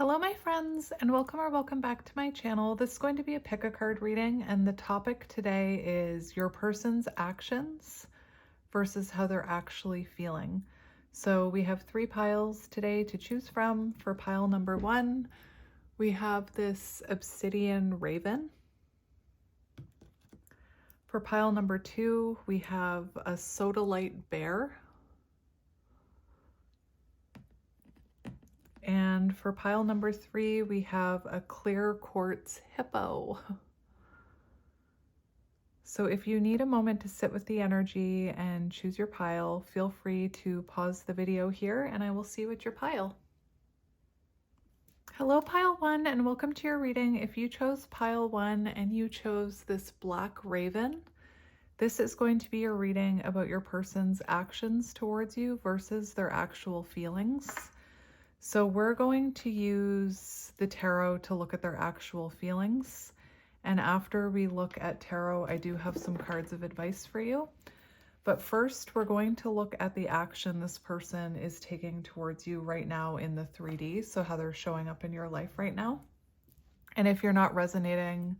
Hello my friends, and welcome back to my channel. This is going to be a pick a card reading, and the topic today is your person's actions versus how they're actually feeling. So we have 3 piles today to choose from. For pile number 1, we have this obsidian raven. For pile number 2, we have a sodalite bear. And for pile number 3, we have a clear quartz hippo. So if you need a moment to sit with the energy and choose your pile, feel free to pause the video here and I will see you at your pile. Hello pile 1, and welcome to your reading. If you chose pile 1 and you chose this black raven, this is going to be your reading about your person's actions towards you versus their actual feelings. So we're going to use the tarot to look at their actual feelings. And after we look at tarot, I do have some cards of advice for you. But first, we're going to look at the action this person is taking towards you right now in the 3D. So how they're showing up in your life right now. And if you're not resonating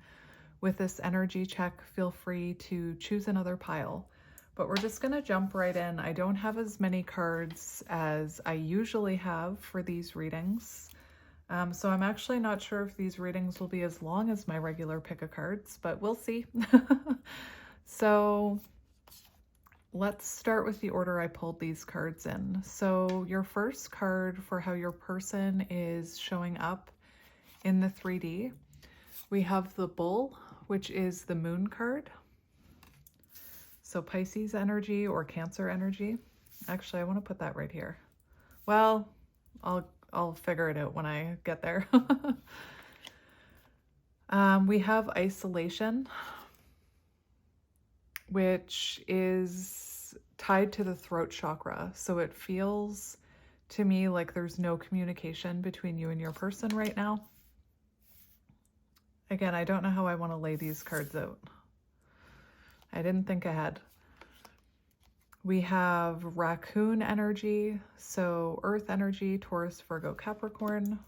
with this energy check, feel free to choose another pile. But we're just going to jump right in. I don't have as many cards as I usually have for these readings. So I'm actually not sure if these readings will be as long as my regular pick a cards, but we'll see. So let's start with the order I pulled these cards in. So your first card for how your person is showing up in the 3D, we have the Bull, which is the Moon card. So Pisces energy or Cancer energy. Actually, I want to put that right here. Well, I'll figure it out when I get there. We have isolation, which is tied to the throat chakra. So it feels to me like there's no communication between you and your person right now. Again, I don't know how I want to lay these cards out. I didn't think ahead. We have raccoon energy, so earth energy, Taurus, Virgo, Capricorn.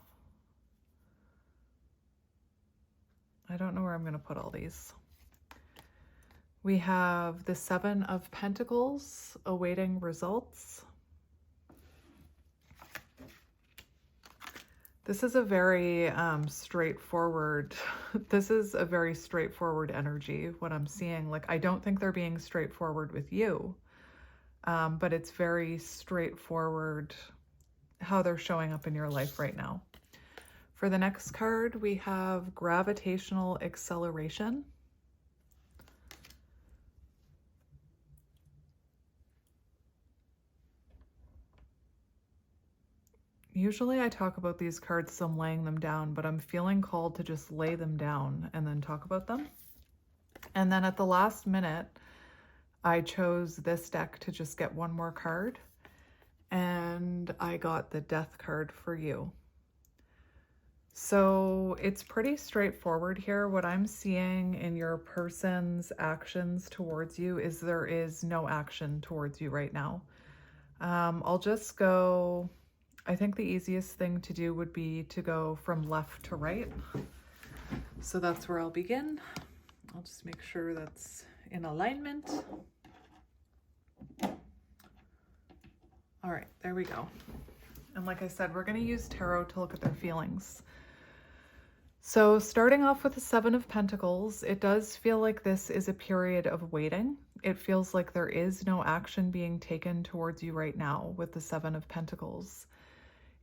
I don't know where I'm going to put all these. We have the 7 of Pentacles, awaiting results. This is a very straightforward, this is a very straightforward energy, what I'm seeing. Like, I don't think they're being straightforward with you, but it's very straightforward how they're showing up in your life right now. For the next card, we have gravitational acceleration. Usually I talk about these cards as I'm laying them down, but I'm feeling called to just lay them down and then talk about them. And then at the last minute, I chose this deck to just get one more card, and I got the Death card for you. So it's pretty straightforward here. What I'm seeing in your person's actions towards you is there is no action towards you right now. I'll just go... I think the easiest thing to do would be to go from left to right. So that's where I'll begin. I'll just make sure that's in alignment. All right, there we go. And like I said, we're going to use tarot to look at their feelings. So starting off with the 7 of Pentacles, it does feel like this is a period of waiting. It feels like there is no action being taken towards you right now with the 7 of Pentacles.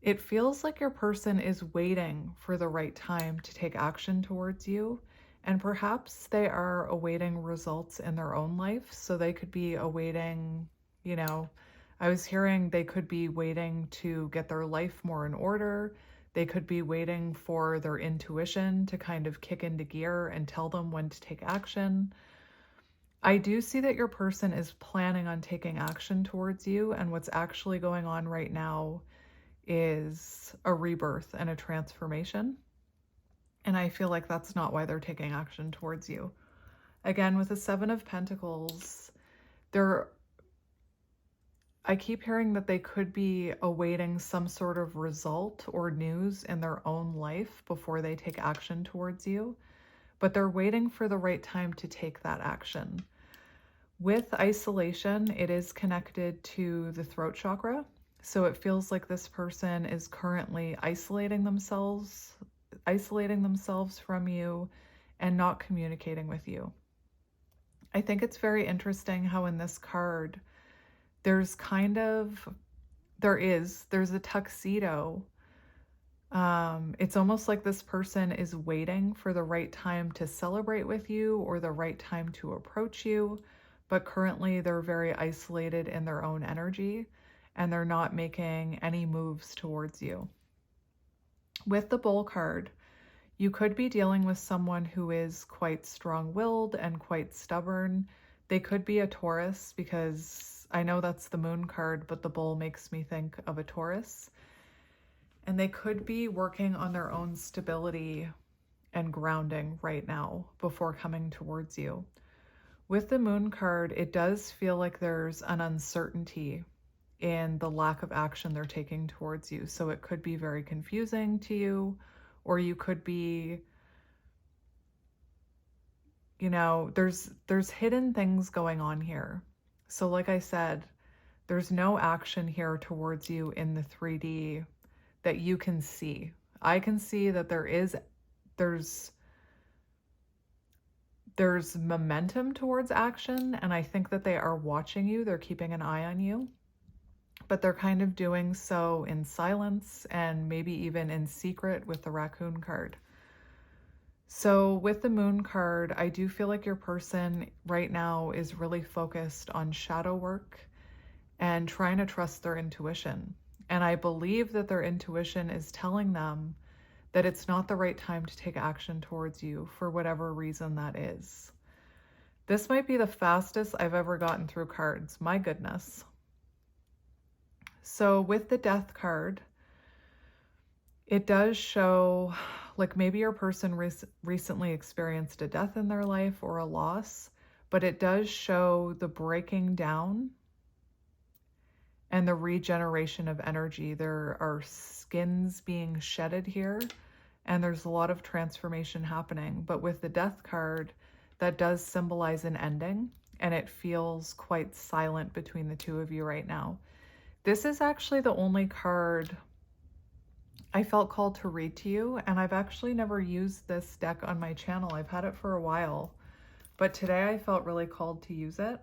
It feels like your person is waiting for the right time to take action towards you, and perhaps they are awaiting results in their own life. So they could be awaiting, you know, I was hearing they could be waiting to get their life more in order. They could be waiting for their intuition to kind of kick into gear and tell them when to take action. I do see that your person is planning on taking action towards you, and what's actually going on right now is a rebirth and a transformation. And I feel like that's not why they're taking action towards you. Again, with the 7 of Pentacles, I keep hearing that they could be awaiting some sort of result or news in their own life before they take action towards you, but they're waiting for the right time to take that action. With isolation, it is connected to the throat chakra. So it feels like this person is currently isolating themselves from you and not communicating with you. I think it's very interesting how in this card, there's a tuxedo. It's almost like this person is waiting for the right time to celebrate with you or the right time to approach you, but currently they're very isolated in their own energy and they're not making any moves towards you. With the Bull card, you could be dealing with someone who is quite strong-willed and quite stubborn. They could be a Taurus, because I know that's the Moon card, but the Bull makes me think of a Taurus. And they could be working on their own stability and grounding right now before coming towards you. With the Moon card, it does feel like there's an uncertainty in the lack of action they're taking towards you. So it could be very confusing to you, or you could be, there's hidden things going on here. So like I said, there's no action here towards you in the 3D that you can see. I can see that there's momentum towards action, and I think that they are watching you. They're keeping an eye on you, but they're kind of doing so in silence and maybe even in secret with the Raccoon card. So with the Moon card, I do feel like your person right now is really focused on shadow work and trying to trust their intuition. And I believe that their intuition is telling them that it's not the right time to take action towards you for whatever reason that is. This might be the fastest I've ever gotten through cards. My goodness. So with the Death card, it does show like maybe your person recently experienced a death in their life or a loss, but it does show the breaking down and the regeneration of energy. There are skins being shedded here, and there's a lot of transformation happening. But with the Death card, that does symbolize an ending, and it feels quite silent between the two of you right now. This is actually the only card I felt called to read to you, and I've actually never used this deck on my channel. I've had it for a while, but today I felt really called to use it.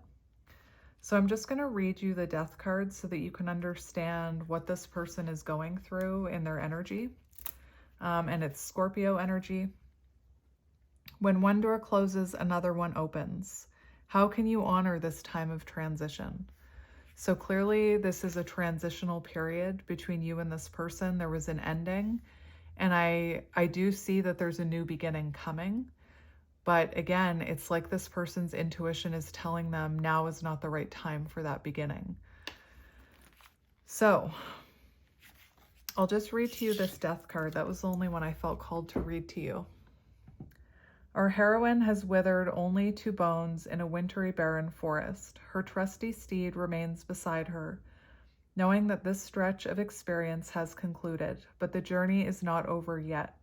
So I'm just going to read you the Death card so that you can understand what this person is going through in their energy. And it's Scorpio energy. When one door closes, another one opens. How can you honor this time of transition? So clearly this is a transitional period between you and this person. There was an ending, and I do see that there's a new beginning coming. But again, it's like this person's intuition is telling them now is not the right time for that beginning. So I'll just read to you this Death card. That was the only one I felt called to read to you. Our heroine has withered only to bones in a wintry barren forest. Her trusty steed remains beside her, knowing that this stretch of experience has concluded, but the journey is not over yet.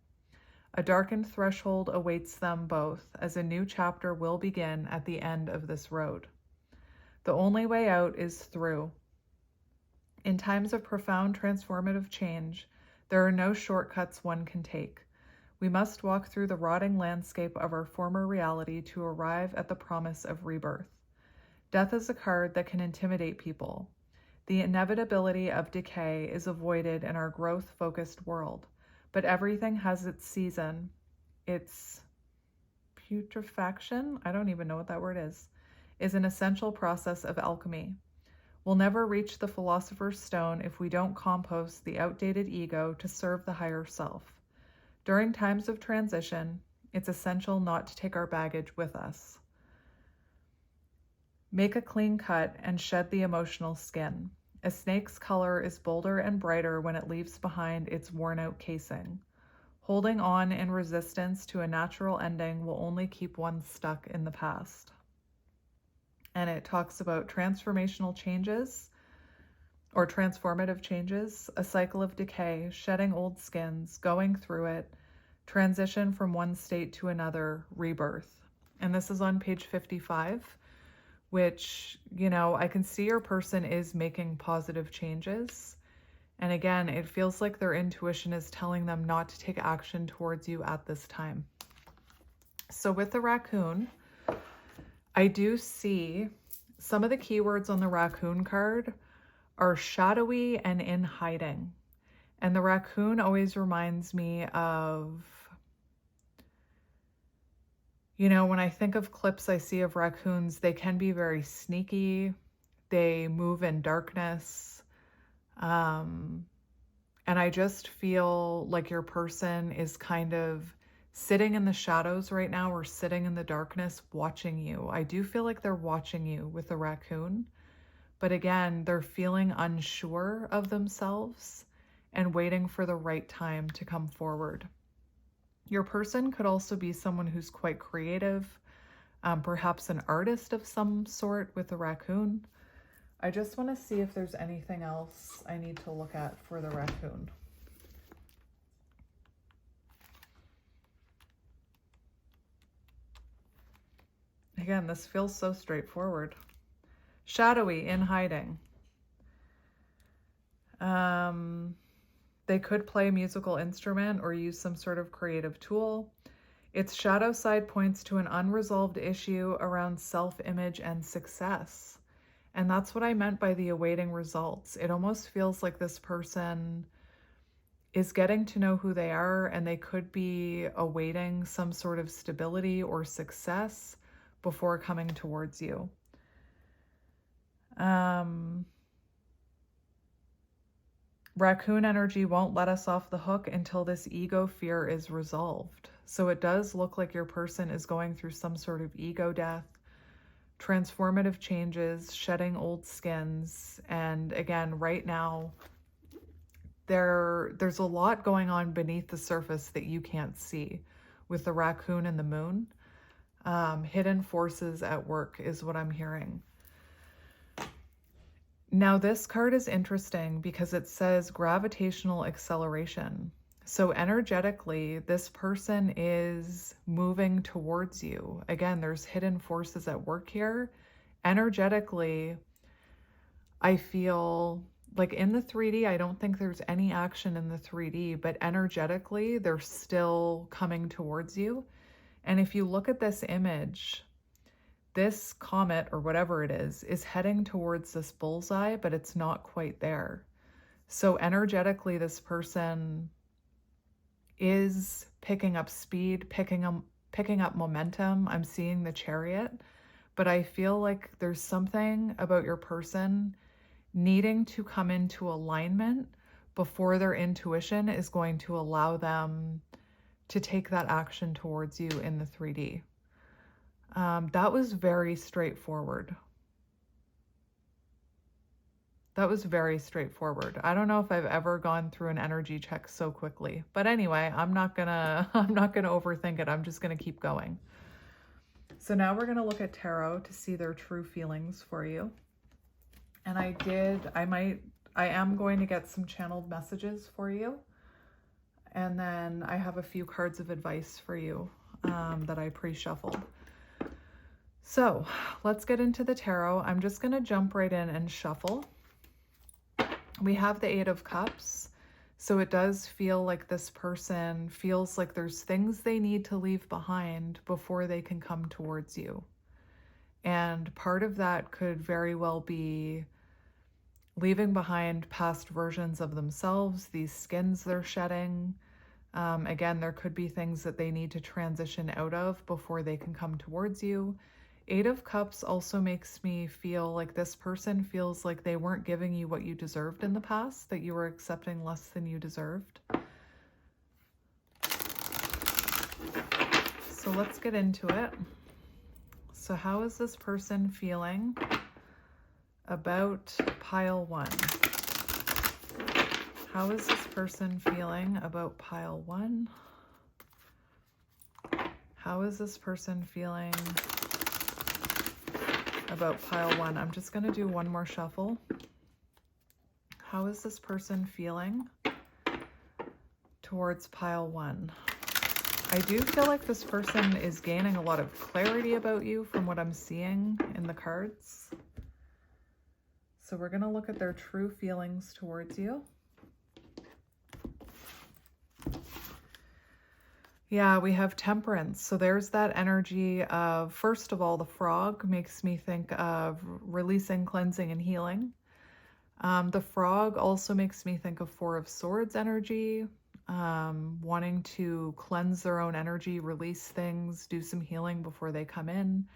A darkened threshold awaits them both, as a new chapter will begin at the end of this road. The only way out is through. In times of profound transformative change, there are no shortcuts one can take. We must walk through the rotting landscape of our former reality to arrive at the promise of rebirth. Death is a card that can intimidate people. The inevitability of decay is avoided in our growth-focused world. But everything has its season. Its putrefaction, I don't even know what that word is an essential process of alchemy. We'll never reach the philosopher's stone if we don't compost the outdated ego to serve the higher self. During times of transition, it's essential not to take our baggage with us. Make a clean cut and shed the emotional skin. A snake's color is bolder and brighter when it leaves behind its worn-out casing. Holding on in resistance to a natural ending will only keep one stuck in the past. And it talks about transformational changes or transformative changes, a cycle of decay, shedding old skins, going through it, transition from one state to another, rebirth. And this is on page 55, which, you know, I can see your person is making positive changes. And again, it feels like their intuition is telling them not to take action towards you at this time. So with the raccoon, I do see some of the keywords on the raccoon card are shadowy and in hiding. And the raccoon always reminds me of, you know, when I think of clips I see of raccoons, they can be very sneaky. They move in darkness. And I just feel like your person is kind of sitting in the shadows right now, or sitting in the darkness watching you. I do feel like they're watching you with the raccoon. But again, they're feeling unsure of themselves and waiting for the right time to come forward. Your person could also be someone who's quite creative, perhaps an artist of some sort with the raccoon. I just want to see if there's anything else I need to look at for the raccoon. Again, this feels so straightforward. Shadowy, in hiding. They could play a musical instrument or use some sort of creative tool. Its shadow side points to an unresolved issue around self-image and success. And that's what I meant by the awaiting results. It almost feels like this person is getting to know who they are, and they could be awaiting some sort of stability or success before coming towards you. Raccoon energy won't let us off the hook until this ego fear is resolved. So it does look like your person is going through some sort of ego death, transformative changes, shedding old skins. And again, right now, there's a lot going on beneath the surface that you can't see with the raccoon and the moon. Hidden forces at work is what I'm hearing. Now, this card is interesting because it says gravitational acceleration. So energetically, this person is moving towards you. Again, there's hidden forces at work here. Energetically, I feel like in the 3D, I don't think there's any action in the 3D, but energetically, they're still coming towards you. And if you look at this image, this comet or whatever it is heading towards this bullseye, but it's not quite there. So energetically, this person is picking up speed, picking up momentum. I'm seeing the Chariot, but I feel like there's something about your person needing to come into alignment before their intuition is going to allow them to take that action towards you in the 3D. That was very straightforward. That was very straightforward. I don't know if I've ever gone through an energy check so quickly, but anyway, I'm not gonna overthink it. I'm just gonna keep going. So now we're gonna look at tarot to see their true feelings for you. And I am going to get some channeled messages for you. And then I have a few cards of advice for you that I pre-shuffled. So let's get into the tarot. I'm just going to jump right in and shuffle. We have the 8 of Cups. So it does feel like this person feels like there's things they need to leave behind before they can come towards you. And part of that could very well be leaving behind past versions of themselves, these skins they're shedding. Again, there could be things that they need to transition out of before they can come towards you. 8 of Cups also makes me feel like this person feels like they weren't giving you what you deserved in the past, that you were accepting less than you deserved. So let's get into it. So how is this person feeling about pile 1? How is this person feeling about pile 1? How is this person feeling about pile 1? I'm just going to do one more shuffle. How is this person feeling towards pile 1? I do feel like this person is gaining a lot of clarity about you from what I'm seeing in the cards. So we're going to look at their true feelings towards you. Yeah, we have Temperance. So there's that energy of, first of all, the frog makes me think of releasing, cleansing, and healing. The frog also makes me think of Four of Swords energy, wanting to cleanse their own energy, release things, do some healing before they come in.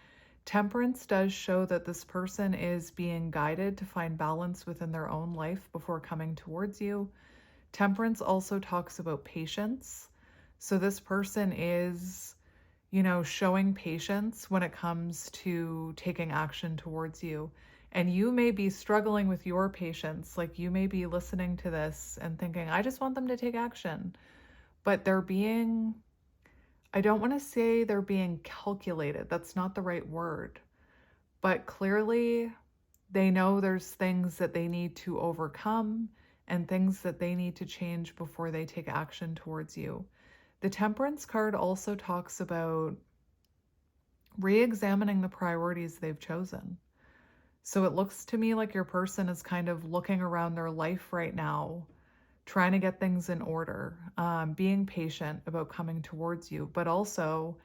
Temperance does show that this person is being guided to find balance within their own life before coming towards you. Temperance also talks about patience. So this person is, you know, showing patience when it comes to taking action towards you. And you may be struggling with your patience. Like, you may be listening to this and thinking, I just want them to take action. But they're being, I don't want to say they're being calculated. That's not the right word. But clearly they know there's things that they need to overcome and things that they need to change before they take action towards you. The Temperance card also talks about re-examining the priorities they've chosen. So it looks to me like your person is kind of looking around their life right now, trying to get things in order, being patient about coming towards you, but also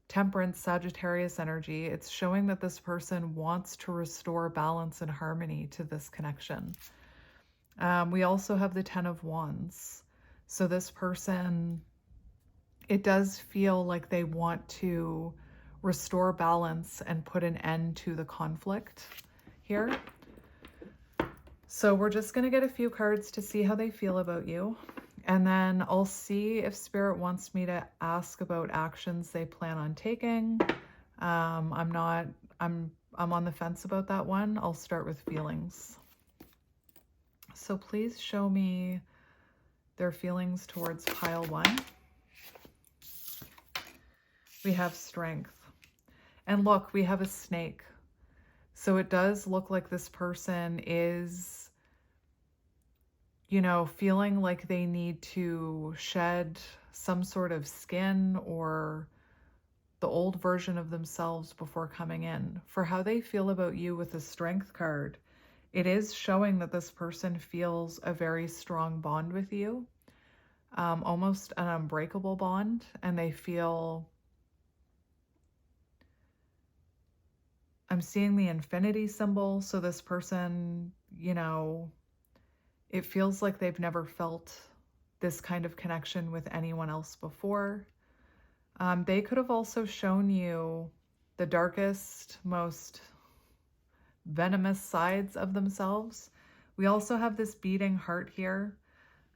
Temperance, Sagittarius energy. It's showing that this person wants to restore balance and harmony to this connection. We also have the Ten of Wands. So this person, it does feel like they want to restore balance and put an end to the conflict here. So we're just going to get a few cards to see how they feel about you. And then I'll see if Spirit wants me to ask about actions they plan on taking. I'm on the fence about that one. I'll start with feelings. So please show me their feelings towards pile 1. We have Strength. And look, we have a snake. So it does look like this person is, you know, feeling like they need to shed some sort of skin or the old version of themselves before coming in. For how they feel about you with the Strength card, it is showing that this person feels a very strong bond with you, almost an unbreakable bond, and they feel, I'm seeing the infinity symbol. So this person, you know, it feels like they've never felt this kind of connection with anyone else before. They could have also shown you the darkest, most venomous sides of themselves. We also have this beating heart here.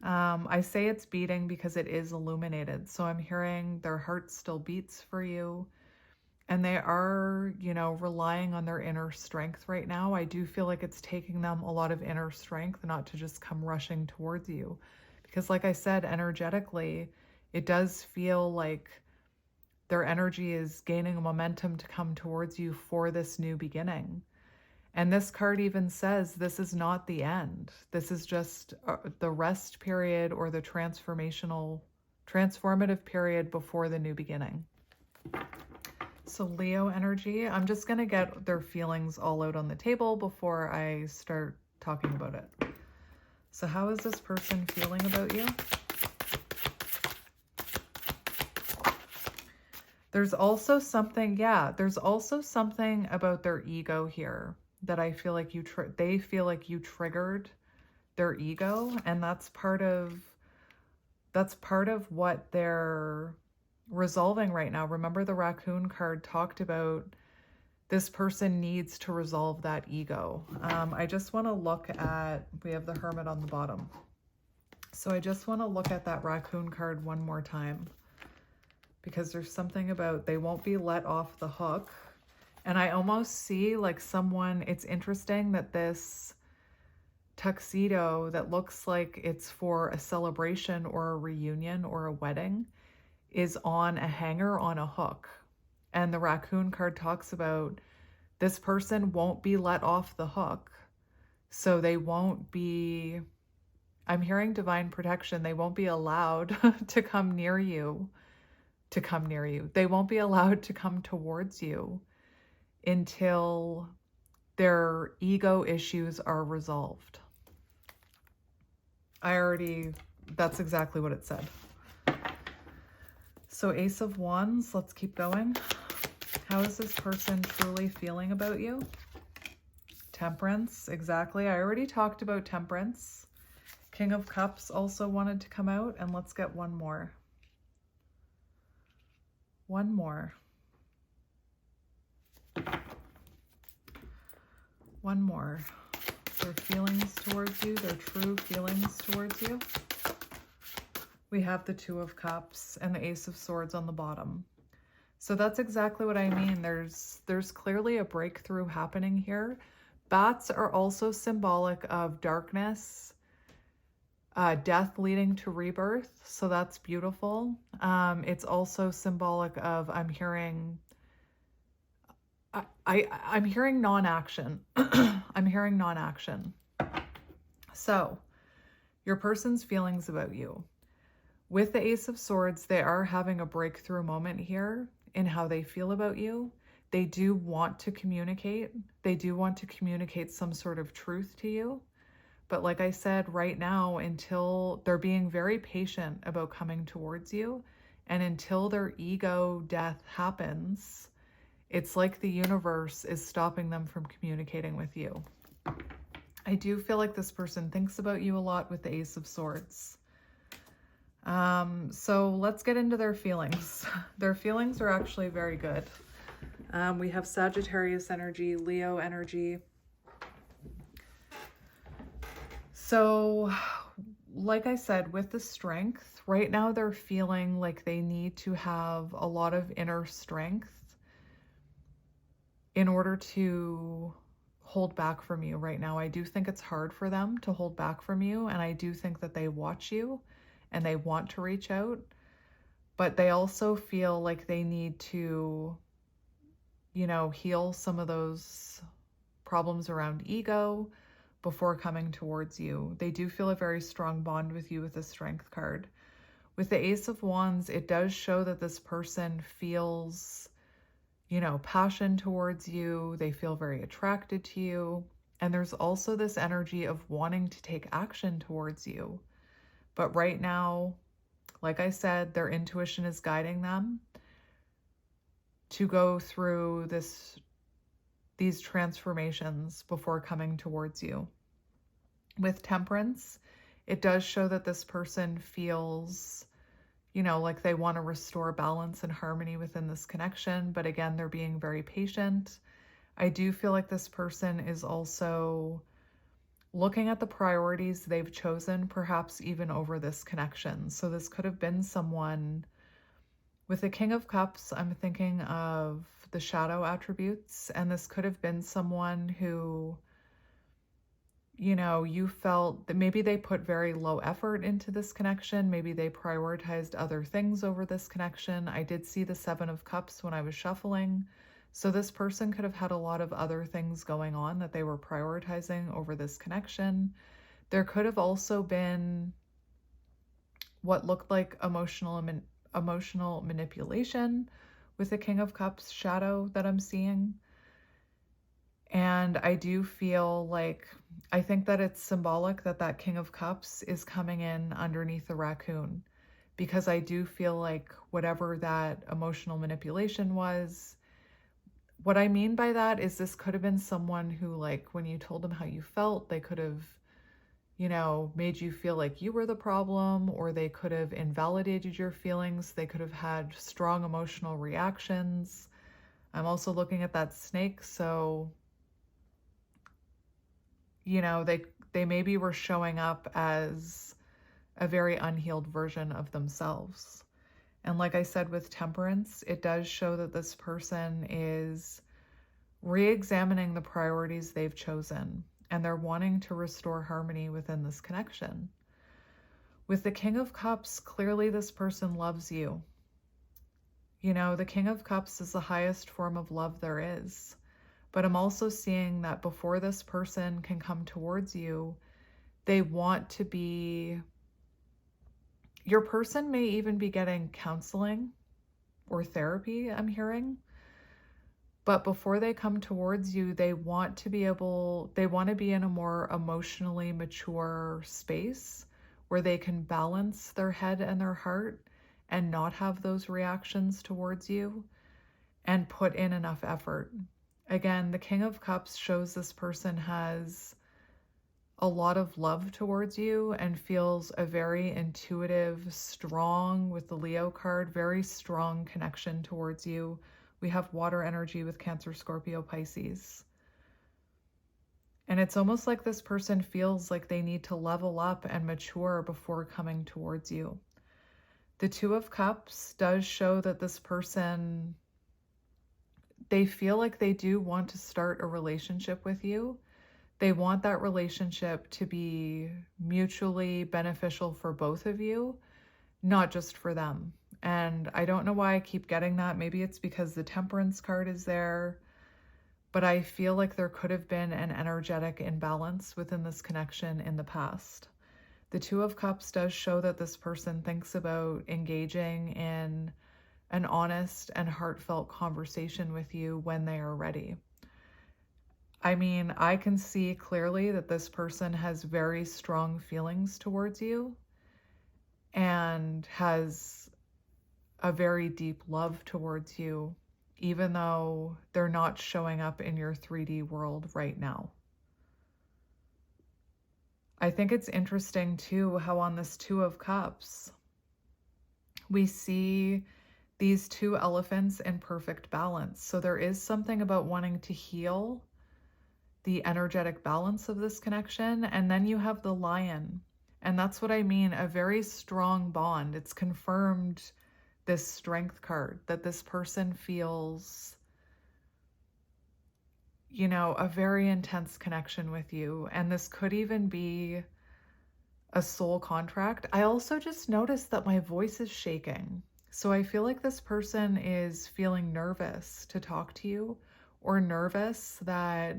I say it's beating because it is illuminated. So I'm hearing their heart still beats for you. And they are, you know, relying on their inner strength right now. I do feel like it's taking them a lot of inner strength not to just come rushing towards you. Because like I said, energetically, it does feel like their energy is gaining a momentum to come towards you for this new beginning. And this card even says this is not the end. This is just the rest period or the transformative period before the new beginning. So Leo energy, I'm just going to get their feelings all out on the table before I start talking about it. So how is this person feeling about you? There's also something, there's also something about their ego here that I feel like they feel like you triggered their ego, and that's part of what they're resolving right now. Remember, the raccoon card talked about this person needs to resolve that ego. I just want to look at, we have the Hermit on the bottom. So I just want to look at that raccoon card one more time, because there's something about they won't be let off the hook. And I almost see like someone, it's interesting that this tuxedo that looks like it's for a celebration or a reunion or a wedding is on a hanger on a hook. And the raccoon card talks about this person won't be let off the hook. So they won't be I'm hearing divine protection. They won't be allowed to come near you, They won't be allowed to come towards you until their ego issues are resolved. That's exactly what it said. So Ace of Wands, let's keep going. How is this person truly feeling about you? Temperance, exactly. I already talked about Temperance. King of Cups also wanted to come out, and let's get one more. One more. One more. Their feelings towards you, their true feelings towards you. We have the Two of Cups and the Ace of Swords on the bottom. So that's exactly what I mean. There's clearly a breakthrough happening here. Bats are also symbolic of darkness, death leading to rebirth. So that's beautiful. It's also symbolic of, I'm hearing non-action. I'm hearing non-action. So your person's feelings about you. With the Ace of Swords, they are having a breakthrough moment here in how they feel about you. They do want to communicate. They do want to communicate some sort of truth to you. But like I said, right now, until they're being very patient about coming towards you, and until their ego death happens, it's like the universe is stopping them from communicating with you. I do feel like this person thinks about you a lot with the Ace of Swords. So let's get into their feelings. Their feelings are actually very good. We have Sagittarius energy, Leo energy. So, like I said, with the strength, right now they're feeling like they need to have a lot of inner strength in order to hold back from you right now. I do think it's hard for them to hold back from you, and I do think that they watch you and they want to reach out, but they also feel like they need to, heal some of those problems around ego before coming towards you. They do feel a very strong bond with you with the Strength card. With the Ace of Wands, it does show that this person feels, passion towards you. They feel very attracted to you. And there's also this energy of wanting to take action towards you. But right now, like I said, their intuition is guiding them to go through these transformations before coming towards you. With Temperance, it does show that this person feels, like they want to restore balance and harmony within this connection. But again, they're being very patient. I do feel like this person is also looking at the priorities they've chosen, perhaps even over this connection. So this could have been someone with the King of Cups. I'm thinking of the shadow attributes, and this could have been someone who, you felt that maybe they put very low effort into this connection. Maybe they prioritized other things over this connection. I did see the Seven of Cups when I was shuffling. So this person could have had a lot of other things going on that they were prioritizing over this connection. There could have also been what looked like emotional manipulation with the King of Cups shadow that I'm seeing. And I do feel like, I think that it's symbolic that King of Cups is coming in underneath the raccoon, because I do feel like whatever that emotional manipulation was, what I mean by that is this could have been someone who, like, when you told them how you felt, they could have, made you feel like you were the problem, or they could have invalidated your feelings. They could have had strong emotional reactions. I'm also looking at that snake. So, they maybe were showing up as a very unhealed version of themselves. And like I said, with Temperance, it does show that this person is re-examining the priorities they've chosen, and they're wanting to restore harmony within this connection. With the King of Cups, clearly this person loves you. The King of Cups is the highest form of love there is. But I'm also seeing that before this person can come towards you, They want to be, your person may even be getting counseling or therapy, I'm hearing. But before they come towards you, they want to be in a more emotionally mature space where they can balance their head and their heart and not have those reactions towards you and put in enough effort. Again, the King of Cups shows this person has a lot of love towards you and feels a very intuitive, strong, with the Leo card, very strong connection towards you. We have water energy with Cancer, Scorpio, Pisces. And it's almost like this person feels like they need to level up and mature before coming towards you. The Two of Cups does show that this person, they feel like they do want to start a relationship with you. They want that relationship to be mutually beneficial for both of you, not just for them. And I don't know why I keep getting that. Maybe it's because the Temperance card is there, but I feel like there could have been an energetic imbalance within this connection in the past. The Two of Cups does show that this person thinks about engaging in an honest and heartfelt conversation with you when they are ready. I mean, I can see clearly that this person has very strong feelings towards you and has a very deep love towards you, even though they're not showing up in your 3D world right now. I think it's interesting too how on this Two of Cups, we see these two elephants in perfect balance. So there is something about wanting to heal the energetic balance of this connection. And then you have the Lion. And that's what I mean, a very strong bond. It's confirmed, this Strength card, that this person feels, you know, a very intense connection with you. And this could even be a soul contract. I also just noticed that my voice is shaking. So I feel like this person is feeling nervous to talk to you, or nervous that,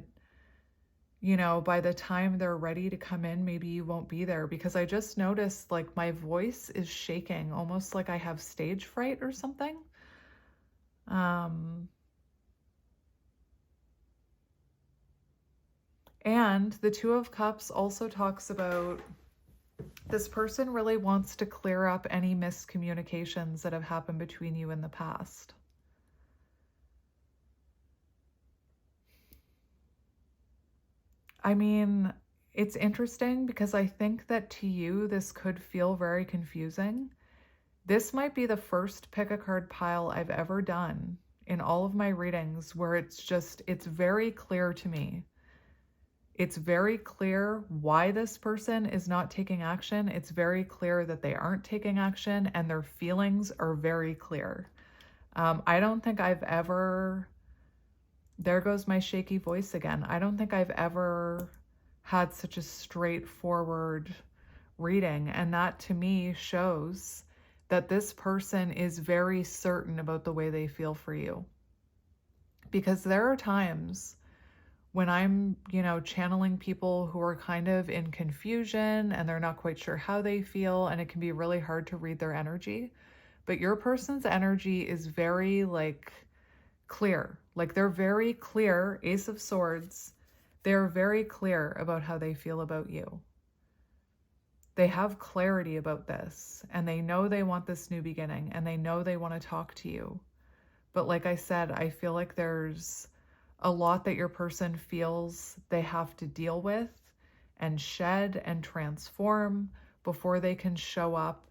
you know, by the time they're ready to come in, maybe you won't be there, because I just noticed like my voice is shaking, almost like I have stage fright or something. And the Two of Cups also talks about this person really wants to clear up any miscommunications that have happened between you in the past. I mean, it's interesting because I think that to you, this could feel very confusing. This might be the first pick a card pile I've ever done in all of my readings where it's very clear to me. It's very clear why this person is not taking action. It's very clear that they aren't taking action, and their feelings are very clear. I don't think I've ever, there goes my shaky voice again. I don't think I've ever had such a straightforward reading. And that to me shows that this person is very certain about the way they feel for you. Because there are times when I'm, you know, channeling people who are kind of in confusion and they're not quite sure how they feel, and it can be really hard to read their energy. But your person's energy is very like clear. Like they're very clear, Ace of Swords. They're very clear about how they feel about you. They have clarity about this, and they know they want this new beginning, and they know they want to talk to you. But like I said, I feel like there's a lot that your person feels they have to deal with and shed and transform before they can show up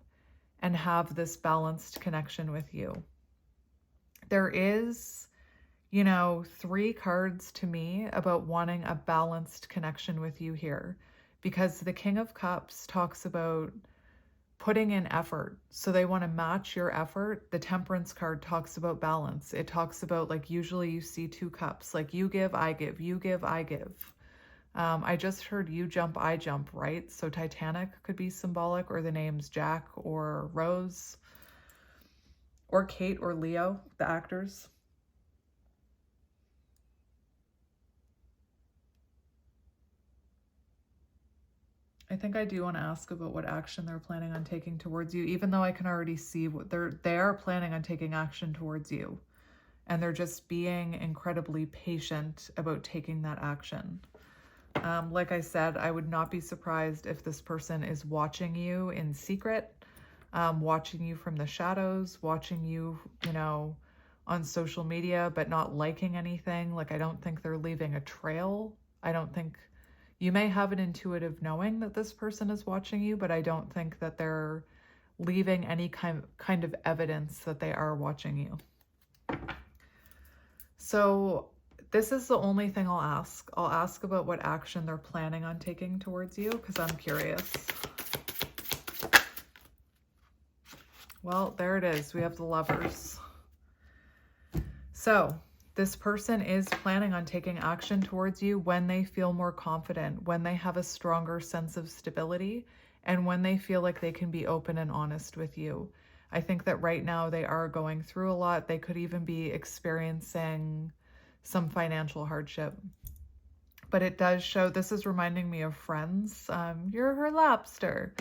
and have this balanced connection with you. There is, you know, 3 cards to me about wanting a balanced connection with you here, because the King of Cups talks about putting in effort. So they want to match your effort. The Temperance card talks about balance. It talks about, like, usually you see 2 cups, like you give, I give, you give, I give. I just heard you jump, I jump, right? So Titanic could be symbolic, or the names Jack or Rose or Kate or Leo, the actors. I think I do want to ask about what action they're planning on taking towards you, even though I can already see what they are planning on taking action towards you. And they're just being incredibly patient about taking that action. Like I said, I would not be surprised if this person is watching you in secret, watching you from the shadows, watching you, you know, on social media, but not liking anything. Like, I don't think they're leaving a trail. I don't think, you may have an intuitive knowing that this person is watching you, but I don't think that they're leaving any kind of evidence that they are watching you. So this is the only thing I'll ask. I'll ask about what action they're planning on taking towards you, because I'm curious. Well, there it is. We have the Lovers. So this person is planning on taking action towards you when they feel more confident, when they have a stronger sense of stability, and when they feel like they can be open and honest with you. I think that right now they are going through a lot. They could even be experiencing some financial hardship. But it does show, this is reminding me of Friends. You're her lobster.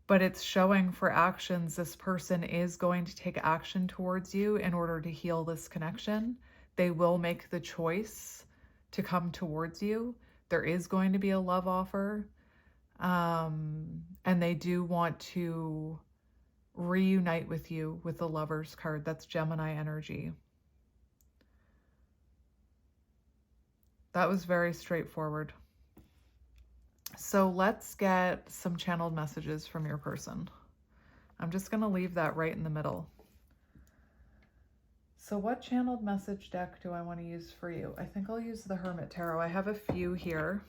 But it's showing for actions, this person is going to take action towards you in order to heal this connection. They will make the choice to come towards you. There is going to be a love offer. And they do want to reunite with you with the Lovers card. That's Gemini energy. That was very straightforward. So let's get some channeled messages from your person. I'm just going to leave that right in the middle. So what channeled message deck do I want to use for you? I think I'll use the Hermit Tarot. I have a few here.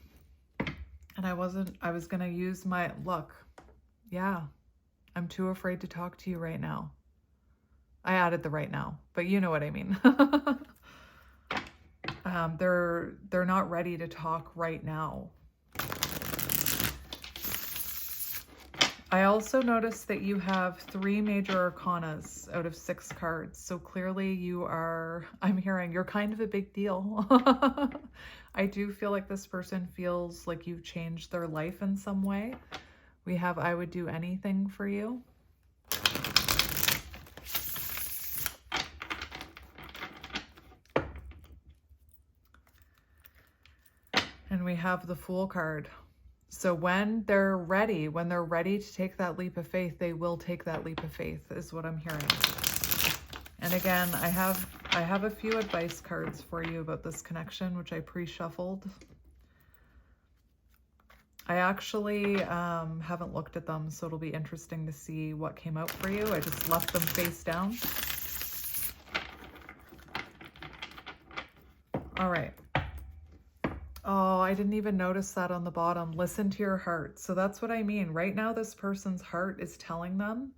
And I was going to use my, look, yeah, I'm too afraid to talk to you right now. I added the right now, but you know what I mean. They're not ready to talk right now. I also noticed that you have 3 major arcanas out of 6 cards. So clearly you are, I'm hearing you're kind of a big deal. I do feel like this person feels like you've changed their life in some way. We have, I would do anything for you. And we have the Fool card. So when they're ready to take that leap of faith, they will take that leap of faith, is what I'm hearing. And again, I have a few advice cards for you about this connection, which I pre-shuffled. I actually haven't looked at them, so it'll be interesting to see what came out for you. I just left them face down. All right. Oh, I didn't even notice that on the bottom. Listen to your heart. So that's what I mean. Right now, this person's heart is telling them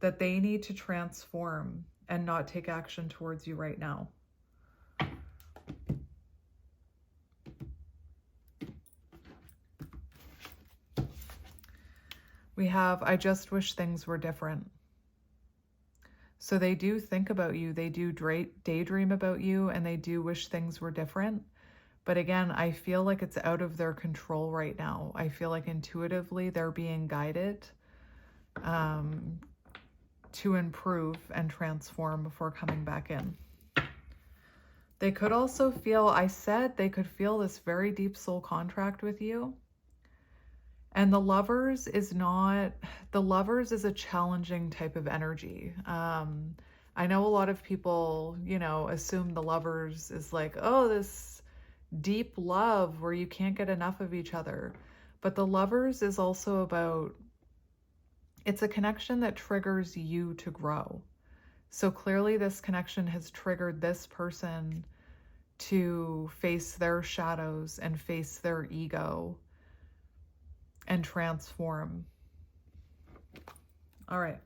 that they need to transform and not take action towards you right now. We have, I just wish things were different. So they do think about you. They do daydream about you, and they do wish things were different. But again, I feel like it's out of their control right now. I feel like intuitively they're being guided to improve and transform before coming back in. They could also feel, I said they could feel this very deep soul contract with you. And the Lovers is not, the Lovers is a challenging type of energy. I know a lot of people, you know, assume the Lovers is like, oh, this deep love where you can't get enough of each other. But the Lovers is also about, it's a connection that triggers you to grow. So clearly this connection has triggered this person to face their shadows and face their ego and transform. All right.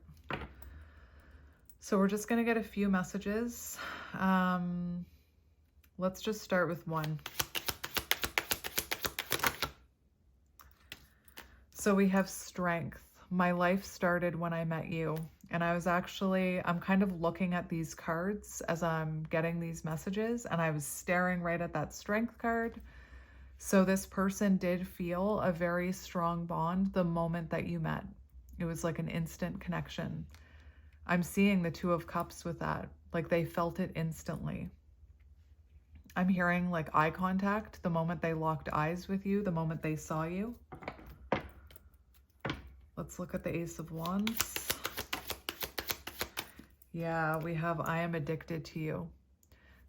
So we're just going to get a few messages. Let's just start with one. So we have strength. My life started when I met you. And I was actually, I'm kind of looking at these cards as I'm getting these messages, and I was staring right at that strength card. So this person did feel a very strong bond the moment that you met. It was like an instant connection. I'm seeing the Two of Cups with that. Like they felt it instantly. I'm hearing like eye contact the moment they locked eyes with you, the moment they saw you. Let's look at the Ace of Wands. Yeah, we have I am addicted to you.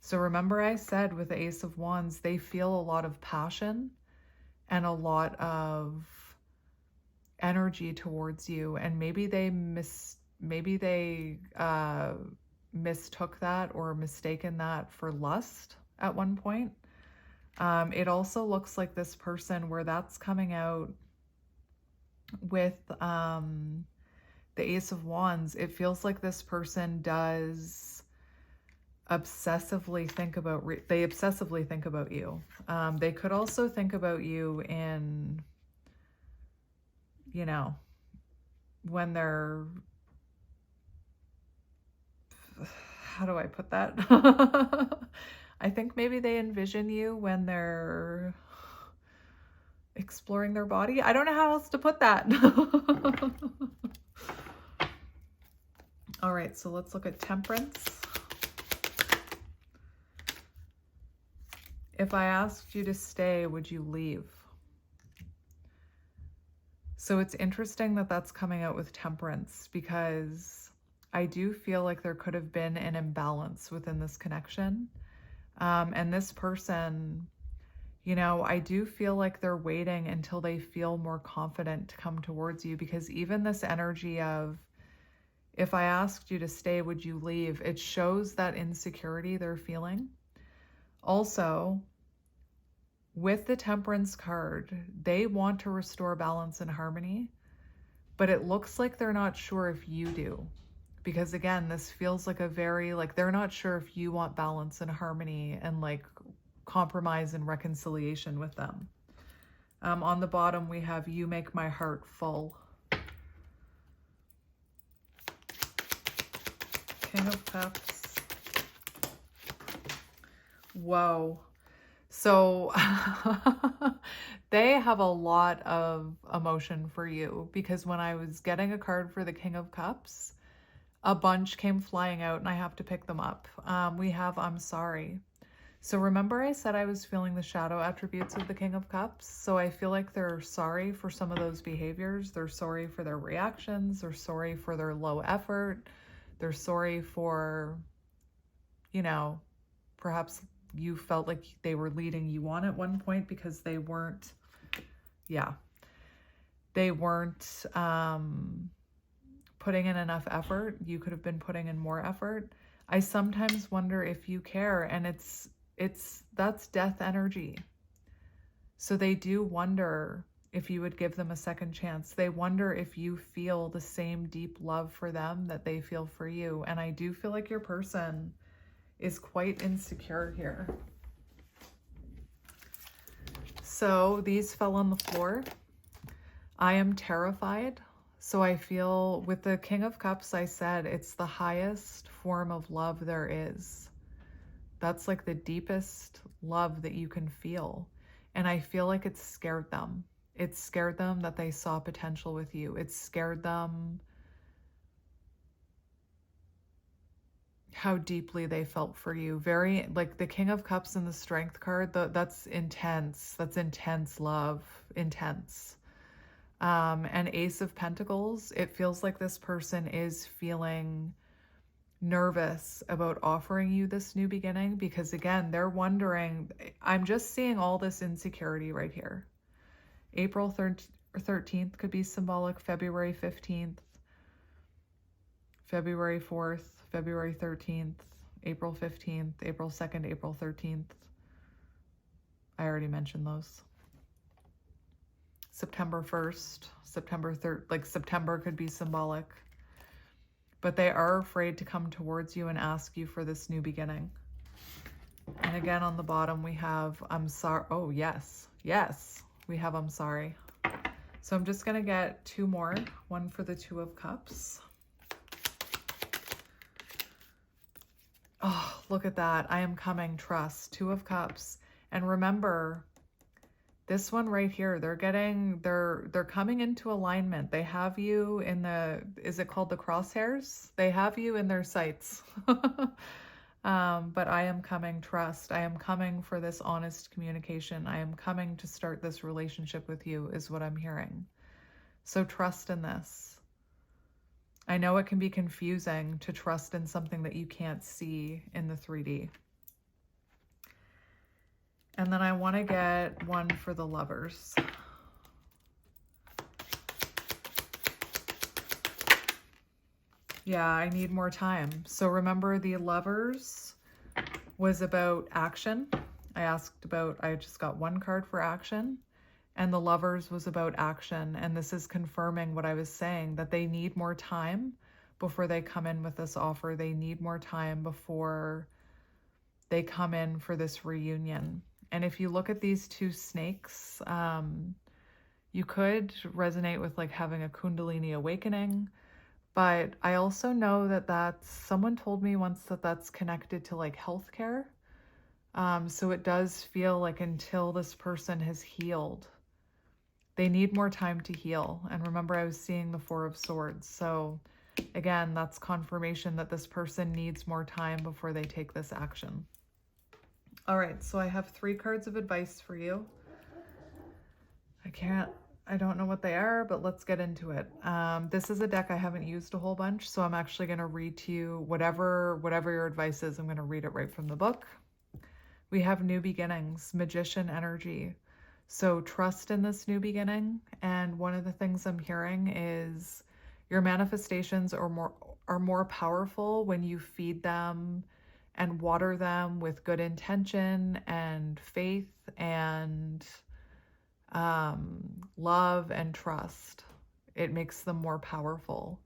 So remember I said with the Ace of Wands, they feel a lot of passion and a lot of energy towards you. And maybe they mistook that or mistaken that for lust at one point. It also looks like this person where that's coming out with the Ace of Wands, it feels like this person does obsessively think about, they obsessively think about you. They could also think about you in, you know, when they're, how do I put that? I think maybe they envision you when they're exploring their body. I don't know how else to put that. All right, so let's look at Temperance. If I asked you to stay, would you leave? So it's interesting that that's coming out with Temperance, because I do feel like there could have been an imbalance within this connection. And this person, you know, I do feel like they're waiting until they feel more confident to come towards you, because even this energy of, if I asked you to stay, would you leave? It shows that insecurity they're feeling. Also, with the Temperance card, they want to restore balance and harmony, but it looks like they're not sure if you do. Because again, this feels like a very, like, they're not sure if you want balance and harmony and like compromise and reconciliation with them. On the bottom, we have you make my heart full. King of Cups. Whoa. So they have a lot of emotion for you, because when I was getting a card for the King of Cups, a bunch came flying out and I have to pick them up. We have I'm sorry. So remember I said I was feeling the shadow attributes of the King of Cups? So I feel like they're sorry for some of those behaviors. They're sorry for their reactions. They're sorry for their low effort. They're sorry for, you know, perhaps you felt like they were leading you on at one point because they weren't, they weren't putting in enough effort. You could have been putting in more effort. I sometimes wonder if you care, and that's death energy. So they do wonder if you would give them a second chance. They wonder if you feel the same deep love for them that they feel for you. And I do feel like your person is quite insecure here. So these fell on the floor. I am terrified. So I feel with the King of Cups, I said it's the highest form of love there is. That's like the deepest love that you can feel. And I feel like it scared them. It scared them that they saw potential with you. It scared them how deeply they felt for you. Very, like the King of Cups and the Strength card, that's intense. That's intense love, intense. And Ace of Pentacles, it feels like this person is feeling nervous about offering you this new beginning, because again, they're wondering, I'm just seeing all this insecurity right here. April 13th could be symbolic, February 15th, February 4th, February 13th, April 15th, April 2nd, April 13th. I already mentioned those. September 1st, September 3rd, like September could be symbolic. But they are afraid to come towards you and ask you for this new beginning. And again, on the bottom, we have, I'm sorry. Oh, yes. Yes, we have, I'm sorry. So I'm just going to get two more. One for the Two of Cups. Oh, look at that. I am coming. Trust. Two of Cups. And remember, This one right here, they're coming into alignment. They have you in is it called the crosshairs? They have you in their sights. But I am coming, trust. I am coming for this honest communication. I am coming to start this relationship with you is what I'm hearing. So trust in this. I know it can be confusing to trust in something that you can't see in the 3D. And then I want to get one for the lovers. Yeah, I need more time. So remember, the lovers was about action. I just got one card for action. And the lovers was about action. And this is confirming what I was saying, that they need more time before they come in with this offer. They need more time before they come in for this reunion. And if you look at these two snakes, you could resonate with like having a Kundalini awakening. But I also know that someone told me once that that's connected to like healthcare. So it does feel like until this person has healed, they need more time to heal. And remember, I was seeing the Four of Swords. So again, that's confirmation that this person needs more time before they take this action. All right, so I have 3 cards of advice for you. I don't know what they are, but let's get into it. This is a deck I haven't used a whole bunch, so I'm actually going to read to you whatever your advice is. I'm going to read it right from the book. We have new beginnings, magician energy. So trust in this new beginning. And one of the things I'm hearing is your manifestations are more powerful when you feed them and water them with good intention and faith and love and trust. It makes them more powerful.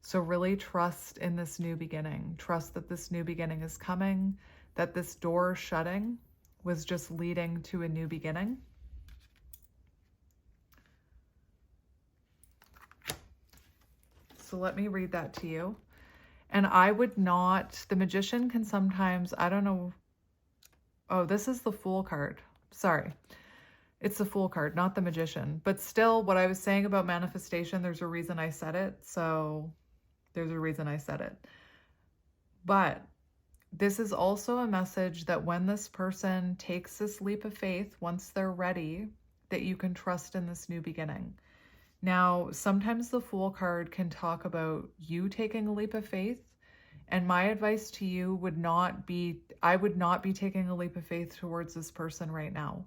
So really trust in this new beginning. Trust that this new beginning is coming, that this door shutting was just leading to a new beginning. So let me read that to you. And I would not, the magician can sometimes, I don't know. Oh, this is the Fool card. Sorry. It's the Fool card, not the magician. But still, what I was saying about manifestation, there's a reason I said it. So there's a reason I said it. But this is also a message that when this person takes this leap of faith, once they're ready, that you can trust in this new beginning. Now, sometimes the Fool card can talk about you taking a leap of faith. And my advice to you would not be, I would not be taking a leap of faith towards this person right now.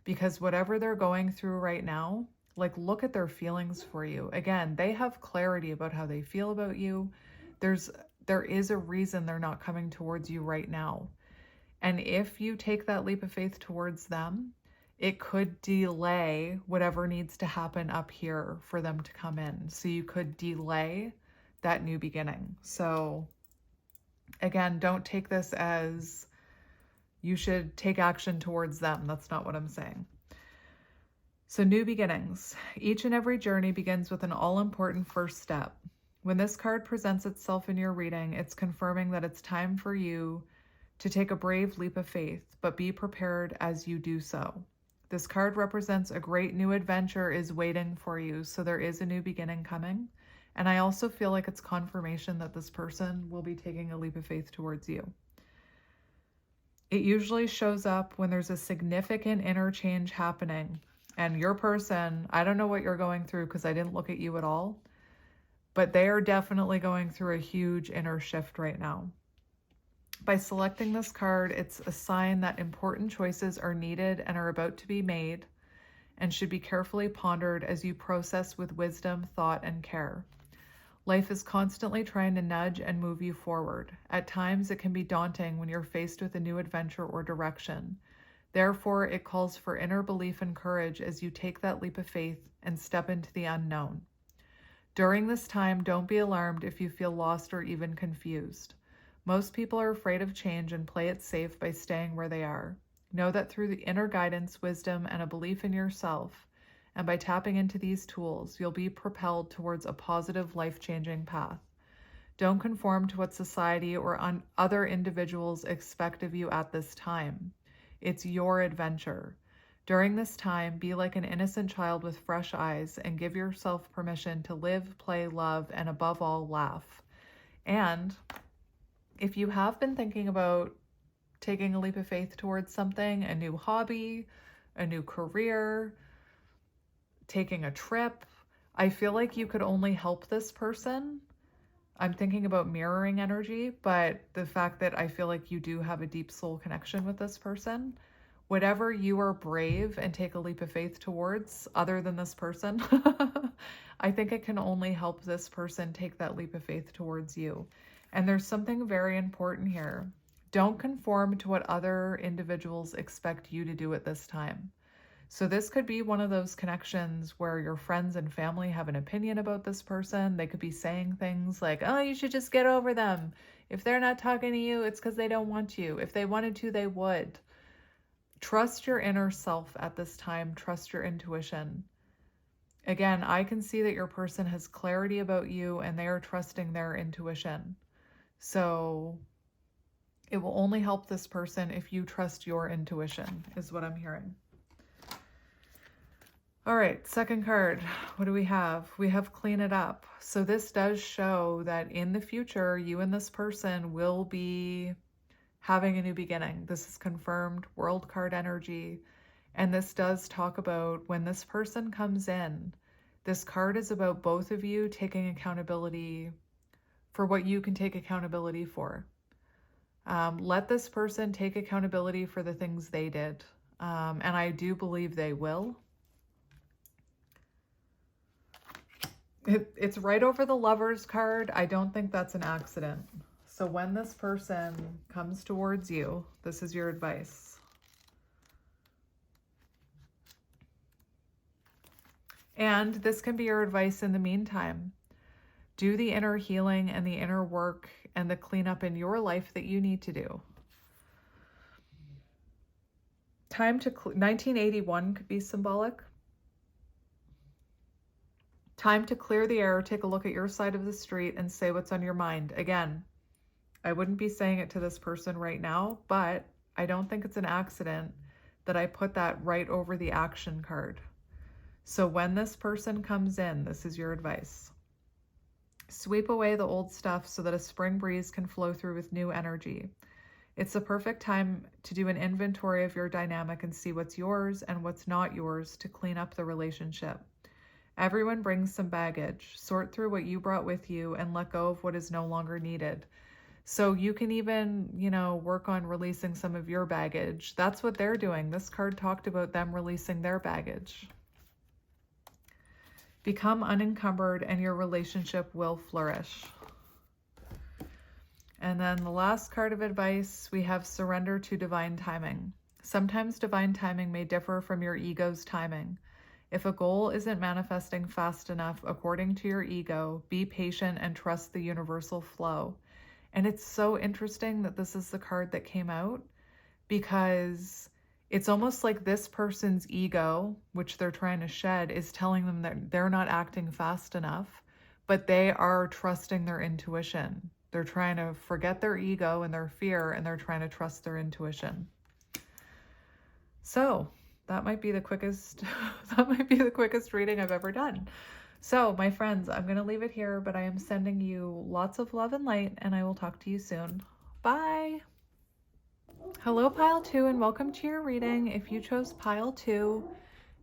Because whatever they're going through right now, like look at their feelings for you. Again, they have clarity about how they feel about you. There is a reason they're not coming towards you right now. And if you take that leap of faith towards them, it could delay whatever needs to happen up here for them to come in. So you could delay that new beginning. So again, don't take this as you should take action towards them. That's not what I'm saying. So new beginnings. Each and every journey begins with an all-important first step. When this card presents itself in your reading, it's confirming that it's time for you to take a brave leap of faith, but be prepared as you do so. This card represents a great new adventure is waiting for you, so there is a new beginning coming. And I also feel like it's confirmation that this person will be taking a leap of faith towards you. It usually shows up when there's a significant interchange happening. And your person, I don't know what you're going through because I didn't look at you at all, but they are definitely going through a huge inner shift right now. By selecting this card, it's a sign that important choices are needed and are about to be made and should be carefully pondered as you process with wisdom, thought, and care. Life is constantly trying to nudge and move you forward. At times, it can be daunting when you're faced with a new adventure or direction. Therefore, it calls for inner belief and courage as you take that leap of faith and step into the unknown. During this time, don't be alarmed if you feel lost or even confused. Most people are afraid of change and play it safe by staying where they are. Know that through the inner guidance, wisdom, and a belief in yourself, and by tapping into these tools, you'll be propelled towards a positive, life-changing path. Don't conform to what society or other individuals expect of you at this time. It's your adventure. During this time, be like an innocent child with fresh eyes and give yourself permission to live, play, love, and above all, laugh. And if you have been thinking about taking a leap of faith towards something, a new hobby, a new career, taking a trip, I feel like you could only help this person. I'm thinking about mirroring energy, but the fact that I feel like you do have a deep soul connection with this person, whatever you are brave and take a leap of faith towards, other than this person, I think it can only help this person take that leap of faith towards you. And there's something very important here. Don't conform to what other individuals expect you to do at this time. So this could be one of those connections where your friends and family have an opinion about this person. They could be saying things like, oh, you should just get over them. If they're not talking to you, it's because they don't want you. If they wanted to, they would. Trust your inner self at this time. Trust your intuition. Again, I can see that your person has clarity about you and they are trusting their intuition. So it will only help this person if you trust your intuition, is what I'm hearing. All right, second card. What do we have? We have clean it up. So this does show that in the future, you and this person will be having a new beginning. This is confirmed world card energy. And this does talk about when this person comes in, this card is about both of you taking accountability for what you can take accountability for. Let this person take accountability for the things they did. And I do believe they will. It's right over the Lovers card. I don't think that's an accident. So when this person comes towards you, this is your advice. And this can be your advice in the meantime. Do the inner healing and the inner work and the cleanup in your life that you need to do. Time to 1981 could be symbolic. Time to clear the air, take a look at your side of the street and say what's on your mind. Again, I wouldn't be saying it to this person right now, but I don't think it's an accident that I put that right over the action card. So when this person comes in, this is your advice. Sweep away the old stuff so that a spring breeze can flow through with new energy. It's the perfect time to do an inventory of your dynamic and see what's yours and what's not yours to clean up the relationship. Everyone brings some baggage. Sort through what you brought with you and let go of what is no longer needed. So you can even, work on releasing some of your baggage. That's what they're doing. This card talked about them releasing their baggage. Become unencumbered and your relationship will flourish. And then the last card of advice, we have surrender to divine timing. Sometimes divine timing may differ from your ego's timing. If a goal isn't manifesting fast enough according to your ego, be patient and trust the universal flow. And it's so interesting that this is the card that came out because it's almost like this person's ego, which they're trying to shed, is telling them that they're not acting fast enough, but they are trusting their intuition. They're trying to forget their ego and their fear, and they're trying to trust their intuition. So that might be the quickest, reading I've ever done. So my friends, I'm going to leave it here, but I am sending you lots of love and light, and I will talk to you soon. Bye. Hello, pile 2, and welcome to your reading. If you chose pile 2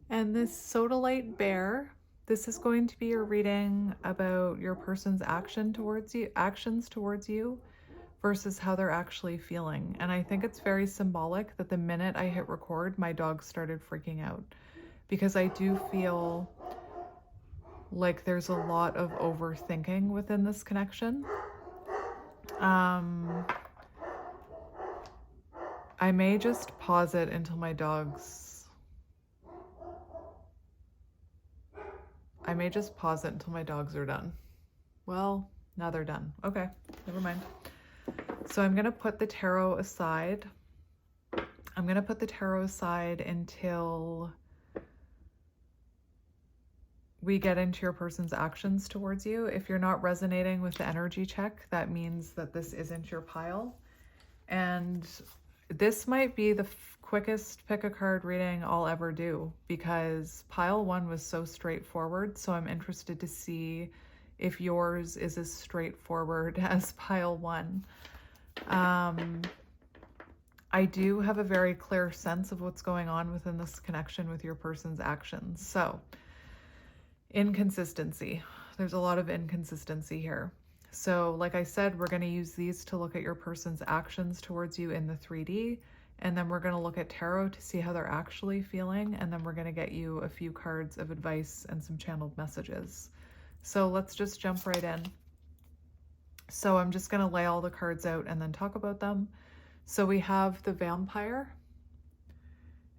and this sodalite bear, this is going to be your reading about your person's actions towards you versus how they're actually feeling. And I think it's very symbolic that the minute I hit record, my dog started freaking out because I do feel like there's a lot of overthinking within this connection. I may just pause it until my dogs... are done. Well, now they're done. Okay, never mind. So I'm going to put the tarot aside. Until we get into your person's actions towards you. If you're not resonating with the energy check, that means that this isn't your pile. And this might be the quickest pick a card reading I'll ever do, because pile 1 was so straightforward. So I'm interested to see if yours is as straightforward as pile 1. I do have a very clear sense of what's going on within this connection with your person's actions. So, inconsistency. There's a lot of inconsistency here. So, like I said, we're going to use these to look at your person's actions towards you in the 3D, and then we're going to look at tarot to see how they're actually feeling, and then we're going to get you a few cards of advice and some channeled messages. So let's just jump right in. So I'm just going to lay all the cards out and then talk about them. So we have the Vampire,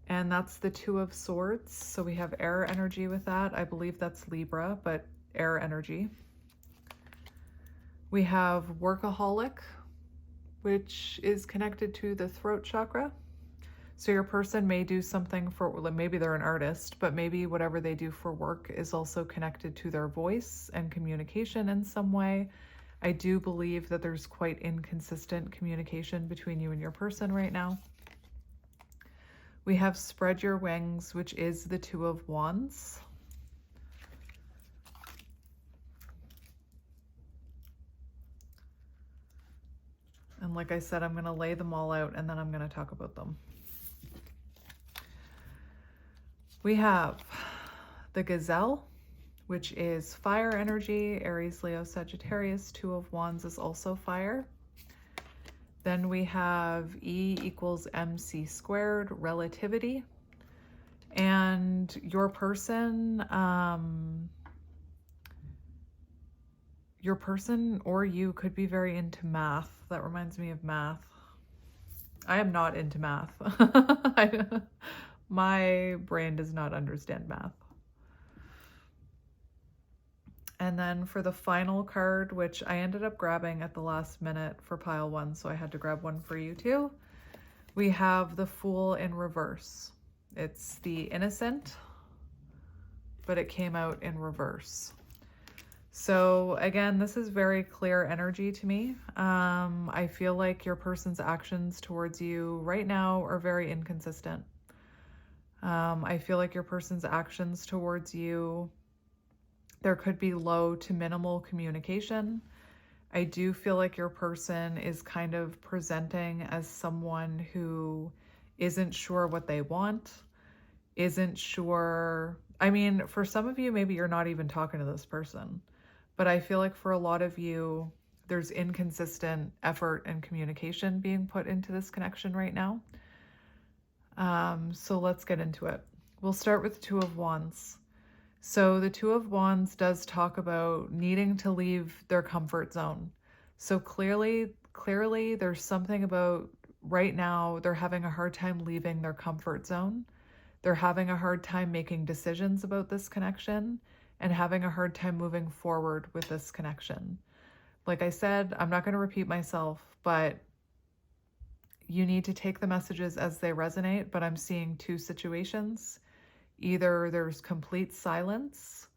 and that's the 2 of Swords. So we have air energy with that. I believe that's Libra, but air energy. We have Workaholic, which is connected to the throat chakra. So your person may do something for, maybe they're an artist, but maybe whatever they do for work is also connected to their voice and communication in some way. I do believe that there's quite inconsistent communication between you and your person right now. We have Spread Your Wings, which is the 2 of Wands. And like I said, I'm going to lay them all out and then I'm going to talk about them. We have the Gazelle, which is fire energy. Aries, Leo, Sagittarius. 2 of Wands is also fire. Then we have E equals MC squared, relativity. And your person or you could be very into math. That reminds me of math. I am not into math. My brain does not understand math. And then for the final card, which I ended up grabbing at the last minute for pile 1, so I had to grab one for you too, we have the Fool in reverse. It's the Innocent, but it came out in reverse. So again, this is very clear energy to me. I feel like your person's actions towards you right now are very inconsistent. I feel like your person's actions towards you, there could be low to minimal communication. I do feel like your person is kind of presenting as someone who isn't sure what they want, isn't sure. I mean, for some of you, maybe you're not even talking to this person, but I feel like for a lot of you, there's inconsistent effort and communication being put into this connection right now. So let's get into it. We'll start with the 2 of Wands. So the 2 of Wands does talk about needing to leave their comfort zone. So clearly there's something about right now they're having a hard time leaving their comfort zone. They're having a hard time making decisions about this connection and having a hard time moving forward with this connection. Like I said, I'm not going to repeat myself, but you need to take the messages as they resonate, but I'm seeing 2 situations. Either there's complete silence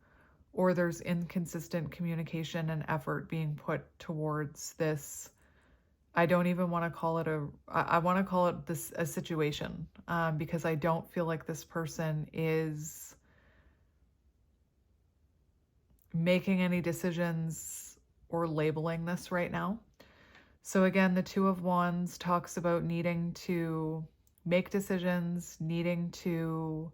or there's inconsistent communication and effort being put towards this. I don't even want to call it I want to call it a situation, because I don't feel like this person is making any decisions or labeling this right now. So again, the 2 of Wands talks about needing to make decisions, needing to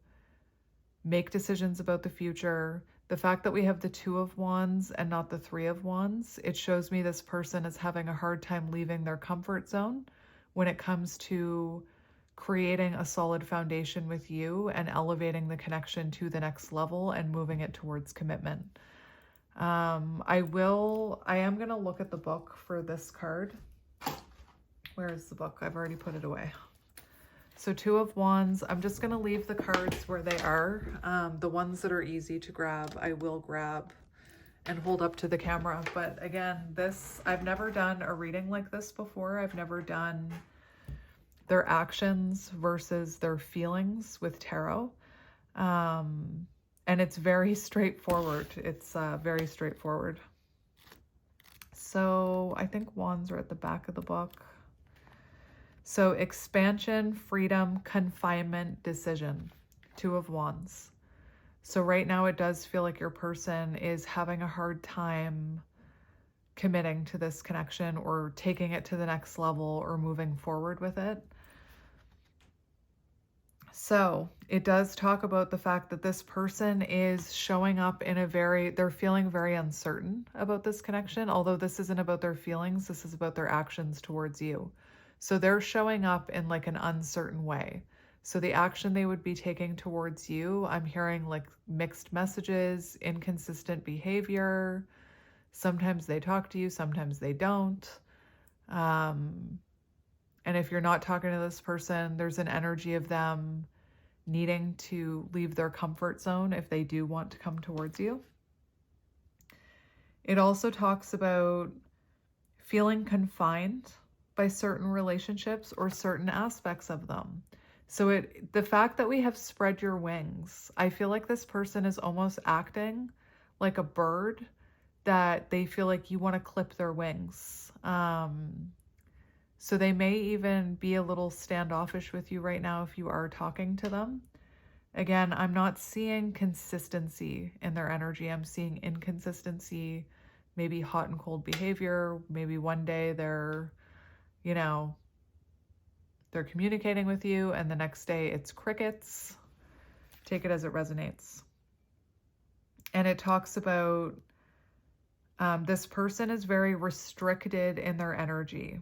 make decisions about the future. The fact that we have the 2 of Wands and not the 3 of Wands, it shows me this person is having a hard time leaving their comfort zone when it comes to creating a solid foundation with you and elevating the connection to the next level and moving it towards commitment. I am going to look at the book for this card. Where is the book? I've already put it away. So 2 of Wands, I'm just going to leave the cards where they are. The ones that are easy to grab, I will grab and hold up to the camera. But again, I've never done a reading like this before. I've never done their actions versus their feelings with tarot. And it's very straightforward. It's very straightforward. So I think Wands are at the back of the book. So expansion, freedom, confinement, decision, 2 of Wands. So right now it does feel like your person is having a hard time committing to this connection or taking it to the next level or moving forward with it. So it does talk about the fact that this person is showing up in they're feeling very uncertain about this connection. Although this isn't about their feelings, this is about their actions towards you. So they're showing up in like an uncertain way. So the action they would be taking towards you, I'm hearing like mixed messages, inconsistent behavior. Sometimes they talk to you, sometimes they don't. And if you're not talking to this person, there's an energy of them needing to leave their comfort zone if they do want to come towards you. It also talks about feeling confined by certain relationships or certain aspects of them. So the fact that we have spread your wings, I feel like this person is almost acting like a bird that they feel like you want to clip their wings. So they may even be a little standoffish with you right now if you are talking to them. Again, I'm not seeing consistency in their energy. I'm seeing inconsistency, maybe hot and cold behavior. Maybe one day they're communicating with you and the next day it's crickets. Take it as it resonates. And it talks about this person is very restricted in their energy.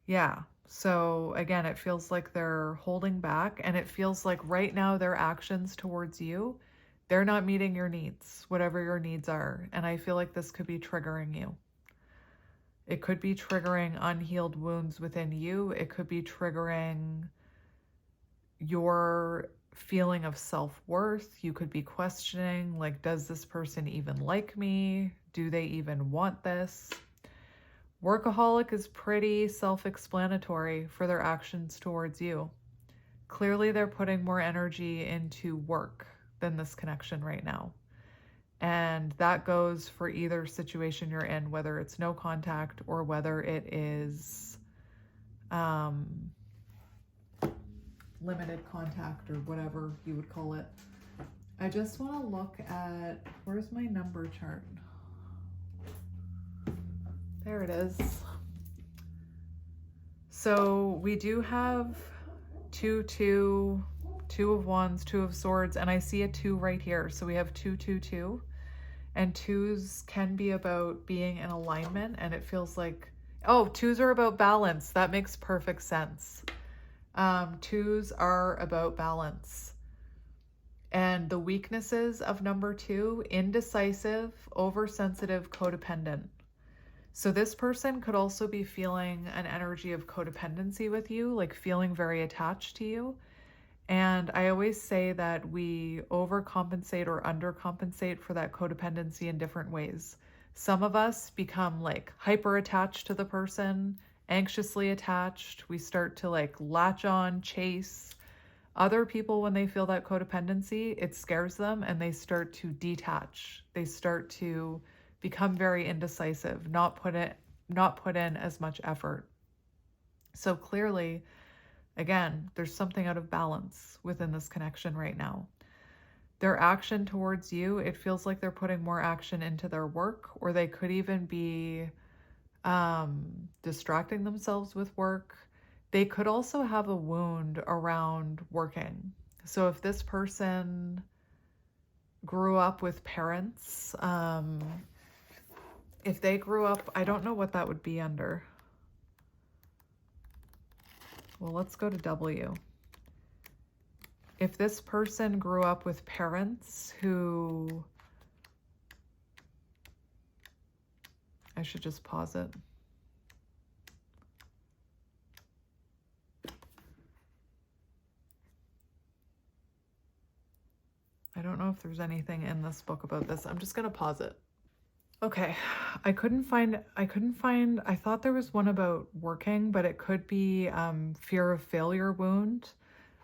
Yeah. So again, it feels like they're holding back, and it feels like right now their actions towards you, they're not meeting your needs, whatever your needs are. And I feel like this could be triggering you. It could be triggering unhealed wounds within you. It could be triggering your feeling of self-worth. You could be questioning, like, does this person even like me? Do they even want this? Workaholic is pretty self-explanatory for their actions towards you. Clearly, they're putting more energy into work than this connection right now. And that goes for either situation you're in, whether it's no contact or whether it is limited contact or whatever you would call it. I just want to look at, where's my number chart? There it is. So we do have 2, 2, 2 of Wands, 2 of Swords, and I see a 2 right here. So we have 2, 2, 2. And 2s can be about being in alignment, and it feels like, oh, 2s are about balance. That makes perfect sense. 2s are about balance. And the weaknesses of number 2, indecisive, oversensitive, codependent. So this person could also be feeling an energy of codependency with you, like feeling very attached to you. And I always say that we overcompensate or undercompensate for that codependency in different ways. Some of us become like hyper attached to the person, anxiously attached. We start to like latch on, chase. Other people, when they feel that codependency, it scares them and they start to detach. They start to become very indecisive, not put in as much effort. So clearly, again, there's something out of balance within this connection right now. Their action towards you, it feels like they're putting more action into their work, or they could even be distracting themselves with work. They could also have a wound around working. So if this person grew up with parents, if they grew up, I don't know what that would be under. Well, let's go to W. If this person grew up with parents who, I should just pause it. I don't know if there's anything in this book about this. I'm just going to pause it. Okay, I couldn't find, I thought there was one about working, but it could be fear of failure wound.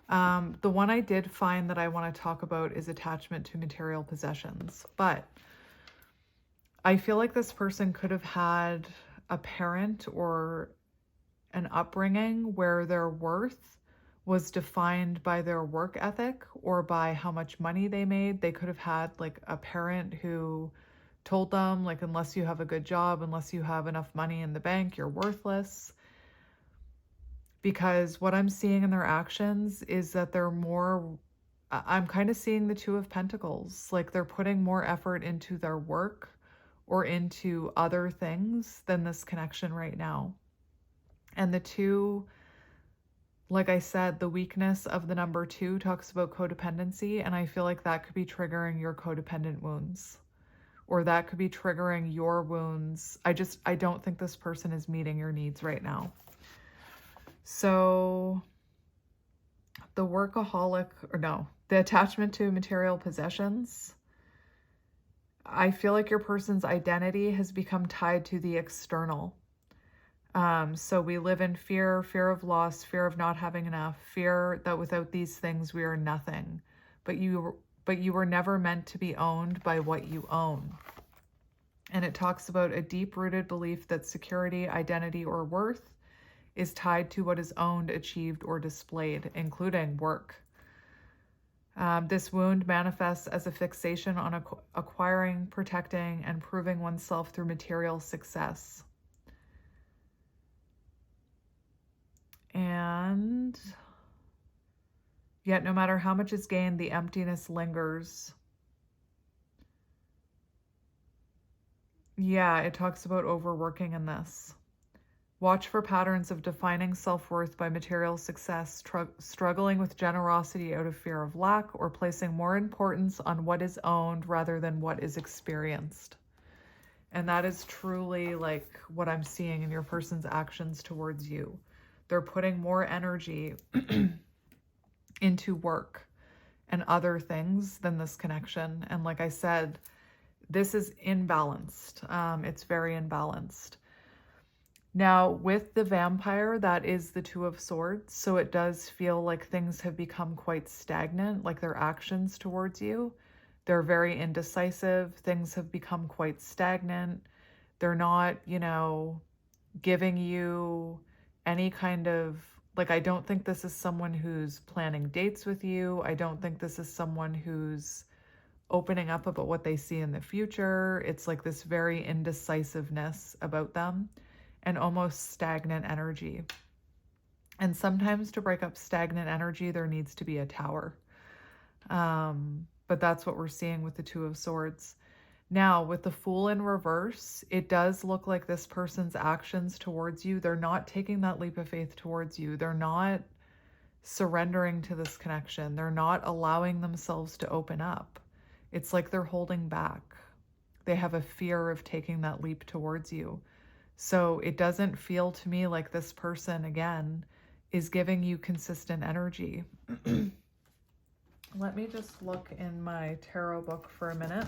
The one I did find that I want to talk about is attachment to material possessions. But I feel like this person could have had a parent or an upbringing where their worth was defined by their work ethic or by how much money they made. They could have had like a parent who told them, like, unless you have a good job, unless you have enough money in the bank, you're worthless. Because what I'm seeing in their actions is that they're more, I'm kind of seeing the Two of Pentacles, like they're putting more effort into their work or into other things than this connection right now. And the two, like I said, the weakness of the number 2 talks about codependency, and I feel like that could be triggering your codependent wounds, or that could be triggering your wounds. I don't think this person is meeting your needs right now. So the workaholic, or no, the attachment to material possessions, I feel like your person's identity has become tied to the external. So we live in fear of loss, fear of not having enough, fear that without these things we are nothing. But you were never meant to be owned by what you own. And it talks about a deep-rooted belief that security, identity, or worth is tied to what is owned, achieved, or displayed, including work. This wound manifests as a fixation on acquiring, protecting, and proving oneself through material success. And yet, no matter how much is gained, the emptiness lingers. Yeah, it talks about overworking in this. Watch for patterns of defining self-worth by material success, struggling with generosity out of fear of lack, or placing more importance on what is owned rather than what is experienced. And that is truly like what I'm seeing in your person's actions towards you. They're putting more energy into work and other things than this connection. And like I said, this is imbalanced. It's very imbalanced. Now, with the vampire, that is the Two of Swords. So it does feel like things have become quite stagnant, like their actions towards you. They're very indecisive. Things have become quite stagnant. They're not, giving you any kind of, like, I don't think this is someone who's planning dates with you. I don't think this is someone who's opening up about what they see in the future. It's like this very indecisiveness about them and almost stagnant energy. And sometimes to break up stagnant energy, there needs to be a tower. But that's what we're seeing with the Two of Swords. Now, with the Fool in reverse, it does look like this person's actions towards you, they're not taking that leap of faith towards you. They're not surrendering to this connection. They're not allowing themselves to open up. It's like they're holding back. They have a fear of taking that leap towards you. So it doesn't feel to me like this person, again, is giving you consistent energy. Let me just look in my tarot book for a minute.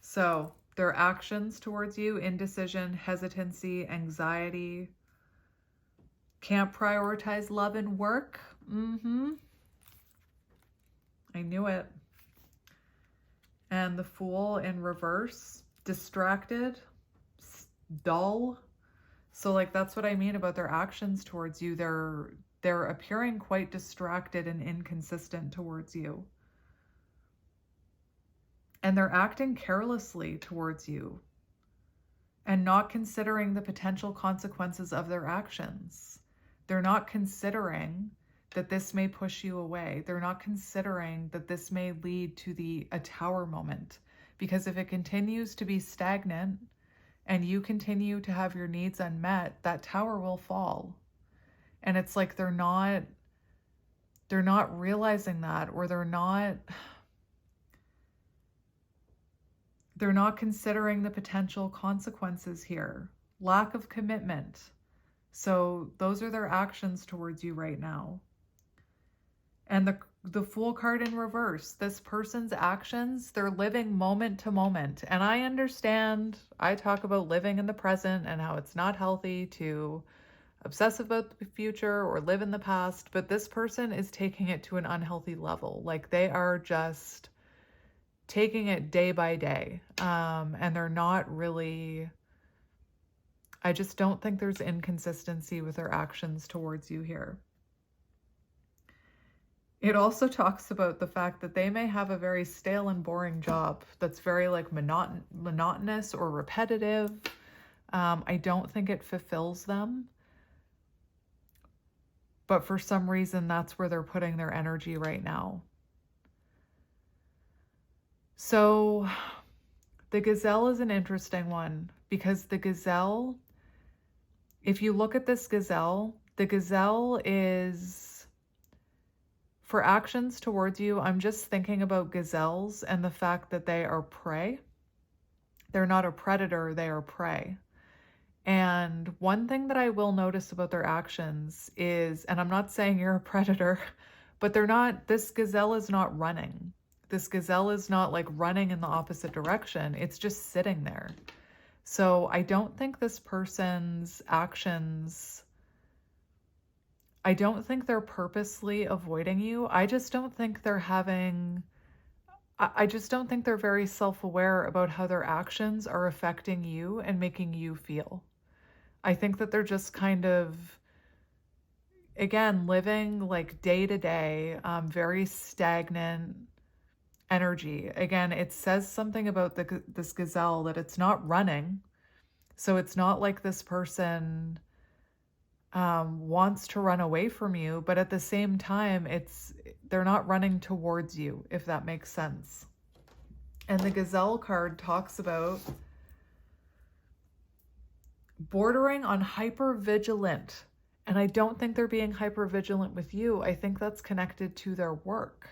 So their actions towards you: indecision, hesitancy, anxiety, can't prioritize love and work. I knew it. And the Fool in reverse, distracted, dull. So like, that's what I mean about their actions towards you. They're appearing quite distracted and inconsistent towards you. And they're acting carelessly towards you and not considering the potential consequences of their actions. They're not considering that this may push you away. They're not considering that this may lead to a tower moment. Because if it continues to be stagnant and you continue to have your needs unmet, that tower will fall. And it's like they're not realizing that, or they're not considering the potential consequences here. Lack of commitment. So those are their actions towards you right now. And the Fool card in reverse, this person's actions, they're living moment to moment. And I understand, I talk about living in the present and how it's not healthy to obsess about the future or live in the past, but this person is taking it to an unhealthy level. Like, they are just taking it day by day. And they're not really, I just don't think there's inconsistency with their actions towards you here. It also talks about the fact that they may have a very stale and boring job that's very like monotonous or repetitive. I don't think it fulfills them. But for some reason, that's where they're putting their energy right now. So the gazelle is an interesting one because the gazelle, if you look at this gazelle, the gazelle is, for actions towards you, I'm just thinking about gazelles and the fact that they are prey. They're not a predator, they are prey. And one thing that I will notice about their actions is, and I'm not saying you're a predator, but this gazelle is not running. This gazelle is not like running in the opposite direction. It's just sitting there. So I don't think this person's actions, I don't think they're purposely avoiding you. I just don't think they're very self-aware about how their actions are affecting you and making you feel. I think that they're just kind of, again, living like day to day, very stagnant energy. Again, it says something about this gazelle that it's not running. So it's not like this person wants to run away from you, but at the same time, they're not running towards you, if that makes sense. And the gazelle card talks about bordering on hypervigilant. And I don't think they're being hypervigilant with you. I think that's connected to their work.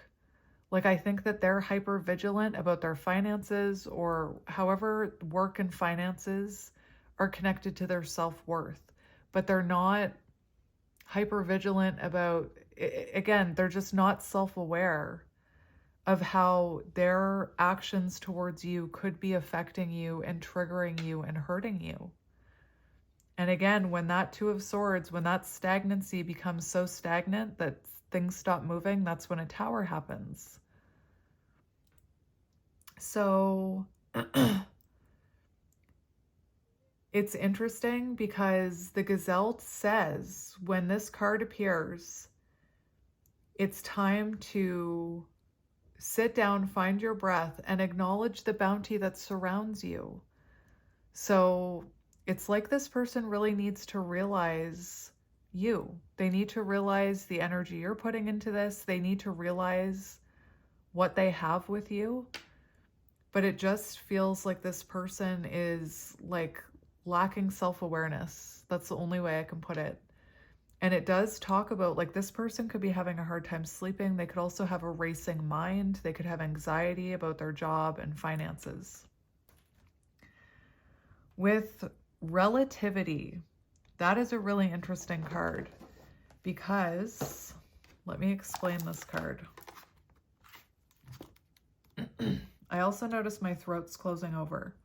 Like, I think that they're hypervigilant about their finances, or however work and finances are connected to their self-worth. But they're not hypervigilant about, again, they're just not self-aware of how their actions towards you could be affecting you and triggering you and hurting you. And again, when that Two of Swords, when that stagnancy becomes so stagnant that things stop moving, that's when a Tower happens. So it's interesting because the gazelle says when this card appears, it's time to sit down, find your breath, and acknowledge the bounty that surrounds you. So it's like this person really needs to realize you. They need to realize the energy you're putting into this. They need to realize what they have with you. But it just feels like this person is like lacking self-awareness. That's the only way I can put it. And it does talk about like this person could be having a hard time sleeping. They could also have a racing mind. They could have anxiety about their job and finances. With relativity, that is a really interesting card because, let me explain this card. I also noticed my throat's closing over.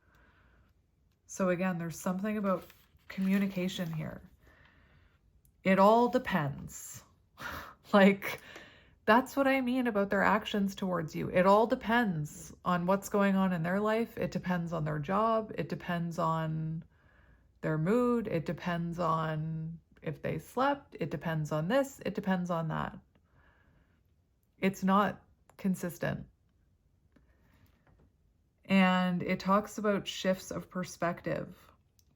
So again, there's something about communication here. It all depends. Like, that's what I mean about their actions towards you. It all depends on what's going on in their life. It depends on their job. It depends on their mood. It depends on if they slept. It depends on this. It depends on that. It's not consistent. And it talks about shifts of perspective,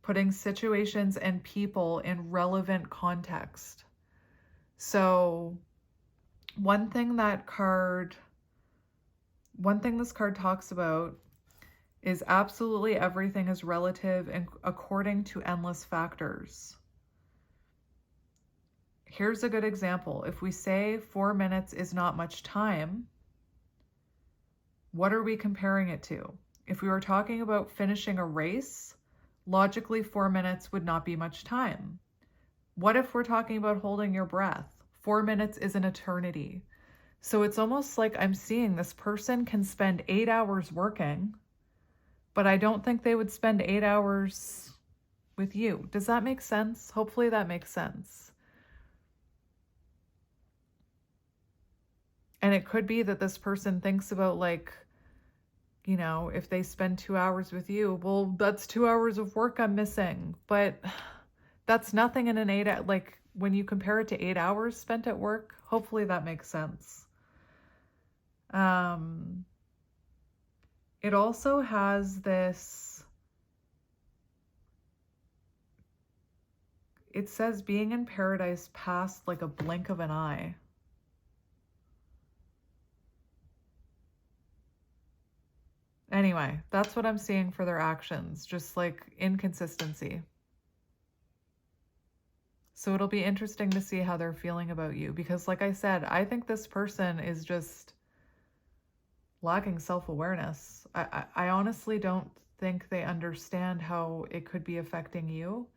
putting situations and people in relevant context. So one thing this card talks about is absolutely everything is relative and according to endless factors. Here's a good example. If we say 4 minutes is not much time, what are we comparing it to? If we were talking about finishing a race, logically 4 minutes would not be much time. What if we're talking about holding your breath? 4 minutes is an eternity. So it's almost like I'm seeing this person can spend 8 hours working, but I don't think they would spend 8 hours with you. Does that make sense? Hopefully that makes sense. And it could be that this person thinks about like you know, if they spend 2 hours with you, well, that's 2 hours of work I'm missing. But that's nothing in an 8, like when you compare it to 8 hours spent at work, hopefully that makes sense. It also has this, it says being in paradise passed like a blink of an eye. Anyway, that's what I'm seeing for their actions, just like inconsistency. So it'll be interesting to see how they're feeling about you, because like I said, I think this person is just lacking self-awareness. I honestly don't think they understand how it could be affecting you.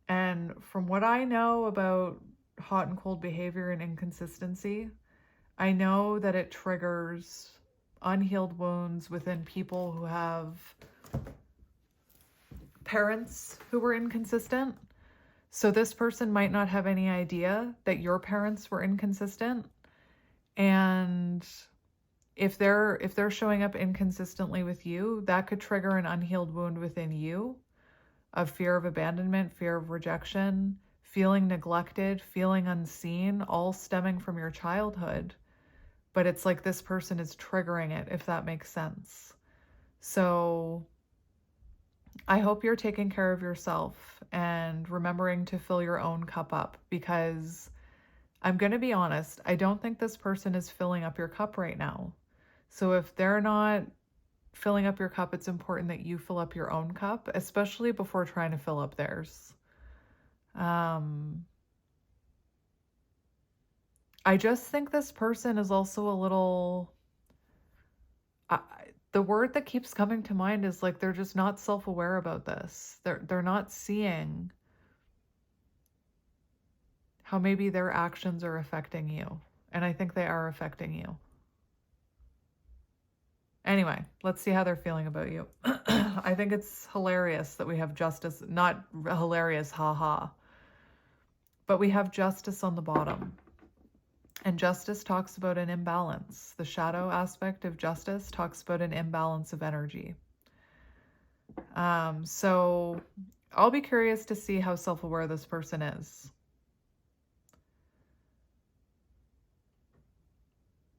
And from what I know about hot and cold behavior and inconsistency, I know that it triggers unhealed wounds within people who have parents who were inconsistent. So this person might not have any idea that your parents were inconsistent. And if they're showing up inconsistently with you, that could trigger an unhealed wound within you of fear of abandonment, fear of rejection, feeling neglected, feeling unseen, all stemming from your childhood. But it's like this person is triggering it, if that makes sense. So I hope you're taking care of yourself and remembering to fill your own cup up, because I'm going to be honest, I don't think this person is filling up your cup right now. So if they're not filling up your cup, it's important that you fill up your own cup, especially before trying to fill up theirs. I just think this person is also a little, the word that keeps coming to mind is like they're just not self-aware about this. They're not seeing how maybe their actions are affecting you. And I think they are affecting you. Anyway, let's see how they're feeling about you. I think it's hilarious that we have justice, not hilarious, haha, but we have justice on the bottom. And justice talks about an imbalance. The shadow aspect of justice talks about an imbalance of energy. So I'll be curious to see how self-aware this person is.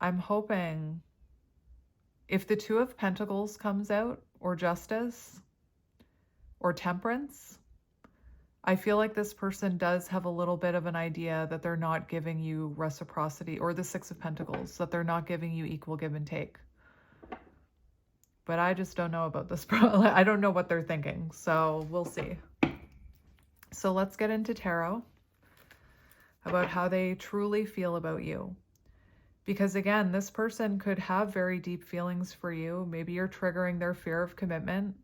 I'm hoping if the Two of Pentacles comes out, or Justice, or Temperance, I feel like this person does have a little bit of an idea that they're not giving you reciprocity, or the Six of Pentacles, that they're not giving you equal give and take. But I just don't know about this. I don't know what they're thinking, so we'll see. So let's get into tarot about how they truly feel about you. Because again, this person could have very deep feelings for you. Maybe you're triggering their fear of commitment.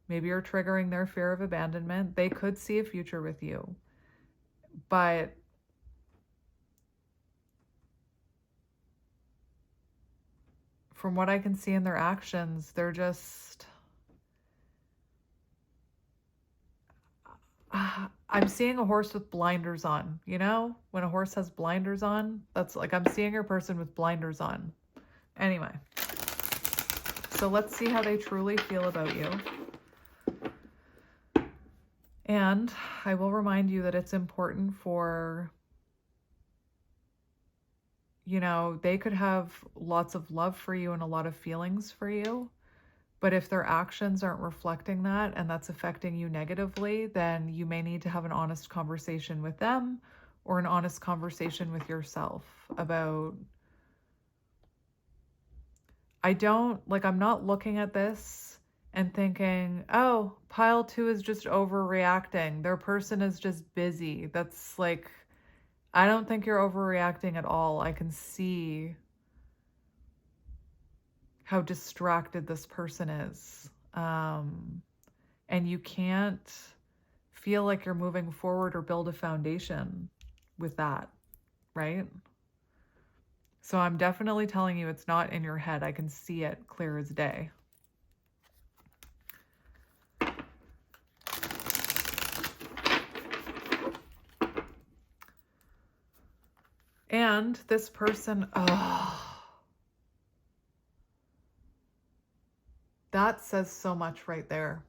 Maybe you're triggering their fear of abandonment. They could see a future with you. But from what I can see in their actions, they're just... I'm seeing a horse with blinders on, you know? When a horse has blinders on, that's like I'm seeing a person with blinders on. Anyway, so let's see how they truly feel about you. And I will remind you that it's important for, you know, they could have lots of love for you and a lot of feelings for you. But if their actions aren't reflecting that and that's affecting you negatively, then you may need to have an honest conversation with them or an honest conversation with yourself about, I'm not looking at this and thinking, oh, pile 2 is just overreacting. Their person is just busy. That's like, I don't think you're overreacting at all. I can see how distracted this person is. And you can't feel like you're moving forward or build a foundation with that, right? So I'm definitely telling you it's not in your head. I can see it clear as day. And this person, That says so much right there.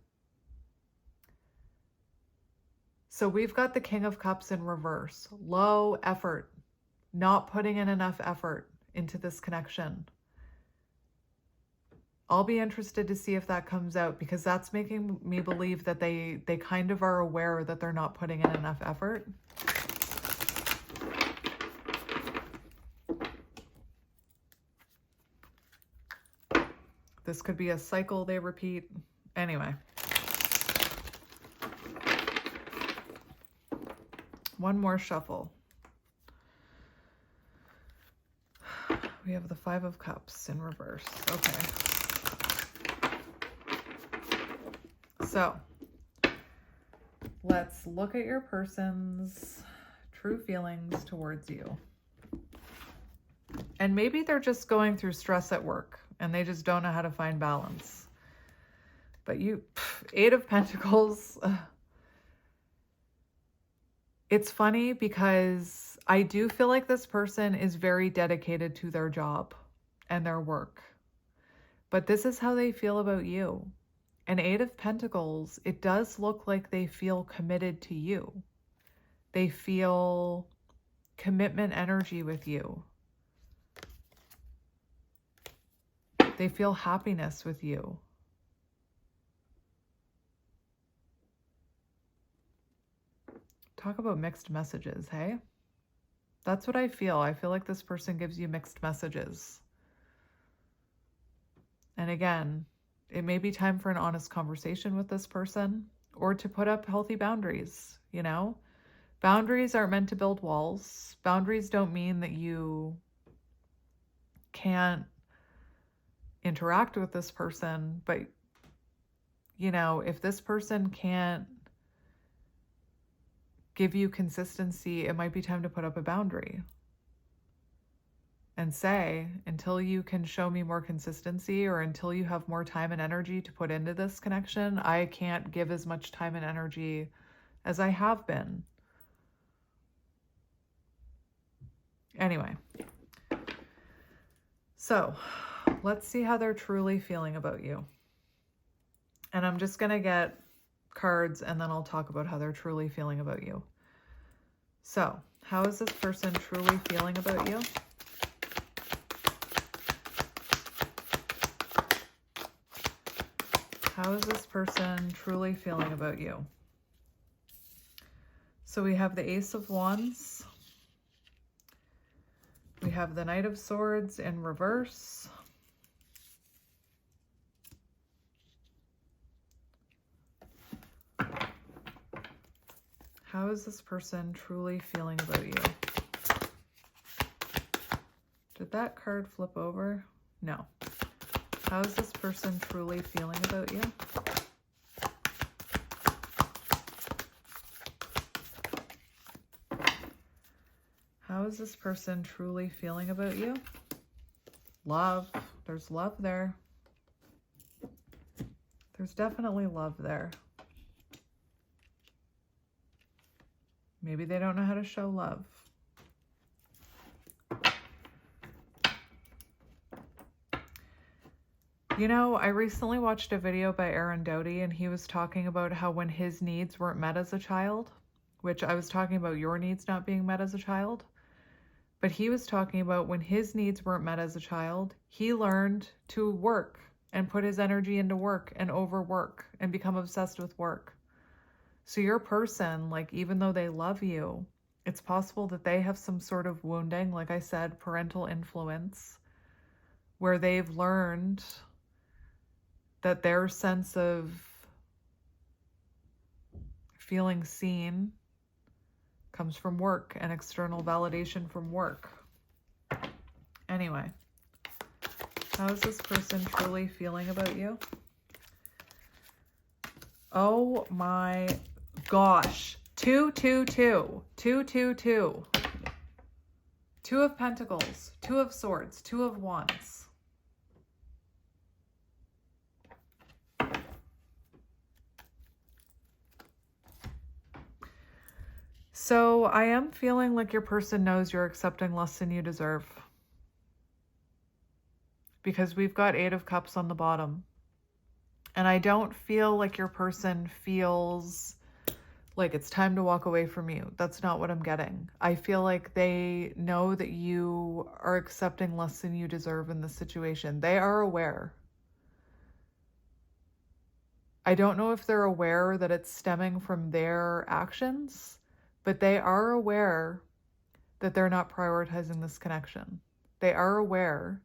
So we've got the King of Cups in reverse. Low effort, not putting in enough effort into this connection. I'll be interested to see if that comes out, because that's making me believe that they kind of are aware that they're not putting in enough effort. This could be a cycle they repeat. Anyway. One more shuffle. We have the Five of Cups in reverse. Okay. So, let's look at your person's true feelings towards you. And maybe they're just going through stress at work and they just don't know how to find balance. But you, Eight of Pentacles. It's funny because I do feel like this person is very dedicated to their job and their work. But this is how they feel about you. An Eight of Pentacles, it does look like they feel committed to you. They feel commitment energy with you. They feel happiness with you. Talk about mixed messages, hey? That's what I feel. I feel like this person gives you mixed messages. And again, it may be time for an honest conversation with this person, or to put up healthy boundaries, you know? Boundaries aren't meant to build walls. Boundaries don't mean that you can't interact with this person, but, you know, if this person can't give you consistency, it might be time to put up a boundary and say, until you can show me more consistency, or until you have more time and energy to put into this connection, I can't give as much time and energy as I have been. Anyway, so let's see how they're truly feeling about you. And I'm just going to get cards and then I'll talk about how they're truly feeling about you. So, how is this person truly feeling about you? How is this person truly feeling about you? So we have the Ace of Wands. We have the Knight of Swords in reverse. How is this person truly feeling about you? Did that card flip over? No. How is this person truly feeling about you? How is this person truly feeling about you? Love. There's love there. There's definitely love there. Maybe they don't know how to show love. You know, I recently watched a video by Aaron Doughty, and he was talking about how when his needs weren't met as a child, which I was talking about your needs not being met as a child, but he was talking about when his needs weren't met as a child, he learned to work and put his energy into work and overwork and become obsessed with work. So your person, like, even though they love you, it's possible that they have some sort of wounding, like I said, parental influence, where they've learned that their sense of feeling seen comes from work and external validation from work. Anyway, how is this person truly feeling about you? Oh my gosh. 2, 2, 2. 2, 2, 2. 2 of Pentacles. 2 of Swords. 2 of Wands. So I am feeling like your person knows you're accepting less than you deserve, because we've got 8 of Cups on the bottom. And I don't feel like your person feels like it's time to walk away from you. That's not what I'm getting. I feel like they know that you are accepting less than you deserve in this situation. They are aware. I don't know if they're aware that it's stemming from their actions, but they are aware that they're not prioritizing this connection. They are aware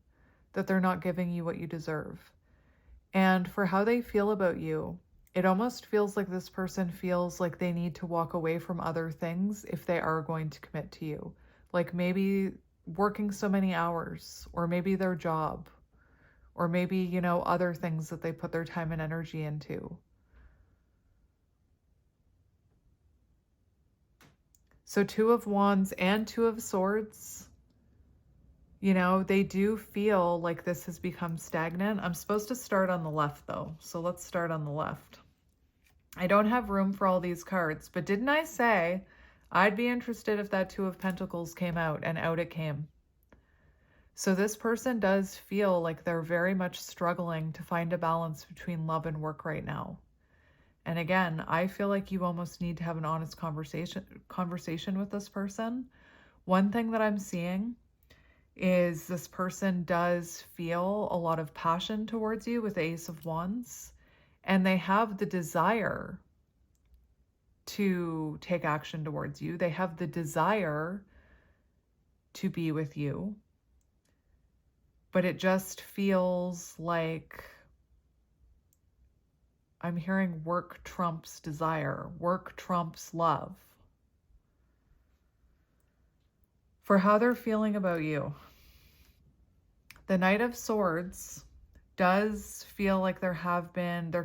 that they're not giving you what you deserve. And for how they feel about you, it almost feels like this person feels like they need to walk away from other things if they are going to commit to you. Like maybe working so many hours, or maybe their job, or maybe, you know, other things that they put their time and energy into. So 2 of Wands and 2 of Swords, you know, they do feel like this has become stagnant. I'm supposed to start on the left though, so let's start on the left. I don't have room for all these cards, but didn't I say I'd be interested if that 2 of Pentacles came out, and out it came. So this person does feel like they're very much struggling to find a balance between love and work right now. And again, I feel like you almost need to have an honest conversation with this person. One thing that I'm seeing is this person does feel a lot of passion towards you with the Ace of Wands, and they have the desire to take action towards you. They have the desire to be with you, but it just feels like I'm hearing work trumps desire, work trumps love. For how they're feeling about you, the Knight of Swords does feel like there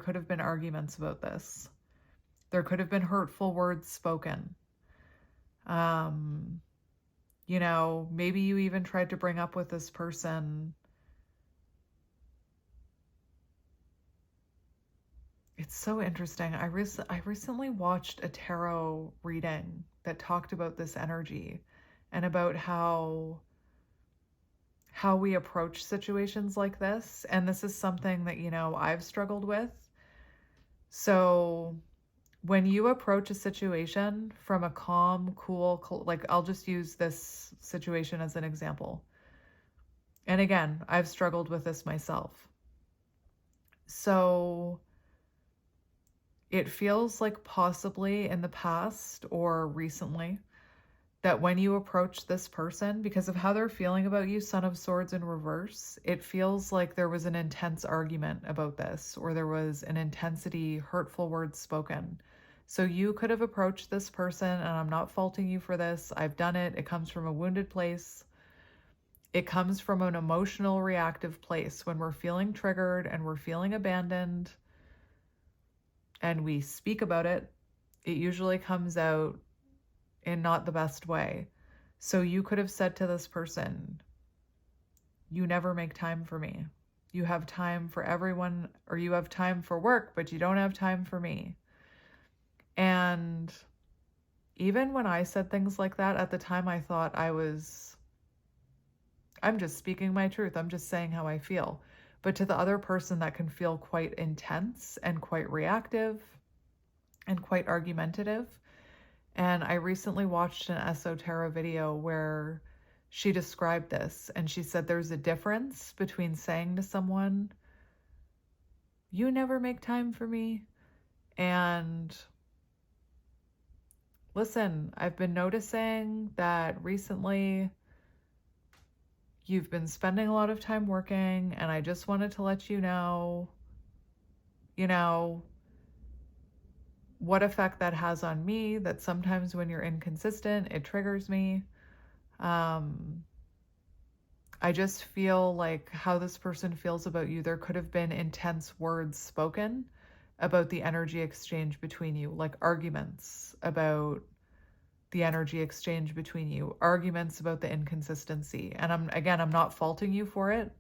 could have been arguments about this. There could have been hurtful words spoken. You know, maybe you even tried to bring up with this person. It's so interesting. I recently watched a tarot reading that talked about this energy and about how we approach situations like this. And this is something that, you know, I've struggled with. So when you approach a situation from a calm, cool, like I'll just use this situation as an example. And again, I've struggled with this myself. So it feels like possibly in the past or recently that when you approach this person, because of how they're feeling about you, Son of Swords in reverse, it feels like there was an intense argument about this, or there was an intensity, hurtful words spoken. So you could have approached this person, and I'm not faulting you for this. I've done it. It comes from a wounded place. It comes from an emotional, reactive place. When we're feeling triggered and we're feeling abandoned and we speak about it, it usually comes out in not the best way. So you could have said to this person, you never make time for me. You have time for everyone, or you have time for work, but you don't have time for me. And even when I said things like that at the time, I thought I'm just speaking my truth. I'm just saying how I feel. But to the other person, that can feel quite intense and quite reactive and quite argumentative. And I recently watched an Esoterra video where she described this, and she said there's a difference between saying to someone, you never make time for me, and listen, I've been noticing that recently you've been spending a lot of time working, and I just wanted to let you know, what effect that has on me, that sometimes when you're inconsistent, it triggers me. I just feel like how this person feels about you, there could have been intense words spoken about the energy exchange between you, like arguments about the energy exchange between you, arguments about the inconsistency. And I'm not faulting you for it.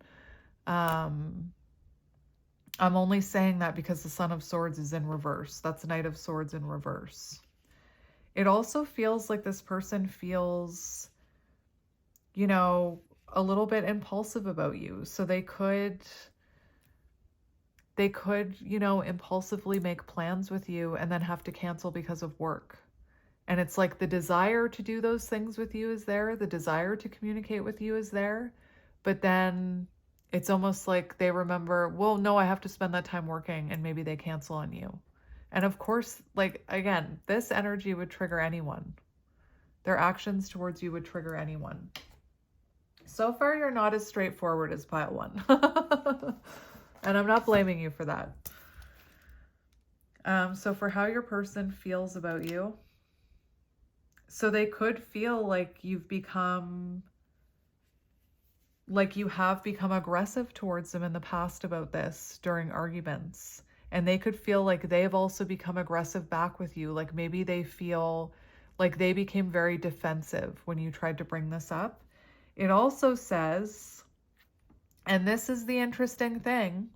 I'm only saying that because the Son of Swords is in reverse. That's Knight of Swords in reverse. It also feels like this person feels, a little bit impulsive about you. So they could They could, you know, impulsively make plans with you and then have to cancel because of work. And it's like the desire to do those things with you is there. The desire to communicate with you is there. But then it's almost like they remember, well, no, I have to spend that time working, and maybe they cancel on you. And of course, like, again, this energy would trigger anyone. Their actions towards you would trigger anyone. So far, you're not as straightforward as pile one. And I'm not blaming you for that. So for how your person feels about you, so they could feel like you have become aggressive towards them in the past about this during arguments. And they could feel like they've also become aggressive back with you. Like maybe they feel like they became very defensive when you tried to bring this up. It also says, and this is the interesting thing,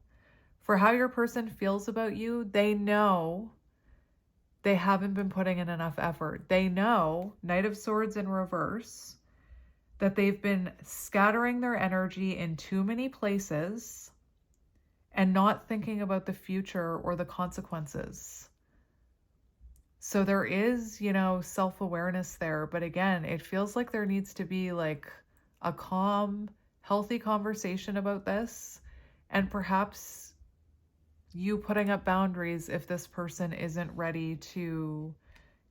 for how your person feels about you, they know they haven't been putting in enough effort. They know, Knight of Swords in reverse, that they've been scattering their energy in too many places and not thinking about the future or the consequences. So there is, you know, self-awareness there. But again, it feels like there needs to be like a calm, healthy conversation about this, and perhaps you putting up boundaries if this person isn't ready to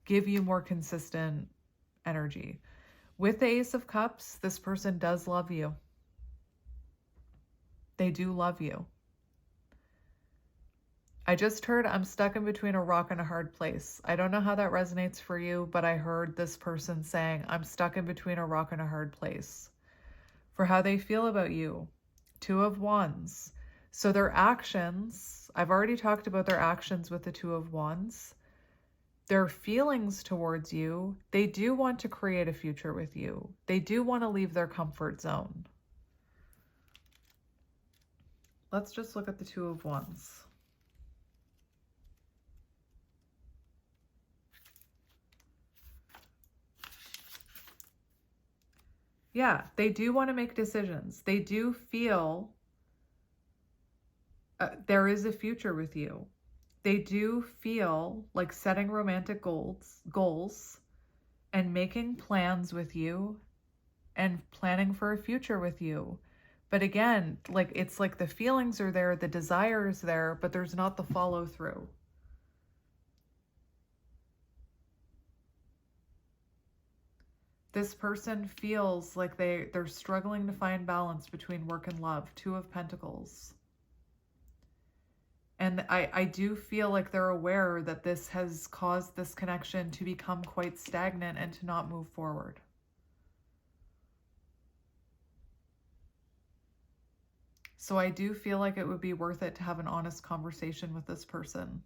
give you more consistent energy. With the Ace of Cups, this person does love you. They do love you. I just heard, I'm stuck in between a rock and a hard place. I don't know how that resonates for you, but I heard this person saying, I'm stuck in between a rock and a hard place. For how they feel about you, Two of Wands. So their actions, I've already talked about their actions with the Two of Wands. Their feelings towards you, they do want to create a future with you. They do want to leave their comfort zone. Let's just look at the Two of Wands. Yeah, they do want to make decisions. They do feel there is a future with you. They do feel like setting romantic goals and making plans with you and planning for a future with you. But again, like it's like the feelings are there, the desire is there, but there's not the follow through. This person feels like they're struggling to find balance between work and love. Two of Pentacles. And I do feel like they're aware that this has caused this connection to become quite stagnant and to not move forward. So I do feel like it would be worth it to have an honest conversation with this person.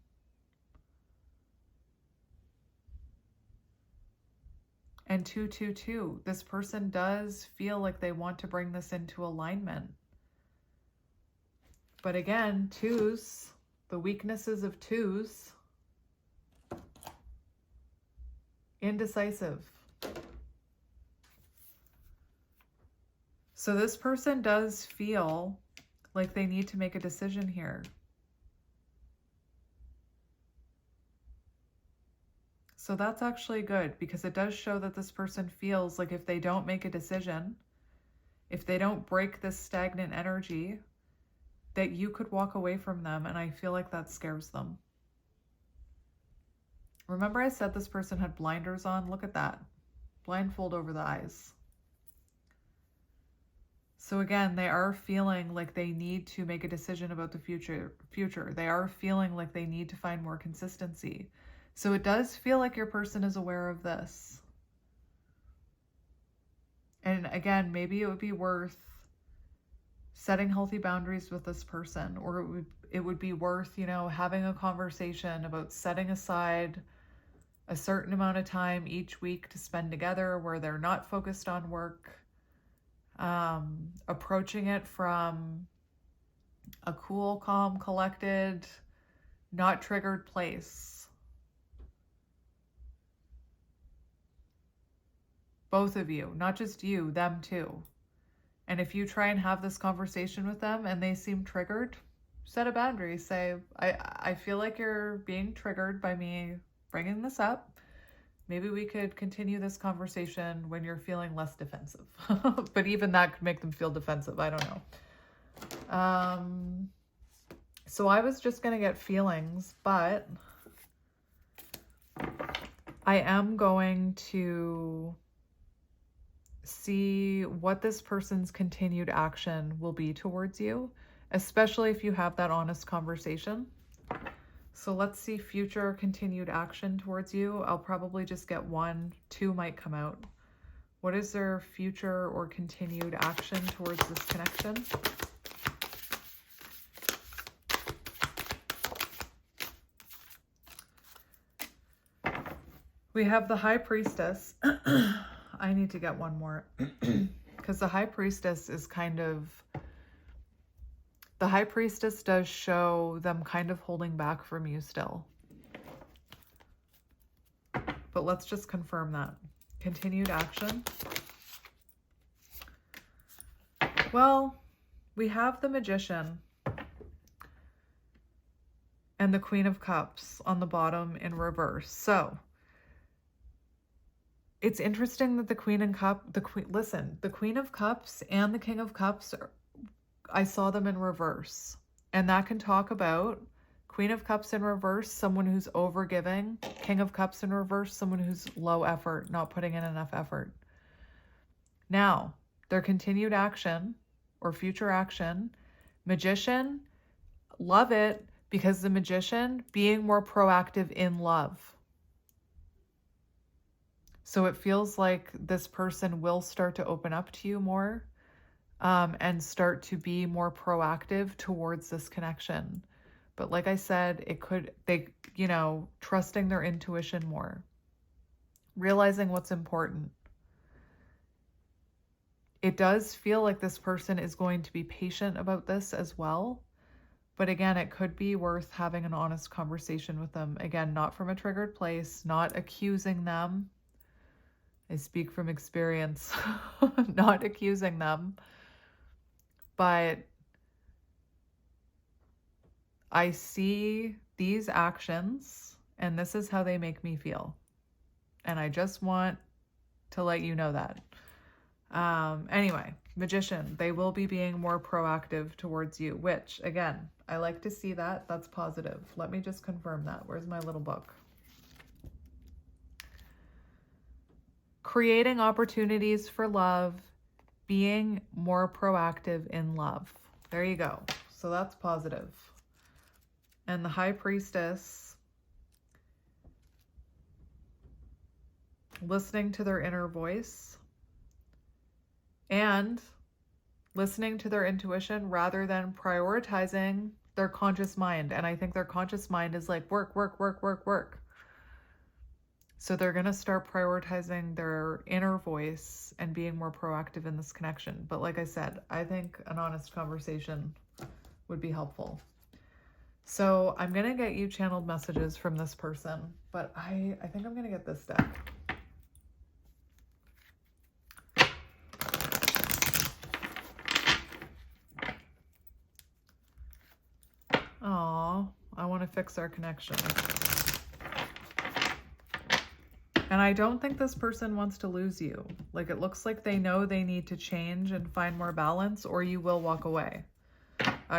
And 222, this person does feel like they want to bring this into alignment. But again, twos, the weaknesses of twos, indecisive. So this person does feel like they need to make a decision here. So that's actually good, because it does show that this person feels like if they don't make a decision, if they don't break this stagnant energy, that you could walk away from them, and I feel like that scares them. Remember I said this person had blinders on? Look at that. Blindfold over the eyes. So again, they are feeling like they need to make a decision about the future. They are feeling like they need to find more consistency. So it does feel like your person is aware of this. And again, maybe it would be worth setting healthy boundaries with this person, or it would be worth, you know, having a conversation about setting aside a certain amount of time each week to spend together where they're not focused on work, approaching it from a cool, calm, collected, not triggered place. Both of you, not just you, them too. And if you try and have this conversation with them and they seem triggered, set a boundary. Say, I feel like you're being triggered by me bringing this up. Maybe we could continue this conversation when you're feeling less defensive. But even that could make them feel defensive. I don't know. So I was just going to get feelings, but I am going to see what this person's continued action will be towards you, especially if you have that honest conversation. So let's see future continued action towards you. I'll probably just get 1, 2 might come out. What is their future or continued action towards this connection? We have the High Priestess. I need to get one more because the High Priestess is kind of, the High Priestess does show them kind of holding back from you still. But let's just confirm that. Continued action. Well, we have the Magician and the Queen of Cups on the bottom in reverse. So it's interesting that the Queen of Cups and the King of Cups, I saw them in reverse. And that can talk about Queen of Cups in reverse, someone who's overgiving. King of Cups in reverse, someone who's low effort, not putting in enough effort. Now, their continued action or future action, Magician, love it because the Magician being more proactive in love. So it feels like this person will start to open up to you more and start to be more proactive towards this connection. But like I said, trusting their intuition more, realizing what's important. It does feel like this person is going to be patient about this as well. But again, it could be worth having an honest conversation with them. Again, not from a triggered place, not accusing them. I speak from experience, not accusing them, but I see these actions and this is how they make me feel. And I just want to let you know that. Anyway, Magician, they will be being more proactive towards you, which again, I like to see that. That's positive. Let me just confirm that. Where's my little book? Creating opportunities for love, being more proactive in love. There you go. So that's positive. And the High Priestess, listening to their inner voice and listening to their intuition rather than prioritizing their conscious mind. And I think their conscious mind is like work, work, work, work, work. So they're going to start prioritizing their inner voice and being more proactive in this connection. But like I said, I think an honest conversation would be helpful. So I'm going to get you channeled messages from this person, but I think I'm going to get this deck. Aw, I want to fix our connection. And I don't think this person wants to lose you. Like, it looks like they know they need to change and find more balance, or you will walk away.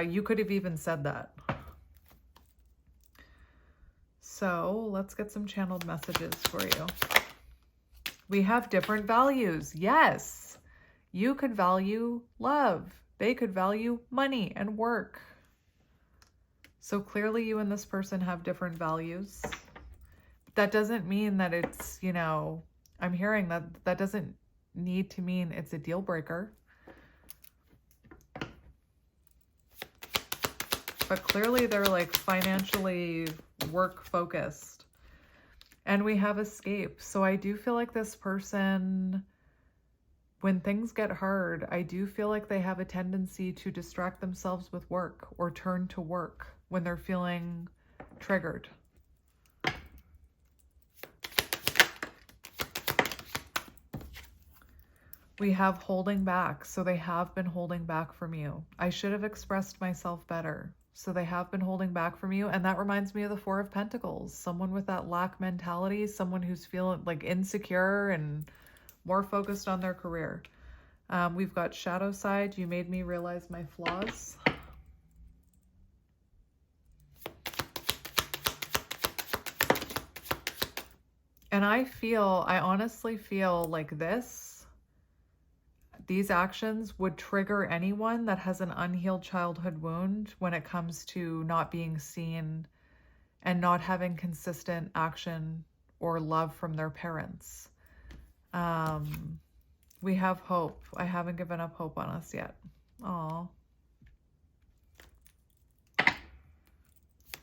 You could have even said that. So let's get some channeled messages for you. We have different values. Yes, you could value love. They could value money and work. So clearly you and this person have different values. That doesn't mean that it's, I'm hearing that doesn't need to mean it's a deal breaker. But clearly they're like financially work focused. And we have escape. So I do feel like this person, when things get hard, I do feel like they have a tendency to distract themselves with work or turn to work when they're feeling triggered. We have holding back. So they have been holding back from you. I should have expressed myself better. So they have been holding back from you. And that reminds me of the Four of Pentacles. Someone with that lack mentality, someone who's feeling like insecure and more focused on their career. We've got shadow side. You made me realize my flaws. And I honestly feel like these actions would trigger anyone that has an unhealed childhood wound when it comes to not being seen and not having consistent action or love from their parents. We have hope. I haven't given up hope on us yet. Aw.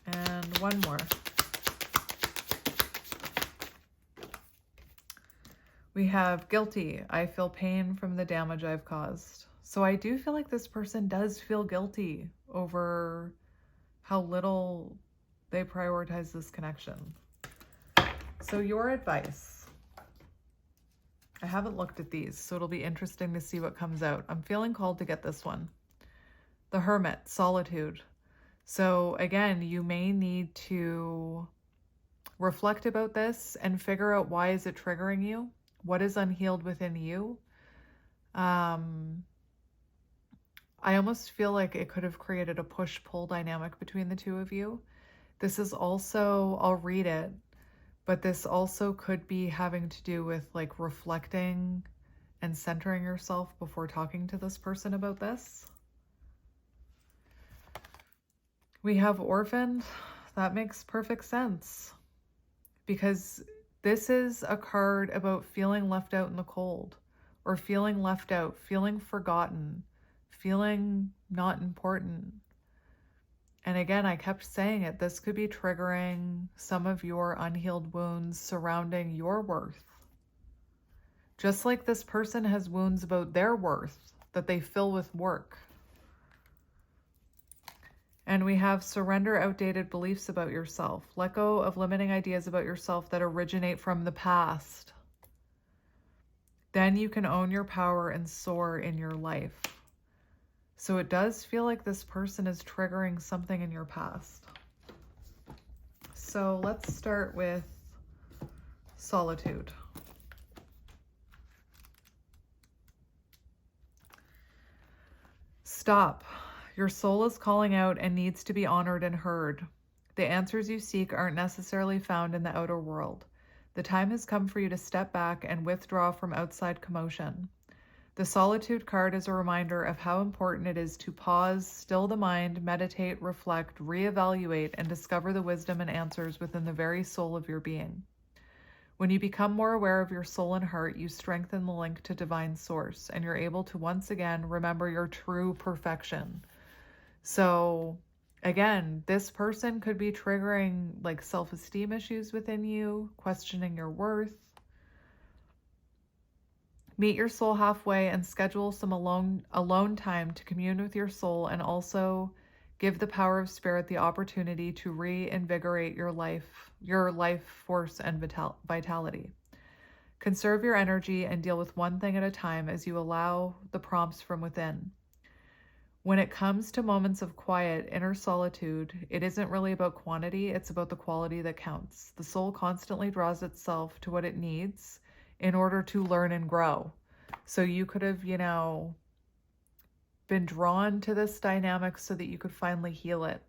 And one more. We have guilty. I feel pain from the damage I've caused. So I do feel like this person does feel guilty over how little they prioritize this connection. So your advice. I haven't looked at these, so it'll be interesting to see what comes out. I'm feeling called to get this one. The Hermit, solitude. So again, you may need to reflect about this and figure out, why is it triggering you? What is unhealed within you? I almost feel like it could have created a push-pull dynamic between the two of you. This is also, I'll read it, but this also could be having to do with like reflecting and centering yourself before talking to this person about this. We have orphaned. That makes perfect sense, because this is a card about feeling left out in the cold, or feeling left out, feeling forgotten, feeling not important. And again, I kept saying it, this could be triggering some of your unhealed wounds surrounding your worth. Just like this person has wounds about their worth that they fill with work. And we have surrender outdated beliefs about yourself. Let go of limiting ideas about yourself that originate from the past. Then you can own your power and soar in your life. So it does feel like this person is triggering something in your past. So let's start with solitude. Stop. Your soul is calling out and needs to be honored and heard. The answers you seek aren't necessarily found in the outer world. The time has come for you to step back and withdraw from outside commotion. The solitude card is a reminder of how important it is to pause, still the mind, meditate, reflect, reevaluate, and discover the wisdom and answers within the very soul of your being. When you become more aware of your soul and heart, you strengthen the link to divine source, and you're able to once again remember your true perfection. So again, this person could be triggering like self-esteem issues within you, questioning your worth. Meet your soul halfway and schedule some alone time to commune with your soul, and also give the power of spirit the opportunity to reinvigorate your life force and vitality. Conserve your energy and deal with one thing at a time as you allow the prompts from within. When it comes to moments of quiet, inner solitude, it isn't really about quantity, it's about the quality that counts. The soul constantly draws itself to what it needs in order to learn and grow. So you could have, been drawn to this dynamic so that you could finally heal it.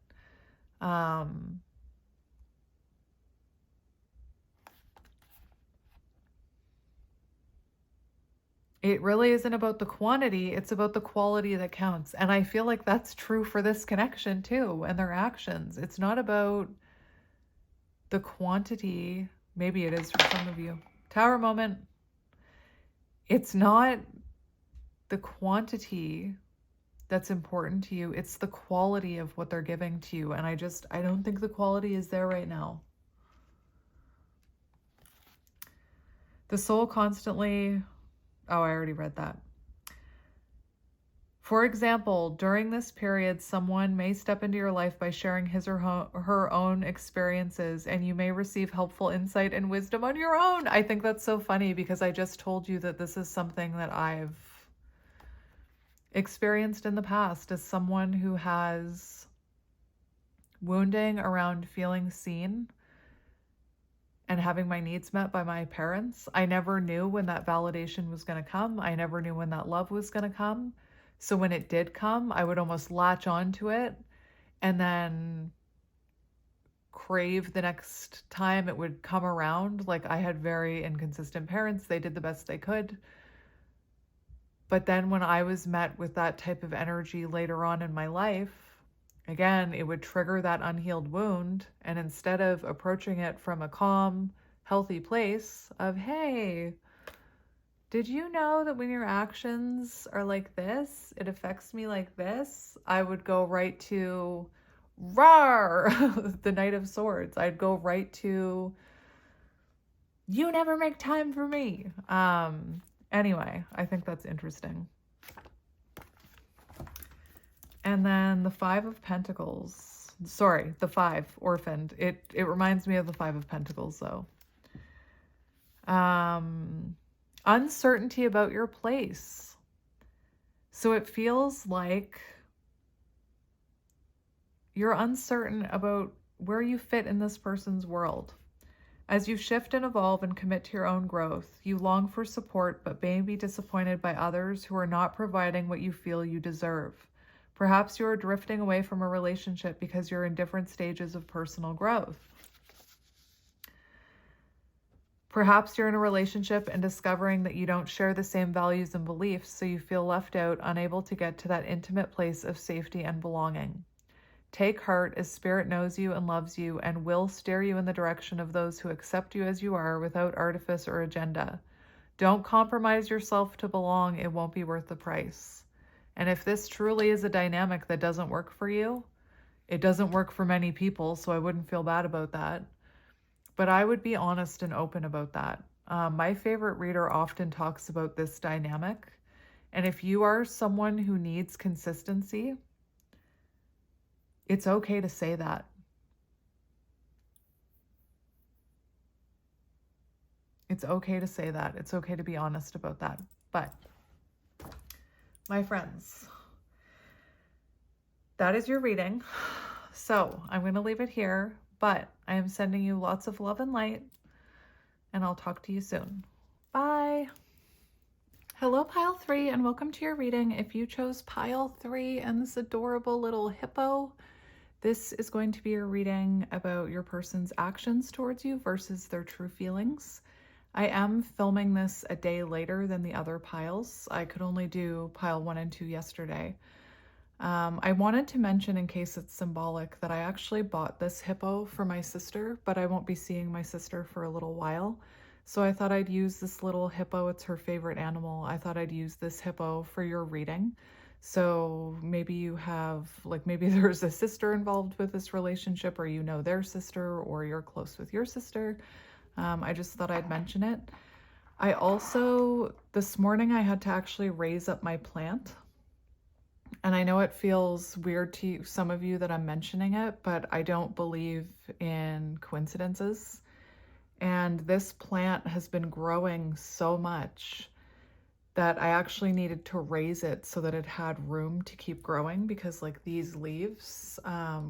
It really isn't about the quantity, it's about the quality that counts. And I feel like that's true for this connection too, and their actions. It's not about the quantity. Maybe it is for some of you. Tower moment. It's not the quantity that's important to you. It's the quality of what they're giving to you. And I don't think the quality is there right now. The soul constantly... Oh, I already read that. For example, during this period, someone may step into your life by sharing his or her own experiences, and you may receive helpful insight and wisdom on your own. I think that's so funny because I just told you that this is something that I've experienced in the past as someone who has wounding around feeling seen and having my needs met by my parents. I never knew when that validation was going to come. I never knew when that love was going to come. So when it did come, I would almost latch onto it and then crave the next time it would come around. Like, I had very inconsistent parents. They did the best they could. But then when I was met with that type of energy later on in my life, again, it would trigger that unhealed wound. And instead of approaching it from a calm, healthy place of, hey, did you know that when your actions are like this, it affects me like this? I would go right to, rawr, the Knight of Swords. I'd go right to, you never make time for me. Anyway, I think that's interesting. And then the Five of Pentacles. Sorry, the Five, orphaned. It reminds me of the Five of Pentacles, though. Uncertainty about your place. So it feels like you're uncertain about where you fit in this person's world. As you shift and evolve and commit to your own growth, you long for support, but may be disappointed by others who are not providing what you feel you deserve. Perhaps you are drifting away from a relationship because you're in different stages of personal growth. Perhaps you're in a relationship and discovering that you don't share the same values and beliefs, so you feel left out, unable to get to that intimate place of safety and belonging. Take heart, as Spirit knows you and loves you and will steer you in the direction of those who accept you as you are without artifice or agenda. Don't compromise yourself to belong. It won't be worth the price. And if this truly is a dynamic that doesn't work for you, it doesn't work for many people, so I wouldn't feel bad about that. But I would be honest and open about that. My favorite reader often talks about this dynamic. And if you are someone who needs consistency, it's okay to say that. It's okay to say that. It's okay to be honest about that. But, my friends, that is your reading. So I'm going to leave it here, but I am sending you lots of love and light, and I'll talk to you soon. Bye. Hello, Pile 3, and welcome to your reading. If you chose Pile 3 and this adorable little hippo, this is going to be your reading about your person's actions towards you versus their true feelings. I am filming this a day later than the other piles. I could only do Pile 1 and 2 yesterday. I wanted to mention, in case it's symbolic, that I actually bought this hippo for my sister, but I won't be seeing my sister for a little while. So I thought I'd use this little hippo. It's her favorite animal. I thought I'd use this hippo for your reading. So maybe you have, like, maybe there's a sister involved with this relationship, or you know their sister, or you're close with your sister. I just thought I'd mention it. I also, this morning I had to actually raise up my plant. And I know it feels weird to some of you that I'm mentioning it, but I don't believe in coincidences. And this plant has been growing so much that I actually needed to raise it so that it had room to keep growing, because like these leaves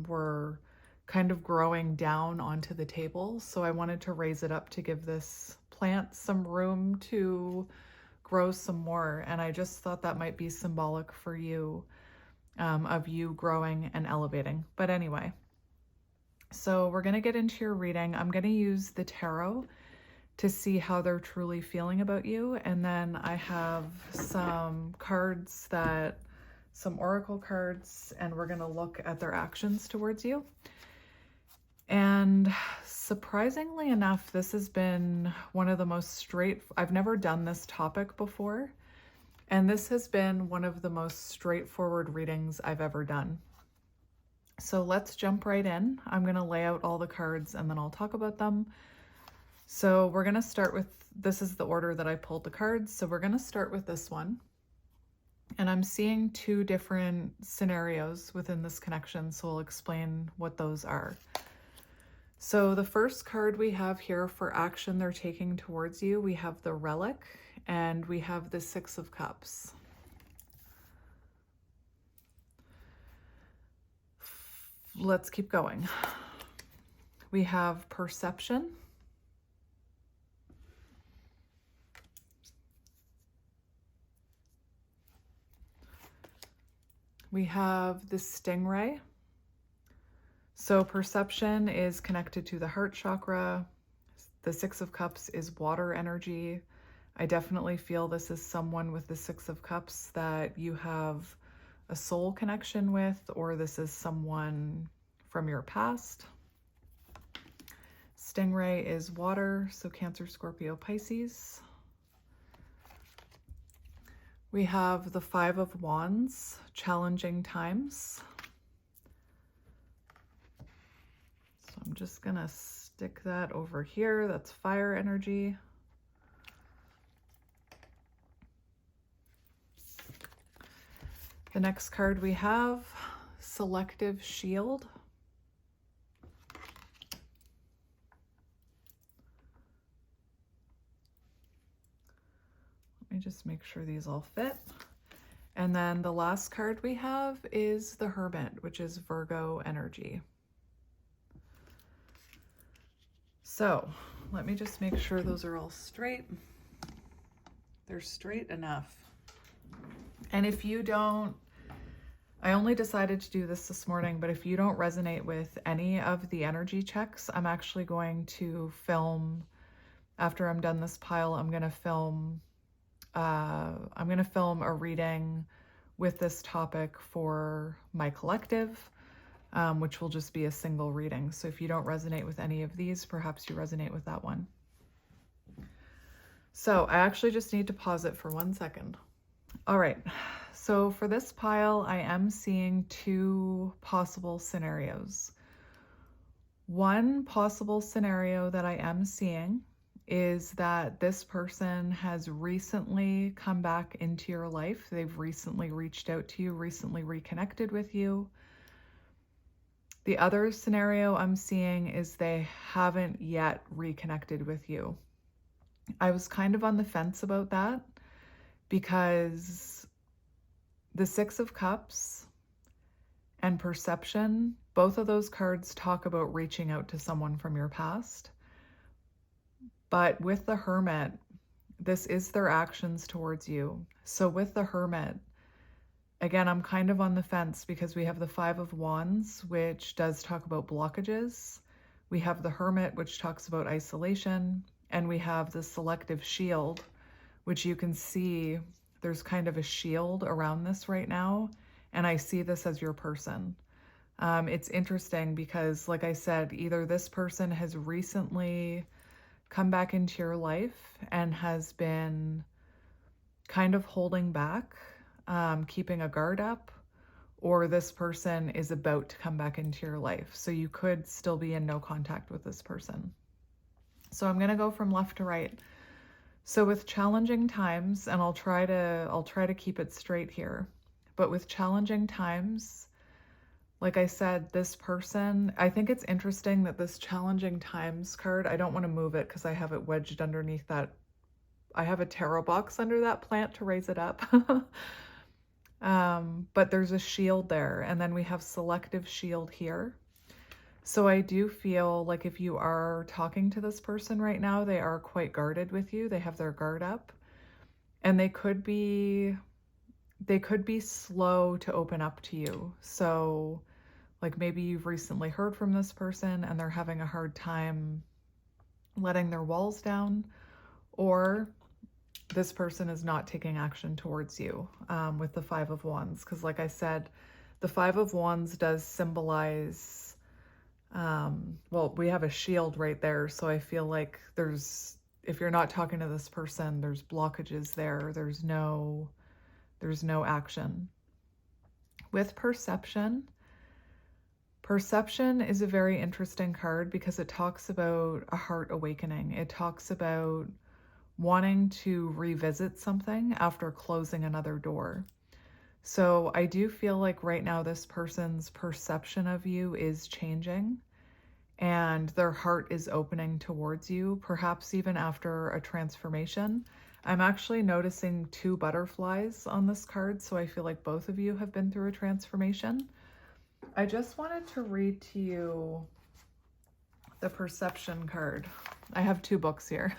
were kind of growing down onto the table. So I wanted to raise it up to give this plant some room to grow some more. And I just thought that might be symbolic for you, of you growing and elevating. But anyway, so we're going to get into your reading. I'm going to use the tarot to see how they're truly feeling about you. And then I have some cards some oracle cards, and we're going to look at their actions towards you. And surprisingly enough, this has been one of the most I've never done this topic before. And this has been one of the most straightforward readings I've ever done. So let's jump right in. I'm going to lay out all the cards and then I'll talk about them. So we're going to start with, this is the order that I pulled the cards. So we're going to start with this one. And I'm seeing two different scenarios within this connection, so I'll explain what those are. So the first card we have here for action they're taking towards you, we have the Relic, and we have the Six of Cups. let's keep going. We have perception. We have the stingray. So perception is connected to the heart chakra. The Six of Cups is water energy. I definitely feel this is someone with the Six of Cups that you have a soul connection with, or this is someone from your past. Stingray is water, so Cancer, Scorpio, Pisces. We have the Five of Wands, challenging times. So I'm just gonna stick that over here. That's fire energy. The next card we have, selective shield. Let me just make sure these all fit. And then the last card we have is the Hermit, which is Virgo energy. So let me just make sure those are all straight. They're straight enough. And if you don't, I only decided to do this morning, but if you don't resonate with any of the energy checks, I'm actually going to film, after I'm done this pile, I'm going to film a reading with this topic for my collective, which will just be a single reading. So if you don't resonate with any of these, perhaps you resonate with that one. So I actually just need to pause it for 1 second. All right, so for this pile, I am seeing two possible scenarios. One possible scenario that I am seeing is that this person has recently come back into your life. They've recently reached out to you, recently reconnected with you. The other scenario I'm seeing is they haven't yet reconnected with you. I was kind of on the fence about that because the Six of Cups and perception, both of those cards talk about reaching out to someone from your past. But with the Hermit, this is their actions towards you. So with the Hermit, again, I'm kind of on the fence because we have the Five of Wands, which does talk about blockages. We have the Hermit, which talks about isolation. And we have the selective shield, which you can see there's kind of a shield around this right now. And I see this as your person. It's interesting because, like I said, either this person has recently come back into your life and has been kind of holding back, keeping a guard up, or this person is about to come back into your life. So you could still be in no contact with this person. So I'm going to go from left to right. So with challenging times, and I'll try to keep it straight here, but with challenging times, like I said, this person, I think it's interesting that this challenging times card, I don't want to move it because I have it wedged underneath that. I have a tarot box under that plant to raise it up. But there's a shield there, and then we have selective shield here. So I do feel like if you are talking to this person right now, they are quite guarded with you. They have their guard up, and they could be slow to open up to you. So like maybe you've recently heard from this person and they're having a hard time letting their walls down, or this person is not taking action towards you with the Five of Wands. Because like I said, the Five of Wands does symbolize, well, we have a shield right there. So I feel like if you're not talking to this person, there's blockages there. There's no action. With perception is a very interesting card because it talks about a heart awakening. It talks about wanting to revisit something after closing another door. So I do feel like right now this person's perception of you is changing and their heart is opening towards you, perhaps even after a transformation. I'm actually noticing two butterflies on this card, so I feel like both of you have been through a transformation. I just wanted to read to you the perception card. I have 2 books here.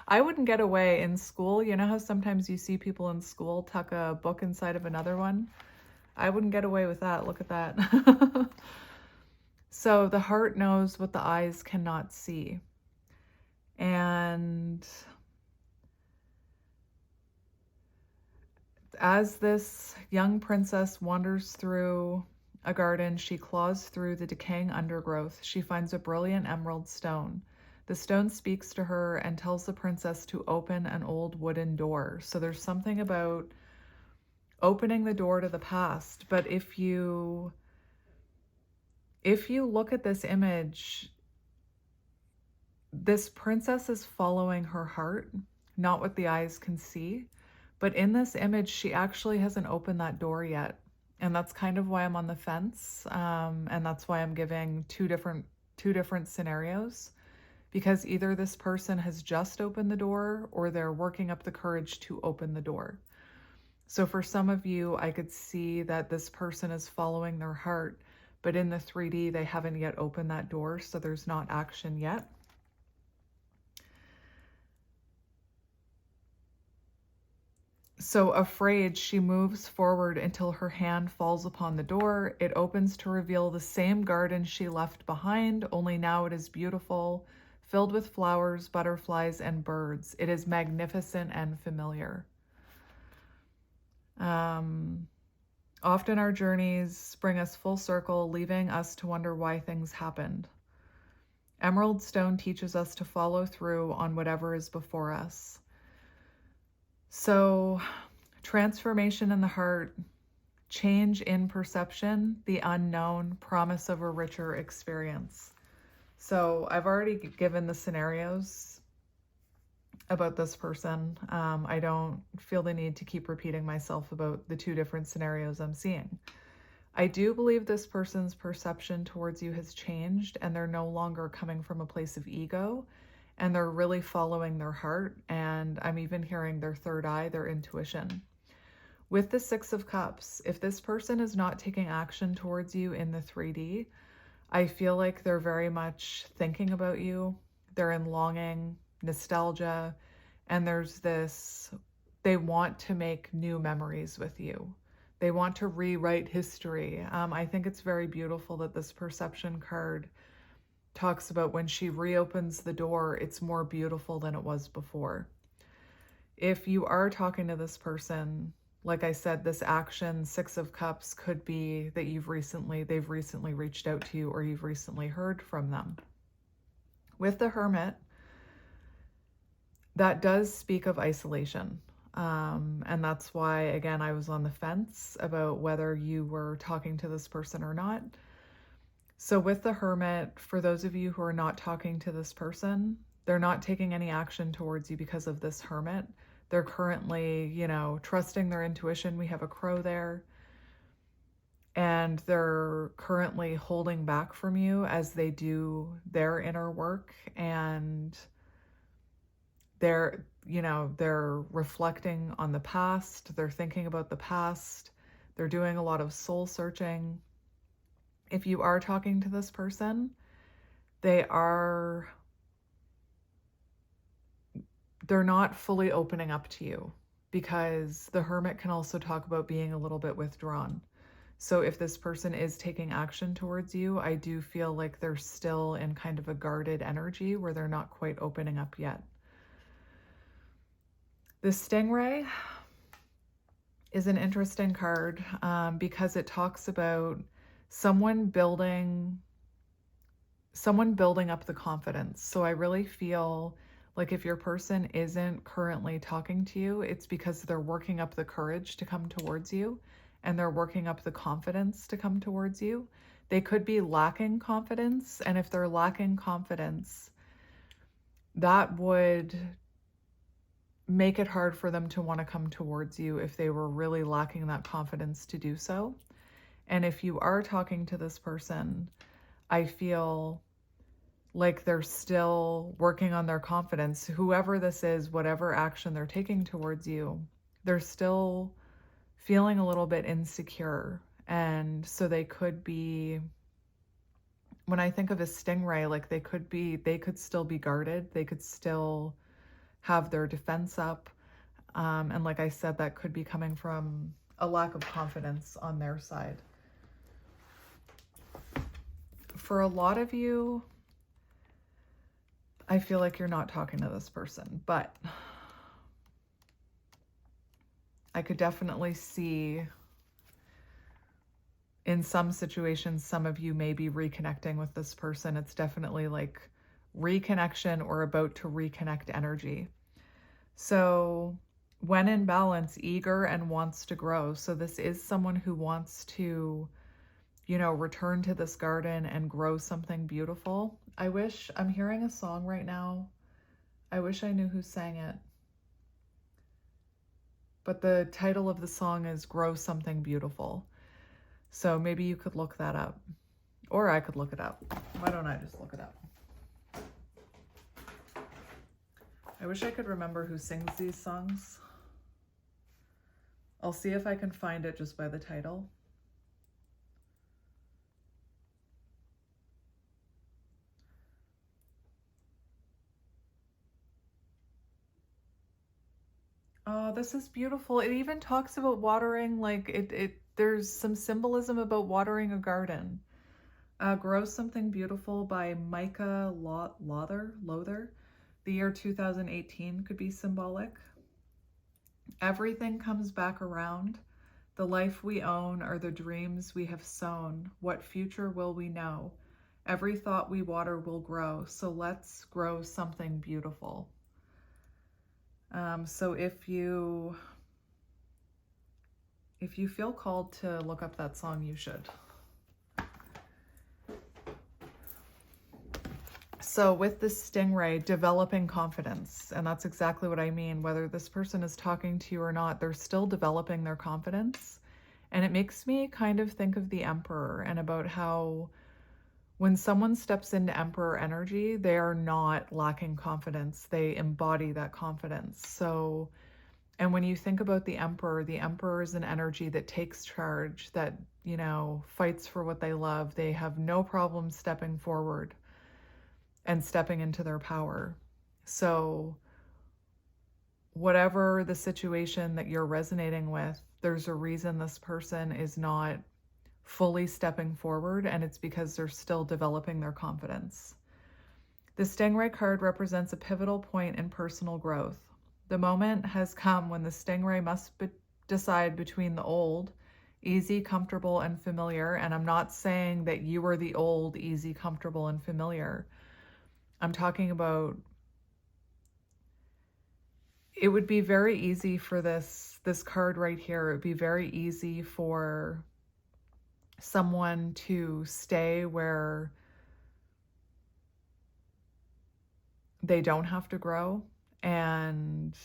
I wouldn't get away in school. You know how sometimes you see people in school tuck a book inside of another one? I wouldn't get away with that. Look at that. So the heart knows what the eyes cannot see. And as this young princess wanders through a garden, she claws through the decaying undergrowth. She finds a brilliant emerald stone. The stone speaks to her and tells the princess to open an old wooden door. So there's something about opening the door to the past. But if you look at this image, this princess is following her heart, not what the eyes can see. But in this image, she actually hasn't opened that door yet. And that's kind of why I'm on the fence. And that's why I'm giving two different scenarios, because either this person has just opened the door or they're working up the courage to open the door. So for some of you, I could see that this person is following their heart, but in the 3D, they haven't yet opened that door. So there's not action yet. So afraid, she moves forward until her hand falls upon the door. It opens to reveal the same garden she left behind, only now it is beautiful, filled with flowers, butterflies, and birds. It is magnificent and familiar. Often our journeys bring us full circle, leaving us to wonder why things happened. Emerald stone teaches us to follow through on whatever is before us. So, transformation in the heart, change in perception, the unknown, promise of a richer experience. So, I've already given the scenarios about this person. I don't feel the need to keep repeating myself about the 2 different scenarios I'm seeing. I do believe this person's perception towards you has changed, and they're no longer coming from a place of ego. And they're really following their heart. And I'm even hearing their third eye, their intuition. With the 6 of Cups, if this person is not taking action towards you in the 3D, I feel like they're very much thinking about you. They're in longing, nostalgia, and there's this, they want to make new memories with you. They want to rewrite history. I think it's very beautiful that this perception card talks about when she reopens the door, it's more beautiful than it was before. If you are talking to this person, like I said, this action, 6 of Cups, could be that they've recently reached out to you, or you've recently heard from them. With the Hermit, that does speak of isolation. And that's why, again, I was on the fence about whether you were talking to this person or not. So with the Hermit, for those of you who are not talking to this person, they're not taking any action towards you because of this Hermit. They're currently, trusting their intuition. We have a Crow there. And they're currently holding back from you as they do their inner work. And they're reflecting on the past. They're thinking about the past. They're doing a lot of soul searching. If you are talking to this person, they're not fully opening up to you, because the Hermit can also talk about being a little bit withdrawn. So if this person is taking action towards you, I do feel like they're still in kind of a guarded energy where they're not quite opening up yet. The Stingray is an interesting card because it talks about someone building up the confidence. So I really feel like if your person isn't currently talking to you, it's because they're working up the courage to come towards you, and they're working up the confidence to come towards you. They could be lacking confidence, and if they're lacking confidence, that would make it hard for them to want to come towards you if they were really lacking that confidence to do so. And if you are talking to this person, I feel like they're still working on their confidence. Whoever this is, whatever action they're taking towards you, they're still feeling a little bit insecure. And so they could be, when I think of a stingray, like they could still be guarded. They could still have their defense up. And like I said, that could be coming from a lack of confidence on their side. For a lot of you, I feel like you're not talking to this person, but I could definitely see in some situations, some of you may be reconnecting with this person. It's definitely like reconnection or about to reconnect energy. So when in balance, eager and wants to grow. So this is someone who wants to, you know, return to this garden and grow something beautiful. I'm hearing a song right now. I wish I knew who sang it. But the title of the song is Grow Something Beautiful. So maybe you could look that up. Or I could look it up. Why don't I just look it up? I wish I could remember who sings these songs. I'll see if I can find it just by the title. Oh, this is beautiful. It even talks about watering, like there's some symbolism about watering a garden. Grow Something Beautiful by Micah Lother. The year 2018 could be symbolic. Everything comes back around. The life we own are the dreams we have sown. What future will we know? Every thought we water will grow. So let's grow something beautiful. So if you feel called to look up that song, you should. So with this stingray, developing confidence, and that's exactly what I mean. Whether this person is talking to you or not, they're still developing their confidence. And it makes me kind of think of the Emperor and about how when someone steps into Emperor energy, they are not lacking confidence. They embody that confidence. So, and when you think about the Emperor is an energy that takes charge, that, you know, fights for what they love. They have no problem stepping forward and stepping into their power. So whatever the situation that you're resonating with, there's a reason this person is not fully stepping forward, and it's because they're still developing their confidence. The Stingray card represents a pivotal point in personal growth. The moment has come when the Stingray must decide between the old, easy, comfortable, and familiar. And I'm not saying that you are the old, easy, comfortable, and familiar. I'm talking about, it would be very easy for this card right here. It would be very easy for someone to stay where they don't have to grow. And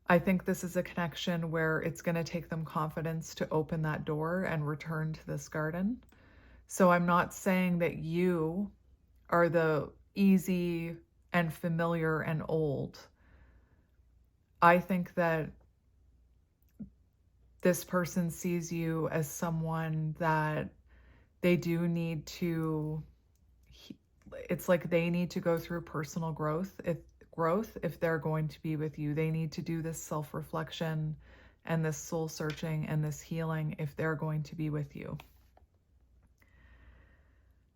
I think this is a connection where it's going to take them confidence to open that door and return to this garden. So I'm not saying that you are the easy and familiar and old. I think that this person sees you as someone that they do need to, it's like they need to go through personal growth. If they're going to be with you, they need to do this self-reflection and this soul searching and this healing if they're going to be with you.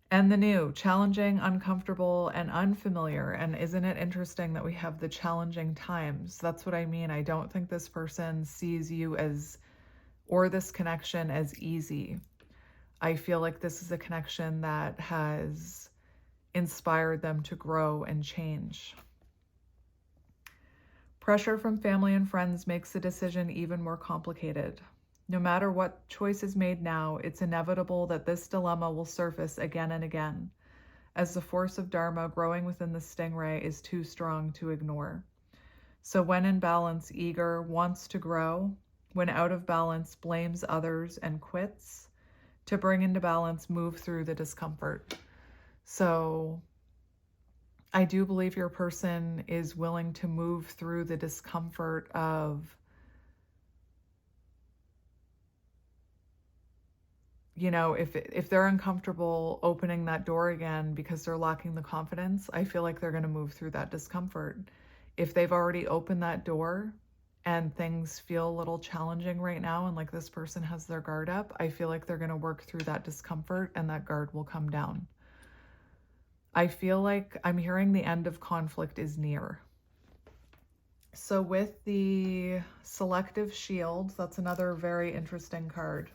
And the new, challenging, uncomfortable, and unfamiliar. And isn't it interesting that we have the challenging times? That's what I mean. I don't think this person sees you as, or this connection as easy. I feel like this is a connection that has inspired them to grow and change. Pressure from family and friends makes the decision even more complicated. No matter what choice is made now, it's inevitable that this dilemma will surface again and again, as the force of Dharma growing within the stingray is too strong to ignore. So when in balance, eager, wants to grow. When out of balance, blames others and quits. To bring into balance, move through the discomfort. So I do believe your person is willing to move through the discomfort of you know, if they're uncomfortable opening that door again because they're lacking the confidence, I feel like they're going to move through that discomfort. If they've already opened that door and things feel a little challenging right now, and like this person has their guard up, I feel like they're going to work through that discomfort and that guard will come down. I feel like I'm hearing the end of conflict is near. So with the selective shield, that's another very interesting card.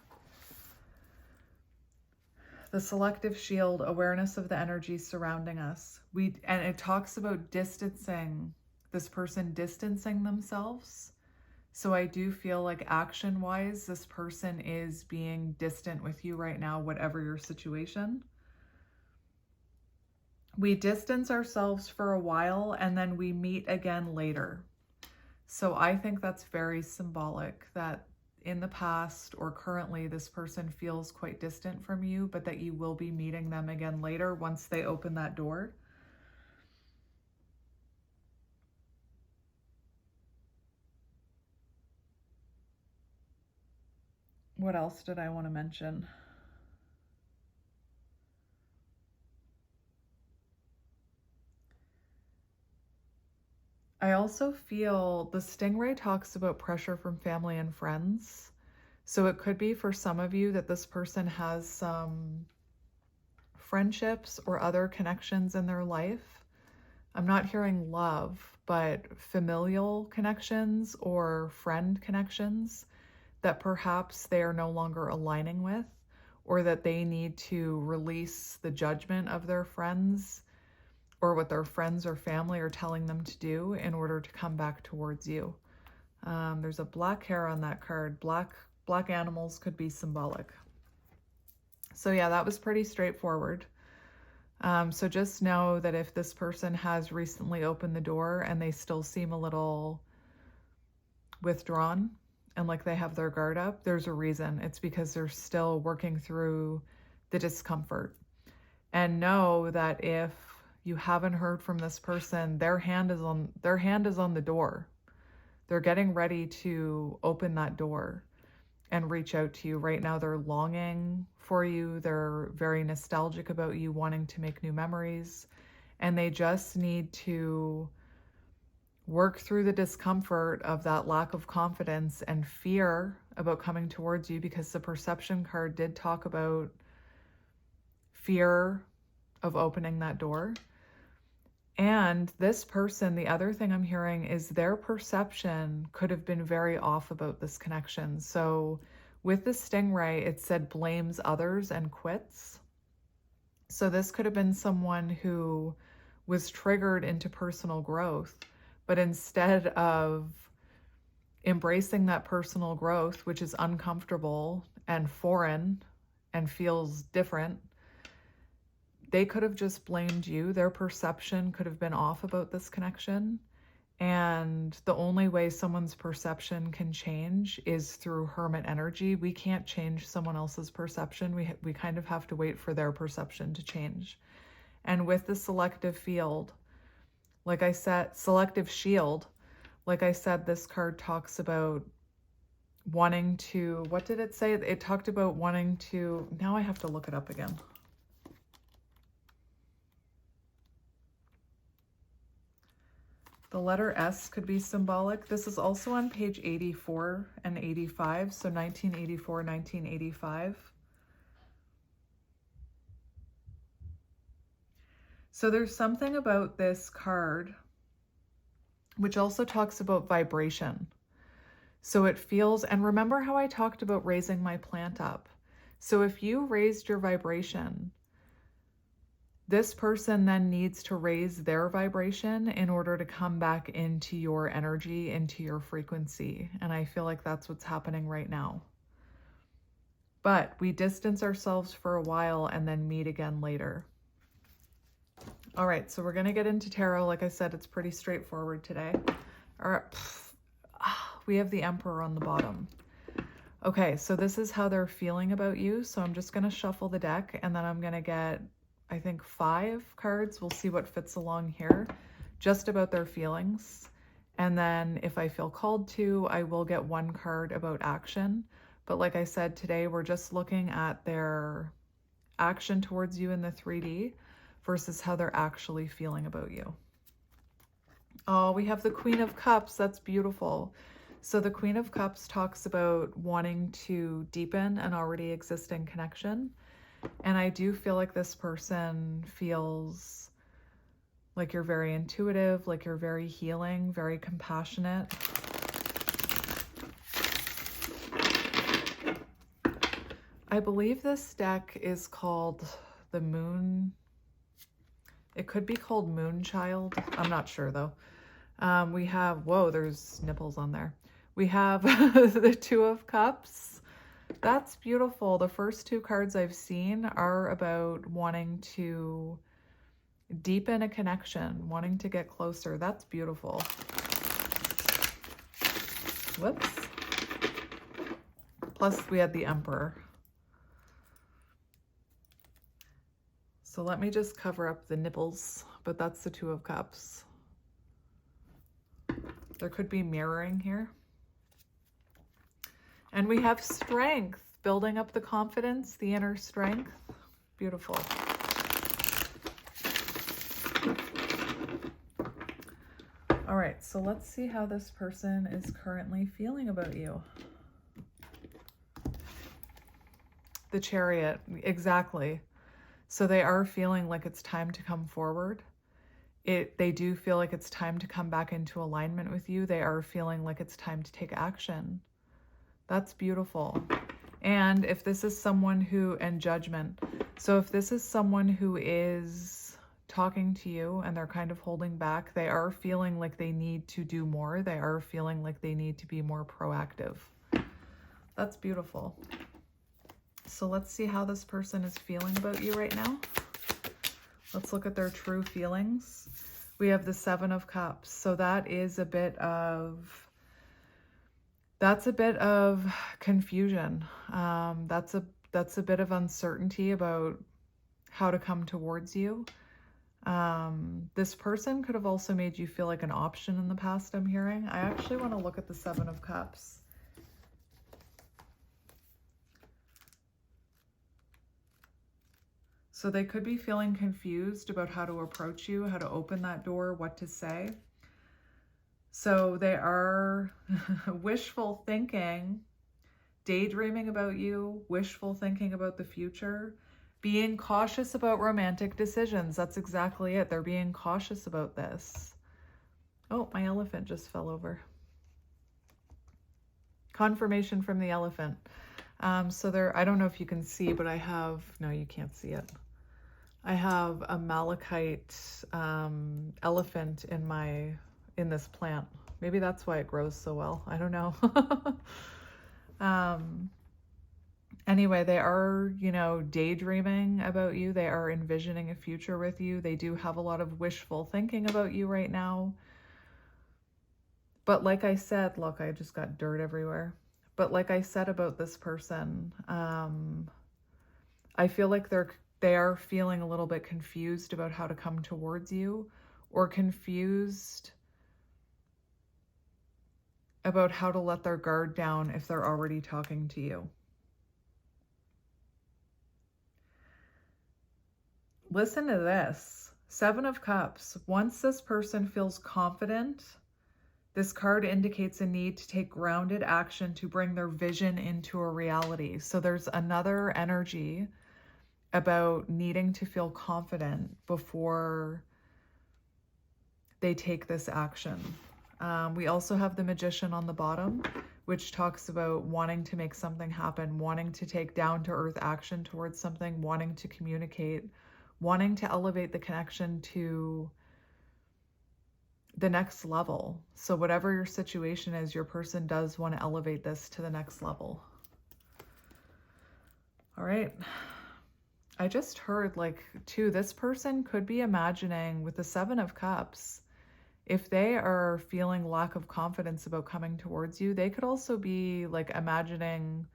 The selective shield, awareness of the energy surrounding us. And it talks about distancing, this person distancing themselves. So I do feel like action-wise, this person is being distant with you right now, whatever your situation. We distance ourselves for a while and then we meet again later. So I think that's very symbolic that in the past or currently this person feels quite distant from you, but that you will be meeting them again later once they open that door. What else did I want to mention? I also feel the stingray talks about pressure from family and friends. So it could be for some of you that this person has some friendships or other connections in their life. I'm not hearing love, but familial connections or friend connections that perhaps they are no longer aligning with, or that they need to release the judgment of their friends or what their friends or family are telling them to do in order to come back towards you. There's a black hair on that card. Black animals could be symbolic. So yeah, that was pretty straightforward. So just know that if this person has recently opened the door and they still seem a little withdrawn and like they have their guard up, there's a reason. It's because they're still working through the discomfort. And know that if you haven't heard from this person, their hand is on the door. They're getting ready to open that door and reach out to you. Right now, they're longing for you. They're very nostalgic about you, wanting to make new memories. And they just need to work through the discomfort of that lack of confidence and fear about coming towards you, because the perception card did talk about fear of opening that door. And this person, the other thing I'm hearing is their perception could have been very off about this connection. So with the stingray, it said blames others and quits. So this could have been someone who was triggered into personal growth, but instead of embracing that personal growth, which is uncomfortable and foreign and feels different, they could have just blamed you. Their perception could have been off about this connection. And the only way someone's perception can change is through hermit energy. We can't change someone else's perception. We kind of have to wait for their perception to change. And with the selective field, like I said, selective shield, like I said, this card talks about wanting to, what did it say? It talked about wanting to, now I have to look it up again. The letter S could be symbolic. This is also on page 84 and 85, so 1984, 1985. So there's something about this card which also talks about vibration. So it feels, and remember how I talked about raising my plant up. So if you raised your vibration, this person then needs to raise their vibration in order to come back into your energy, into your frequency. And I feel like that's what's happening right now. But we distance ourselves for a while and then meet again later. All right, so we're going to get into tarot. Like I said, it's pretty straightforward today. All right, we have the Emperor on the bottom. Okay, so this is how they're feeling about you. So I'm just going to shuffle the deck and then I'm going to get, I think, 5 cards. We'll see what fits along here, just about their feelings. And then if I feel called to, I will get 1 card about action. But like I said, today we're just looking at their action towards you in the 3D versus how they're actually feeling about you. Oh, we have the Queen of Cups. That's beautiful. So the Queen of Cups talks about wanting to deepen an already existing connection. And I do feel like this person feels like you're very intuitive, like you're very healing, very compassionate. I believe this deck is called the Moon. It could be called Moonchild. I'm not sure though. We have, whoa, there's nipples on there. We have the Two of Cups. That's beautiful. The first two cards I've seen are about wanting to deepen a connection, wanting to get closer. That's beautiful. Whoops. Plus we had the Emperor. So let me just cover up the nipples, but that's the Two of Cups. There could be mirroring here. And we have strength, building up the confidence, the inner strength. Beautiful. All right, so let's see how this person is currently feeling about you. The Chariot, exactly. So they are feeling like it's time to come forward. They do feel like it's time to come back into alignment with you. They are feeling like it's time to take action. That's beautiful. And if this is someone who, and judgment. So if this is someone who is talking to you and they're kind of holding back, they are feeling like they need to do more. They are feeling like they need to be more proactive. That's beautiful. So let's see how this person is feeling about you right now. Let's look at their true feelings. We have the Seven of Cups. So that is a bit of, that's a bit of confusion. That's a bit of uncertainty about how to come towards you. This person could have also made you feel like an option in the past, I'm hearing. I actually want to look at the Seven of Cups. So they could be feeling confused about how to approach you, how to open that door, what to say. So they are wishful thinking, daydreaming about you, wishful thinking about the future, being cautious about romantic decisions. That's exactly it. They're being cautious about this. Oh, my elephant just fell over. Confirmation from the elephant. So there, I don't know if you can see, but I have, no, you can't see it. I have a malachite elephant in this plant. Maybe that's why it grows so well. I don't know. Anyway, they are, daydreaming about you. They are envisioning a future with you. They do have a lot of wishful thinking about you right now. But like I said, look, I just got dirt everywhere. But like I said about this person, I feel like they are feeling a little bit confused about how to come towards you, or confused about how to let their guard down if they're already talking to you. Listen to this. Seven of Cups. Once this person feels confident, this card indicates a need to take grounded action to bring their vision into a reality. So there's another energy about needing to feel confident before they take this action. We also have the Magician on the bottom, which talks about wanting to make something happen, wanting to take down-to-earth action towards something, wanting to communicate, wanting to elevate the connection to the next level. So whatever your situation is, your person does want to elevate this to the next level. All right. I just heard, too, this person could be imagining with the Seven of Cups, if they are feeling lack of confidence about coming towards you, they could also be imagining,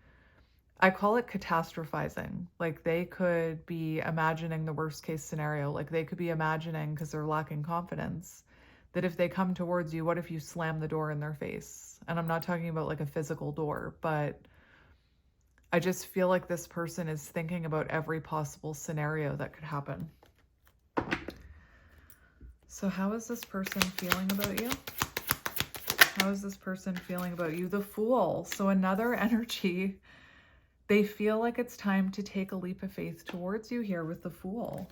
I call it catastrophizing. They could be imagining the worst case scenario. They could be imagining, because they're lacking confidence, that if they come towards you, what if you slam the door in their face? And I'm not talking about a physical door, but I just feel like this person is thinking about every possible scenario that could happen. So how is this person feeling about you? How is this person feeling about you? The Fool. So another energy. They feel like it's time to take a leap of faith towards you here with the Fool.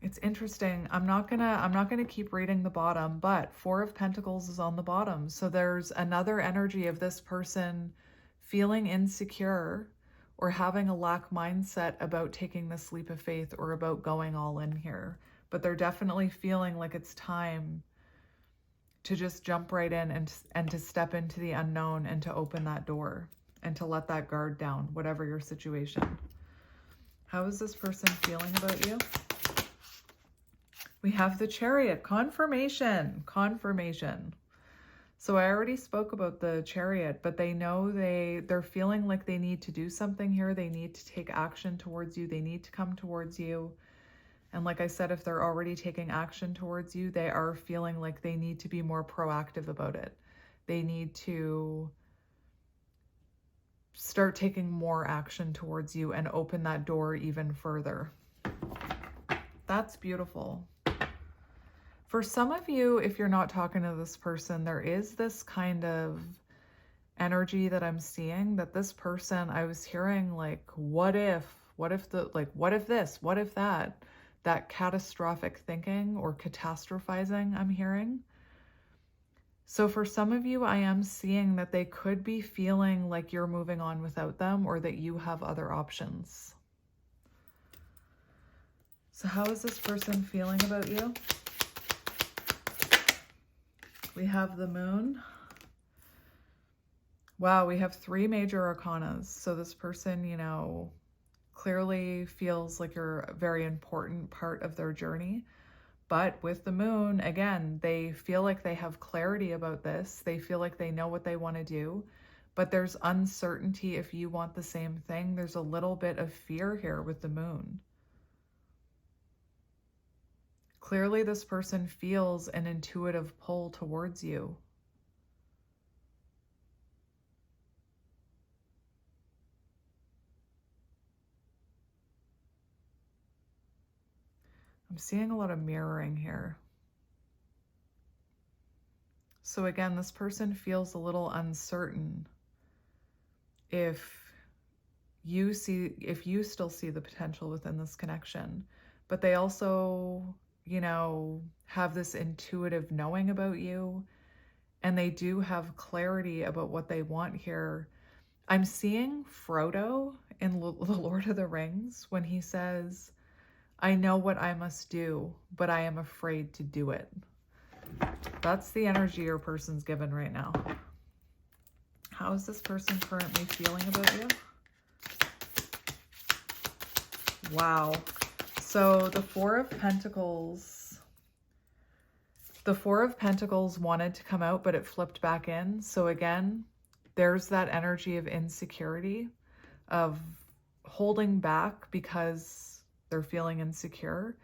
It's interesting. I'm not gonna keep reading the bottom, but Four of Pentacles is on the bottom. So there's another energy of this person feeling insecure or having a lack mindset about taking this leap of faith or about going all in here. But they're definitely feeling like it's time to just jump right in and to step into the unknown and to open that door and to let that guard down, whatever your situation. How is this person feeling about you? We have the Chariot. Confirmation. Confirmation. So I already spoke about the Chariot, but they know they're feeling like they need to do something here. They need to take action towards you. They need to come towards you. And like I said, if they're already taking action towards you, they are feeling like they need to be more proactive about it. They need to start taking more action towards you and open that door even further. That's beautiful. For some of you, if you're not talking to this person, there is this kind of energy that I'm seeing that this person, I was hearing like, what if this, what if that catastrophic thinking or catastrophizing I'm hearing. So for some of you, I am seeing that they could be feeling like you're moving on without them or that you have other options. So how is this person feeling about you? We have the Moon. Wow, we have 3 major arcanas. So this person, you know, clearly feels like you're a very important part of their journey. But with the Moon, again, they feel like they have clarity about this. They feel like they know what they want to do. But there's uncertainty if you want the same thing. There's a little bit of fear here with the Moon. Clearly, this person feels an intuitive pull towards you. I'm seeing a lot of mirroring here. So again, this person feels a little uncertain if you still see the potential within this connection, but they also, you know, have this intuitive knowing about you, and they do have clarity about what they want here. I'm seeing Frodo in The Lord of the Rings when he says, I know what I must do, but I am afraid to do it. That's the energy your person's given right now. How is this person currently feeling about you? Wow. So the Four of Pentacles. The Four of Pentacles wanted to come out, but it flipped back in. So again, there's that energy of insecurity, of holding back because they're feeling insecure.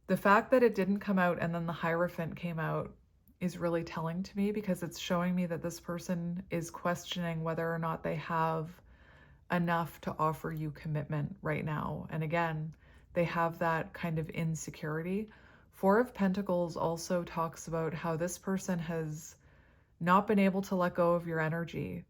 The fact that it didn't come out and then the Hierophant came out is really telling to me, because it's showing me that this person is questioning whether or not they have enough to offer you commitment right now. And again, they have that kind of insecurity. Four of Pentacles also talks about how this person has not been able to let go of your energy.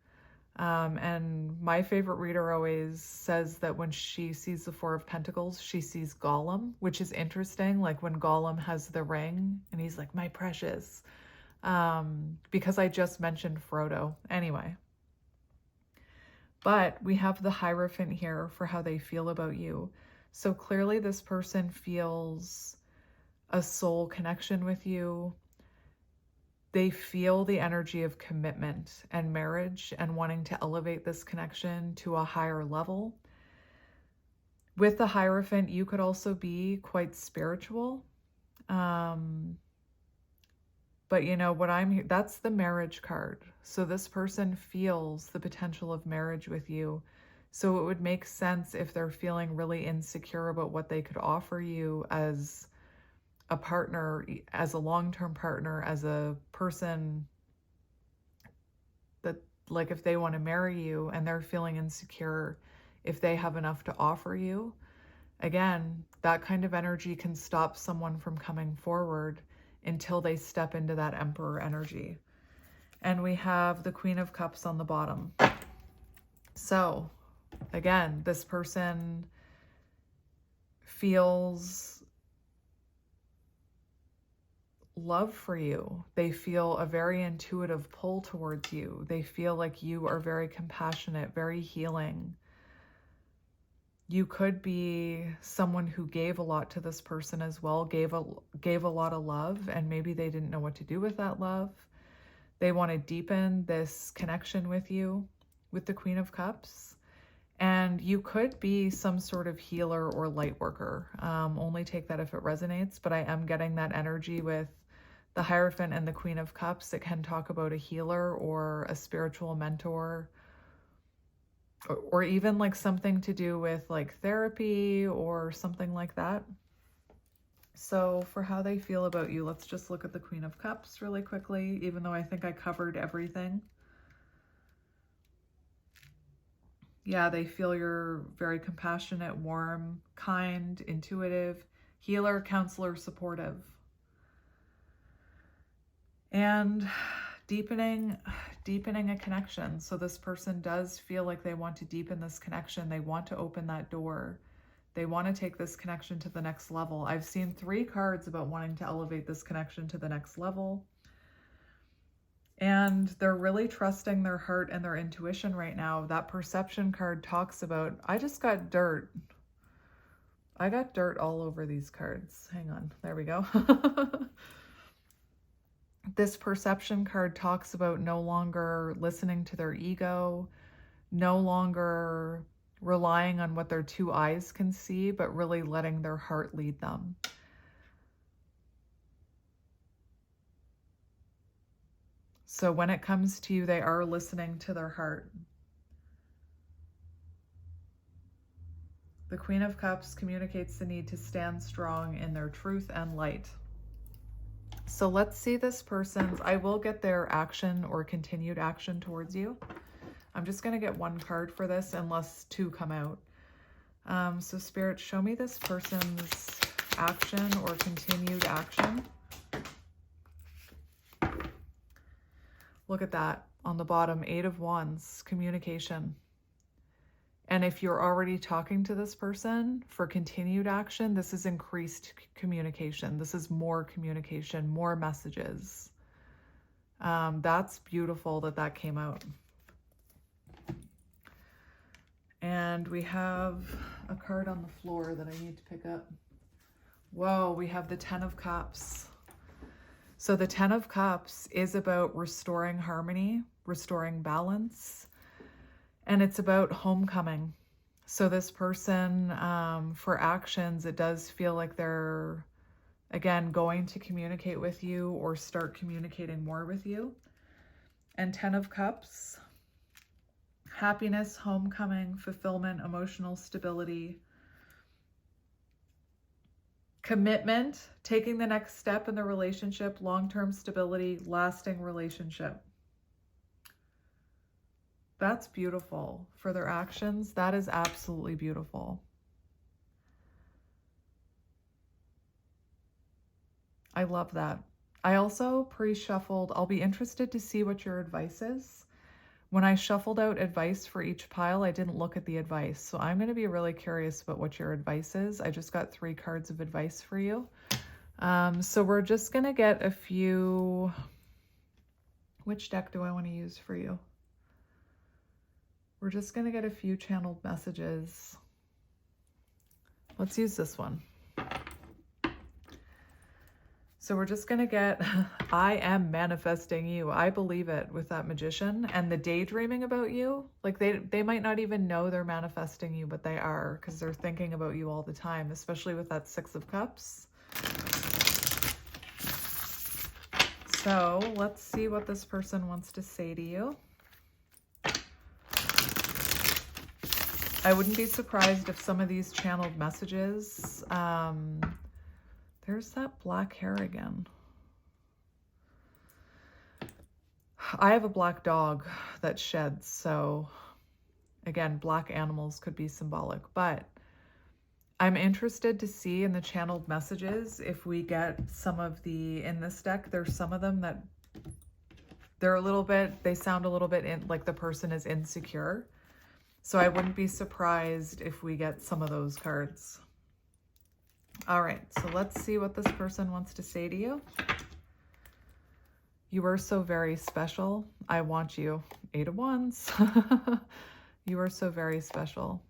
And my favorite reader always says that when she sees the Four of Pentacles, she sees Gollum, which is interesting. Like when Gollum has the ring and he's like, my precious, because I just mentioned Frodo anyway. But we have the Hierophant here for how they feel about you. So clearly this person feels a soul connection with you. They feel the energy of commitment and marriage and wanting to elevate this connection to a higher level. With the Hierophant, you could also be quite spiritual. But you know what that's the marriage card. So this person feels the potential of marriage with you. So it would make sense if they're feeling really insecure about what they could offer you as a partner, as a long-term partner, as a person that like if they want to marry you and they're feeling insecure, if they have enough to offer you, again, that kind of energy can stop someone from coming forward until they step into that Emperor energy. And we have the Queen of Cups on the bottom. So again, this person feels love for you. They feel a very intuitive pull towards you. They feel like you are very compassionate, very healing. You could be someone who gave a lot to this person as well, gave a lot of love, and maybe they didn't know what to do with that love. They want to deepen this connection with you, with the Queen of Cups. And you could be some sort of healer or light worker. Only take that if it resonates, but I am getting that energy with the Hierophant and the Queen of Cups. It can talk about a healer or a spiritual mentor, or even like something to do with like therapy or something like that. So for how they feel about you, let's just look at the Queen of Cups really quickly, even though I think I covered everything. Yeah, they feel you're very compassionate, warm, kind, intuitive, healer, counselor, supportive. And deepening a connection. So this person does feel like they want to deepen this connection. They want to open that door. They want to take this connection to the next level. I've seen 3 cards about wanting to elevate this connection to the next level. And they're really trusting their heart and their intuition right now. That perception card talks about, I just got dirt. I got dirt all over these cards. Hang on, there we go. This perception card talks about no longer listening to their ego, no longer relying on what their 2 eyes can see, but really letting their heart lead them. So when it comes to you, they are listening to their heart. The Queen of Cups communicates the need to stand strong in their truth and light. So let's see this person's, I will get their action or continued action towards you. I'm just going to get 1 card for this unless 2 come out. So Spirit, show me this person's action or continued action. Look at that on the bottom, 8 of Wands, communication. And if you're already talking to this person for continued action, this is increased communication. This is more communication, more messages. That's beautiful that that came out. And we have a card on the floor that I need to pick up. Whoa, we have the 10 of Cups. So the 10 of Cups is about restoring harmony, restoring balance, and it's about homecoming. So this person, for actions, it does feel like they're, again, going to communicate with you or start communicating more with you. And 10 of Cups, happiness, homecoming, fulfillment, emotional stability, commitment, taking the next step in the relationship, long-term stability, lasting relationship. That's beautiful. For their actions, that is absolutely beautiful. I love that. I also pre-shuffled, I'll be interested to see what your advice is. When I shuffled out advice for each pile, I didn't look at the advice. So I'm going to be really curious about what your advice is. I just got 3 cards of advice for you. So we're just going to get a few. Which deck do I want to use for you? We're just going to get a few channeled messages. Let's use this one. So we're just going to get, I am manifesting you. I believe it with that Magician, and the daydreaming about you. Like they might not even know they're manifesting you, but they are, because they're thinking about you all the time, especially with that 6 of Cups. So let's see what this person wants to say to you. I wouldn't be surprised if some of these channeled messages, there's that black hair again. I have a black dog that sheds, so again, black animals could be symbolic, but I'm interested to see in the channeled messages if we get some of in this deck, there's some of them that they sound a little bit like the person is insecure. So I wouldn't be surprised if we get some of those cards. All right, so let's see what this person wants to say to you. You are so very special. I want you. 8 of Wands. You are so very special.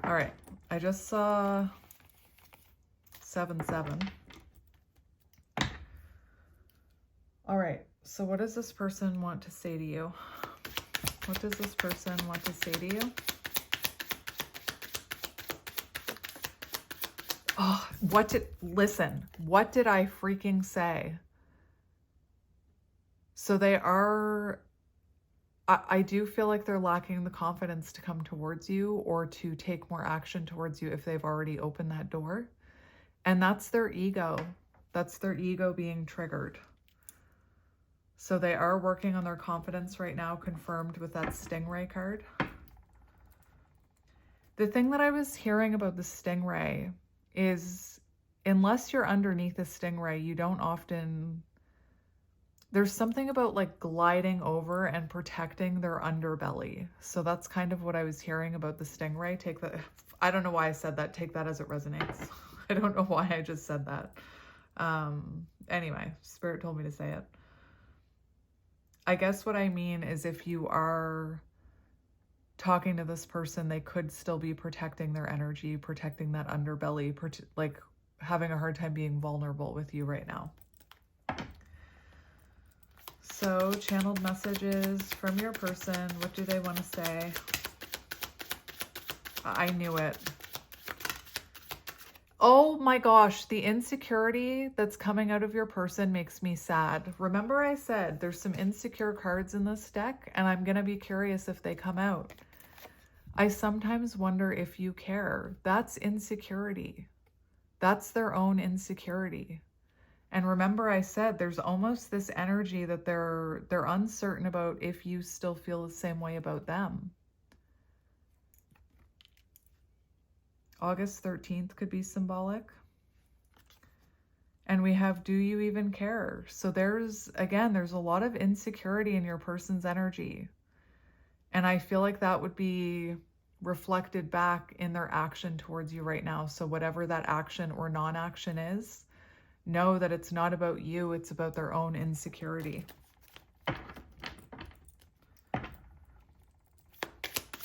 All right, I just saw 7-7. All right, so what does this person want to say to you? What does this person want to say to you? Oh, listen, what did I freaking say? So I do feel like they're lacking the confidence to come towards you or to take more action towards you if they've already opened that door. And that's their ego. That's their ego being triggered. So they are working on their confidence right now, confirmed with that stingray card. The thing that I was hearing about the stingray is, unless you're underneath a stingray, you don't often... There's something about like gliding over and protecting their underbelly. So that's kind of what I was hearing about the stingray. Take that. I don't know why I said that. Take that as it resonates. I don't know why I just said that. Anyway, Spirit told me to say it. I guess what I mean is if you are talking to this person, they could still be protecting their energy, protecting that underbelly, like having a hard time being vulnerable with you right now. So, channeled messages from your person. What do they want to say? I knew it. Oh my gosh, the insecurity that's coming out of your person makes me sad. Remember I said there's some insecure cards in this deck, and I'm going to be curious if they come out. I sometimes wonder if you care. That's insecurity. That's their own insecurity. And remember I said there's almost this energy that they're uncertain about if you still feel the same way about them. August 13th could be symbolic. And we have, do you even care? So there's a lot of insecurity in your person's energy. And I feel like that would be reflected back in their action towards you right now. So whatever that action or non-action is, know that it's not about you, it's about their own insecurity.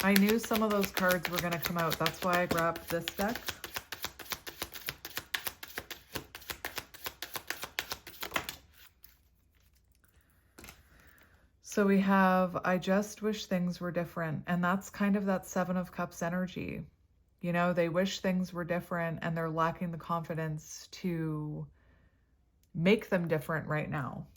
I knew some of those cards were going to come out. That's why I grabbed this deck. So we have, I just wish things were different. And that's kind of that 7 of Cups energy. You know, they wish things were different and they're lacking the confidence to make them different right now.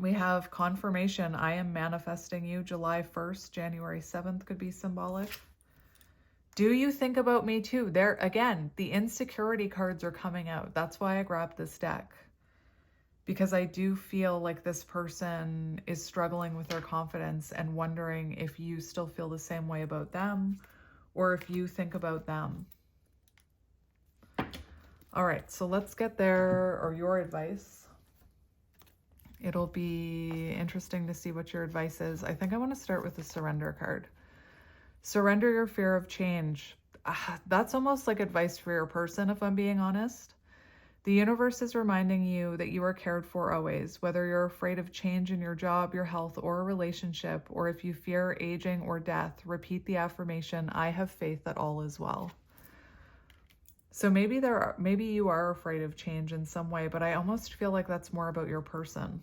We have confirmation. I am manifesting you. July 1st, January 7th could be symbolic. Do you think about me too? There, again, the insecurity cards are coming out. That's why I grabbed this deck. Because I do feel like this person is struggling with their confidence and wondering if you still feel the same way about them or if you think about them. All right, so let's get your advice. It'll be interesting to see what your advice is. I think I want to start with the surrender card. Surrender your fear of change. That's almost like advice for your person, if I'm being honest. The universe is reminding you that you are cared for always, whether you're afraid of change in your job, your health, or a relationship, or if you fear aging or death, repeat the affirmation, I have faith that all is well. So maybe you are afraid of change in some way, but I almost feel like that's more about your person.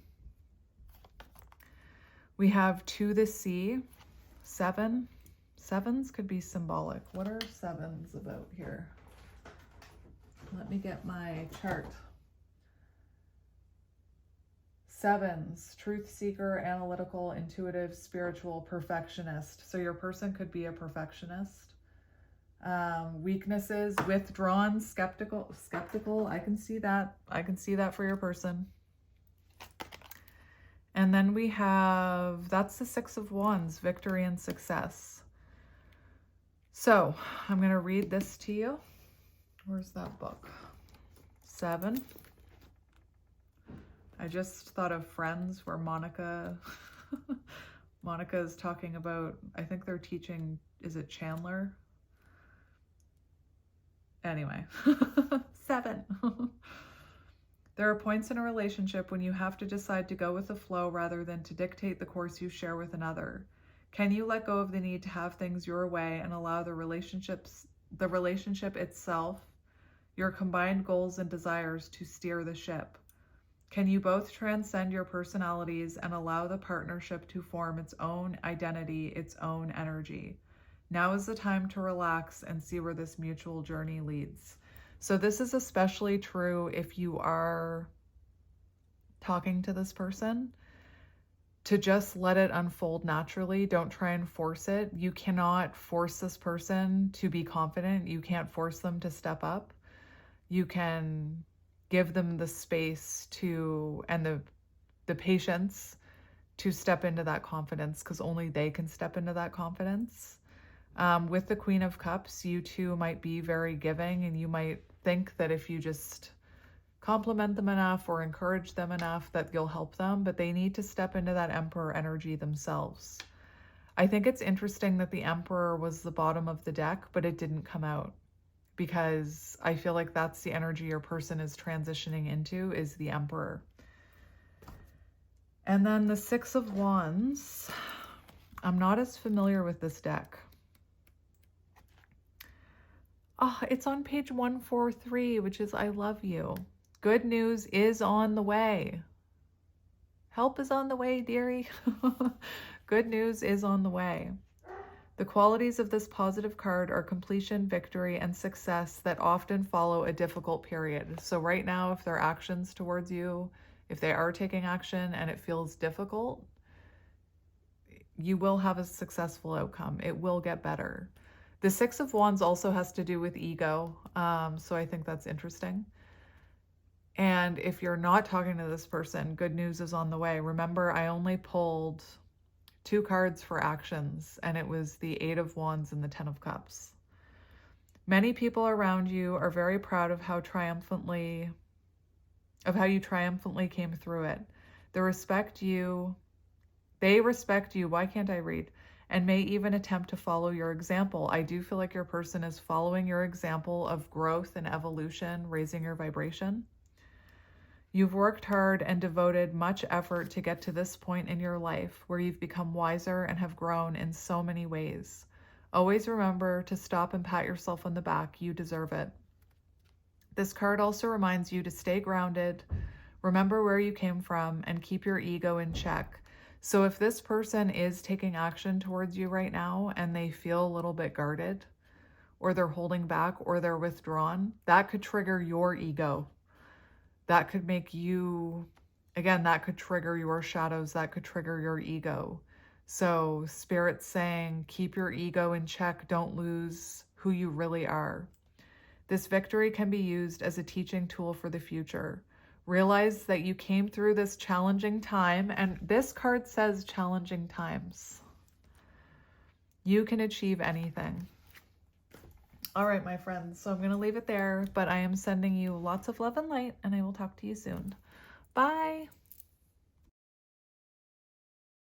We have to the sea, 7. 7s could be symbolic. What are 7s about here? Let me get my chart. 7s, truth seeker, analytical, intuitive, spiritual, perfectionist. So your person could be a perfectionist. Weaknesses, withdrawn, skeptical. I can see that. I can see that for your person. And then we have, that's the Six of Wands, victory and success. So I'm going to read this to you. Where's that book? 7. I just thought of Friends, where Monica is talking about, I think they're teaching, is it Chandler? Anyway, 7. There are points in a relationship when you have to decide to go with the flow rather than to dictate the course you share with another. Can you let go of the need to have things your way and allow the relationship itself, your combined goals and desires, to steer the ship? Can you both transcend your personalities and allow the partnership to form its own identity, its own energy? Now is the time to relax and see where this mutual journey leads. So this is especially true if you are talking to this person, to just let it unfold naturally. Don't try and force it. You cannot force this person to be confident. You can't force them to step up. You can give them the space to, and the patience to step into that confidence, because only they can step into that confidence. With the Queen of Cups, you two might be very giving, and you might think that if you just compliment them enough or encourage them enough that you'll help them, but they need to step into that Emperor energy themselves. I think it's interesting that the Emperor was the bottom of the deck, but it didn't come out, because I feel like that's the energy your person is transitioning into, is the Emperor. And then the Six of Wands. I'm not as familiar with this deck. Oh, it's on page 143, which is I love you. Good news is on the way. Help is on the way, dearie. Good news is on the way. The qualities of this positive card are completion, victory, and success that often follow a difficult period. So right now, if there are actions towards you, if they are taking action and it feels difficult, you will have a successful outcome. It will get better. The Six of Wands also has to do with ego, so I think that's interesting. And if you're not talking to this person, good news is on the way. Remember, I only pulled 2 cards for actions, and it was the Eight of Wands and the 10 of Cups. Many people around you are very proud of how you triumphantly came through it. They respect you, why can't I read? And may even attempt to follow your example. I do feel like your person is following your example of growth and evolution, raising your vibration. You've worked hard and devoted much effort to get to this point in your life where you've become wiser and have grown in so many ways. Always remember to stop and pat yourself on the back. You deserve it. This card also reminds you to stay grounded, remember where you came from, and keep your ego in check. So if this person is taking action towards you right now and they feel a little bit guarded, or they're holding back, or they're withdrawn, that could trigger your ego. That could make you, again, that could trigger your shadows, that could trigger your ego. So Spirit's saying, keep your ego in check, don't lose who you really are. This victory can be used as a teaching tool for the future. Realize that you came through this challenging time, and this card says challenging times. You can achieve anything. All right, my friends, so I'm going to leave it there, but I am sending you lots of love and light, and I will talk to you soon. Bye.